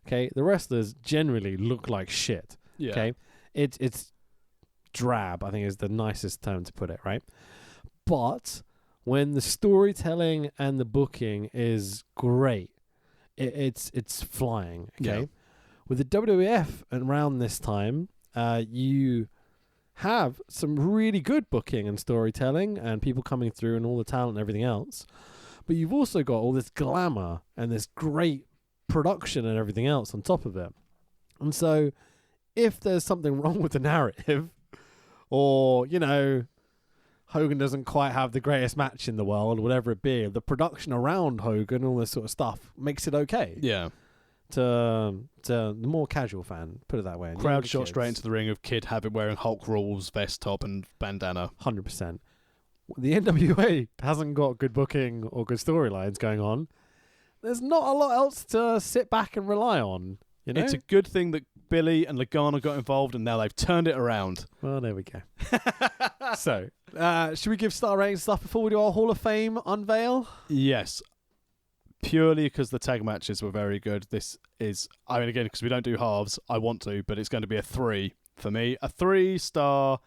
Okay? The wrestlers generally look like shit. Yeah. Okay? It's drab, I think is the nicest term to put it, right? But when the storytelling and the booking is great, it's flying, okay? Yeah. With the WWF around this time, you have some really good booking and storytelling and people coming through and all the talent and everything else. But you've also got all this glamour and this great production and everything else on top of it. And so if there's something wrong with the narrative or, Hogan doesn't quite have the greatest match in the world, whatever it be, the production around Hogan, all this sort of stuff, makes it okay. Yeah. To the more casual fan, put it that way. Crowd shot straight into the ring of Kid Habit wearing Hulk Rules vest top and bandana. 100%. The NWA hasn't got good booking or good storylines going on. There's not a lot else to sit back and rely on. You know? It's a good thing that Billy and Lagana got involved, and now they've turned it around. Well, there we go. So, should we give star rating stuff before we do our Hall of Fame unveil? Yes. Purely because the tag matches were very good. This is, I mean, again, because we don't do halves, I want to, but it's going to be a 3 for me. A 3-star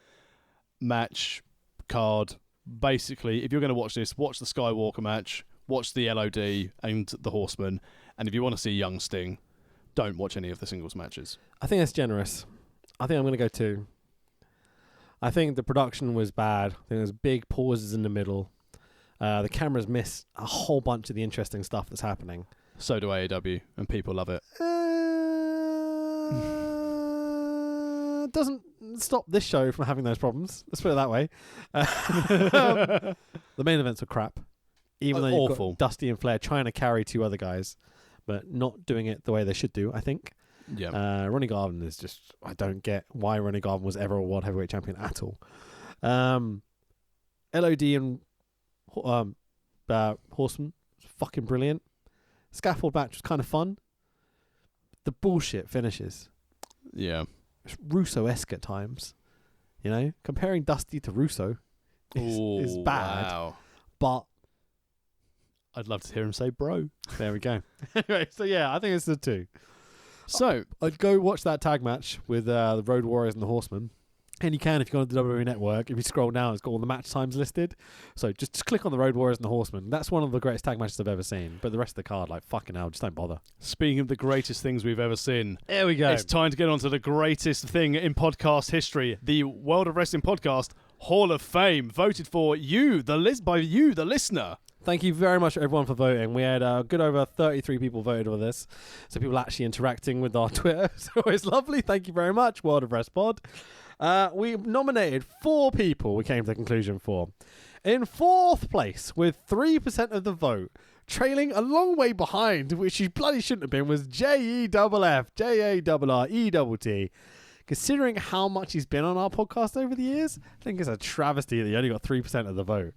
match card. Basically, if you're going to watch this, watch the Skywalker match, watch the LOD and the Horsemen, and if you want to see young Sting, don't watch any of the singles matches. I think that's generous. I think I'm going to go 2. I think the production was bad. I think there's big pauses in the middle. The cameras miss a whole bunch of the interesting stuff that's happening. So do AEW, and people love it. Doesn't stop this show from having those problems. Let's put it that way. The main events were crap. Even though you've got Dusty and Flair trying to carry 2 other guys, but not doing it the way they should do, I think. Yeah. Ronnie Garvin is just... I don't get why Ronnie Garvin was ever a World Heavyweight Champion at all. LOD and Horseman was fucking brilliant. Scaffold match was kind of fun. The bullshit finishes. Yeah. It's Russo-esque at times. You know? Comparing Dusty to Russo is bad. Wow. But I'd love to hear him say bro. there we go. Anyway, so yeah, I think it's a 2. So I'd go watch that tag match with the Road Warriors and the Horsemen. And you can if you go on the WWE Network. If you scroll down, it's got all the match times listed. So just click on the Road Warriors and the Horsemen. That's one of the greatest tag matches I've ever seen. But the rest of the card, like, fucking hell, just don't bother. speaking of the greatest things we've ever seen, There we go. it's time to get on to the greatest thing in podcast history, the World of Wrestling Podcast Hall of Fame, voted for you, the listener. Thank you very much, everyone, for voting. We had a good over 33 people voted on this. So people actually interacting with our Twitter. So it's lovely. Thank you very much, World of Rest Pod. We nominated 4 people we came to the conclusion for. In 4th place, with 3% of the vote, trailing a long way behind, which he bloody shouldn't have been, was JEFF, JARRETT. Considering how much he's been on our podcast over the years, I think it's a travesty that he only got 3% of the vote.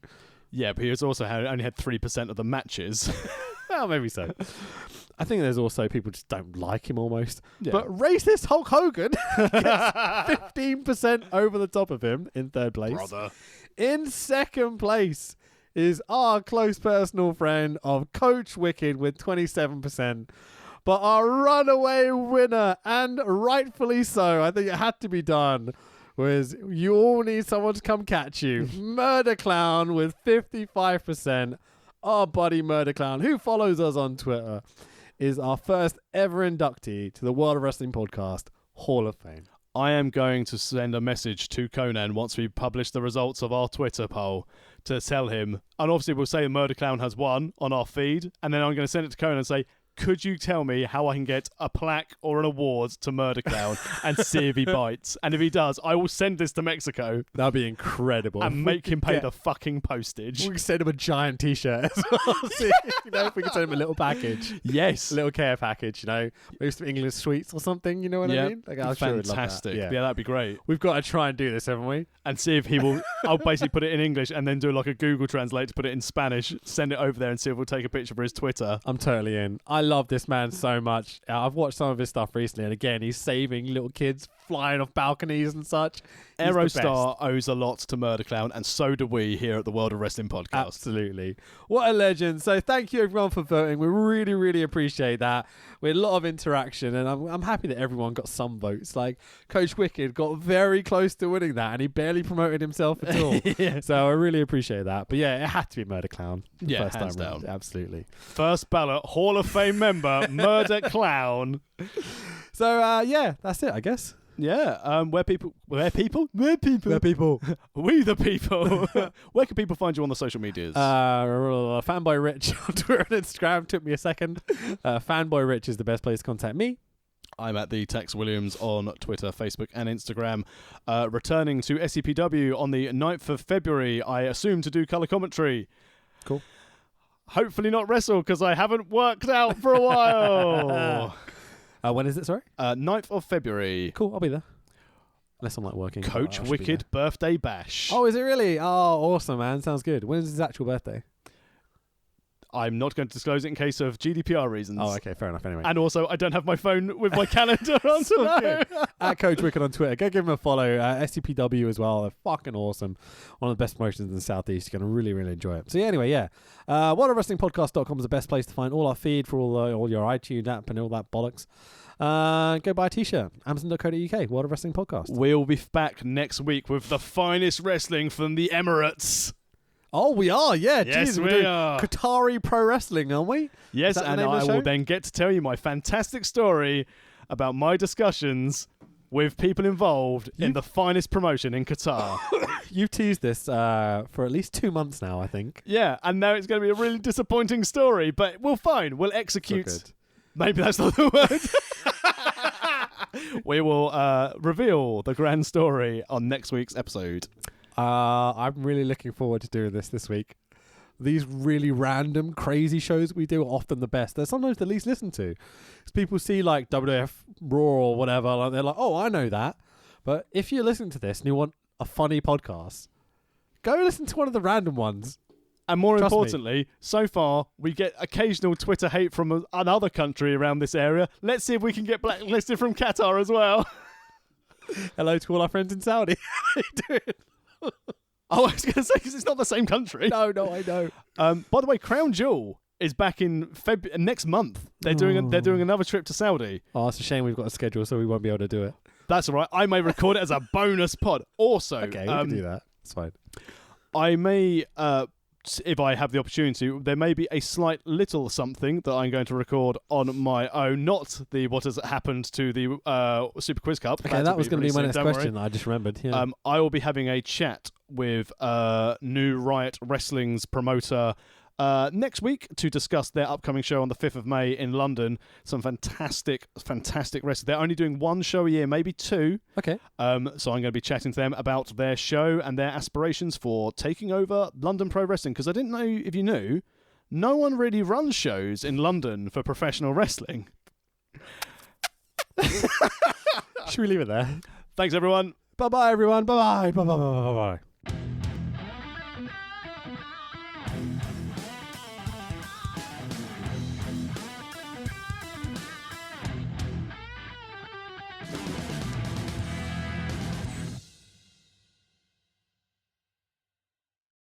Yeah, but he was also only had 3% of the matches. Well, maybe so. I think there's also people just don't like him almost. Yeah. But racist Hulk Hogan gets 15% over the top of him in 3rd place. Brother. In 2nd place is our close personal friend of Coach Wicked with 27%. But our runaway winner, and rightfully so, I think it had to be done, was You All Need Someone to Come Catch You. Murder Clown with 55%. Our buddy Murder Clown, who follows us on Twitter, is our first ever inductee to the World of Wrestling Podcast Hall of Fame. I am going to send a message to Conan once we publish the results of our Twitter poll to tell him, and obviously we'll say Murder Clown has won on our feed, and then I'm going to send it to Conan and say, could you tell me how I can get a plaque or an award to Murder Clown and see if he bites? And if he does, I will send this to Mexico. That'd be incredible. And make him pay the fucking postage. We can send him a giant T-shirt as well. See, if we can send him a little package. Yes. A little care package, maybe some English sweets or something, you know what I mean? Like, I'm sure he'd love that. Fantastic. Yeah, that'd be great. We've got to try and do this, haven't we? And see if he will... I'll basically put it in English and then do like a Google Translate to put it in Spanish, send it over there and see if we'll take a picture for his Twitter. I'm totally in. I love this man so much. I've watched some of his stuff recently, and again, he's saving little kids flying off balconies and such. Aerostar owes a lot to Murder Clown, and so do we here at the World of Wrestling Podcast. Absolutely. What a legend. So thank you everyone for voting. We really, really appreciate that. We had a lot of interaction, and I'm happy that everyone got some votes. Like, Coach Wicked got very close to winning that, and he barely promoted himself at all. Yeah. So I really appreciate that. But yeah, it had to be Murder Clown. Yeah, first hands time round. down. Absolutely. First ballot Hall of Fame member, Murder Clown. So yeah, that's it, I guess. Yeah, where people, we the people. Where can people find you on the social medias? Fanboy Rich on Twitter and Instagram. Took me a second. Fanboy Rich is the best place to contact me. I'm at the Tex Williams on Twitter, Facebook, and Instagram. Returning to SCPW on the 9th of February, I assume to do colour commentary. Cool. Hopefully not wrestle, because I haven't worked out for a while. When is it, sorry? 9th of February. Cool, I'll be there. Unless I'm like working. Coach Wicked birthday bash. Oh, is it really? Oh, awesome, man. Sounds good. When is his actual birthday? I'm not going to disclose it in case of GDPR reasons. Oh, okay, fair enough. Anyway. And also, I don't have my phone with my calendar on. So At Coach Wicked on Twitter. Go give him a follow. SCPW as well. They're fucking awesome. One of the best promotions in the Southeast. You're going to really, really enjoy it. So yeah, anyway, yeah. WorldOfWrestlingPodcast.com is the best place to find all our feed for all your iTunes app and all that bollocks. Go buy a t-shirt. Amazon.co.uk. World of Wrestling Podcast. We'll be back next week with the finest wrestling from the Emirates. Oh, we are, yeah. Yes, Jeez, we are. Qatari Pro Wrestling, aren't we? Yes, and I will then get to tell you my fantastic story about my discussions with people involved in the finest promotion in Qatar. You've teased this for at least 2 months now, I think. Yeah, and now it's going to be a really disappointing story, but we'll fine. We'll execute. So good. Maybe that's not the word. We will reveal the grand story on next week's episode. I'm really looking forward to doing this week. These really random, crazy shows we do are often the best. They're sometimes the least listened to. Because people see like WWF Raw or whatever, like they're like, oh, I know that. But if you're listening to this and you want a funny podcast, go listen to one of the random ones. And more importantly, so far, we get occasional Twitter hate from another country around this area. Let's see if we can get blacklisted from Qatar as well. Hello to all our friends in Saudi. How you doing? Oh, I was going to say, because it's not the same country. No, I know. By the way, Crown Jewel is back in next month. They're doing another trip to Saudi. Oh, it's a shame we've got a schedule, so we won't be able to do it. That's all right. I may record it as a bonus pod. Also, okay, we can do that. It's fine. I may, if I have the opportunity, there may be a slight little something that I'm going to record on my own, not the what has happened to the Super Quiz Cup. Okay, that was going to be my next question. Worry. I just remembered. Yeah. I will be having a chat with New Riot Wrestling's promoter next week to discuss their upcoming show on the 5th of May in London. Some fantastic wrestling. They're only doing one show a year, maybe two. Okay. So I'm going to be chatting to them about their show and their aspirations for taking over London Pro Wrestling. Because I didn't know if you knew, no one really runs shows in London for professional wrestling. Should we leave it there? Thanks, everyone. Bye-bye, everyone. Bye-bye. Bye-bye. Bye-bye.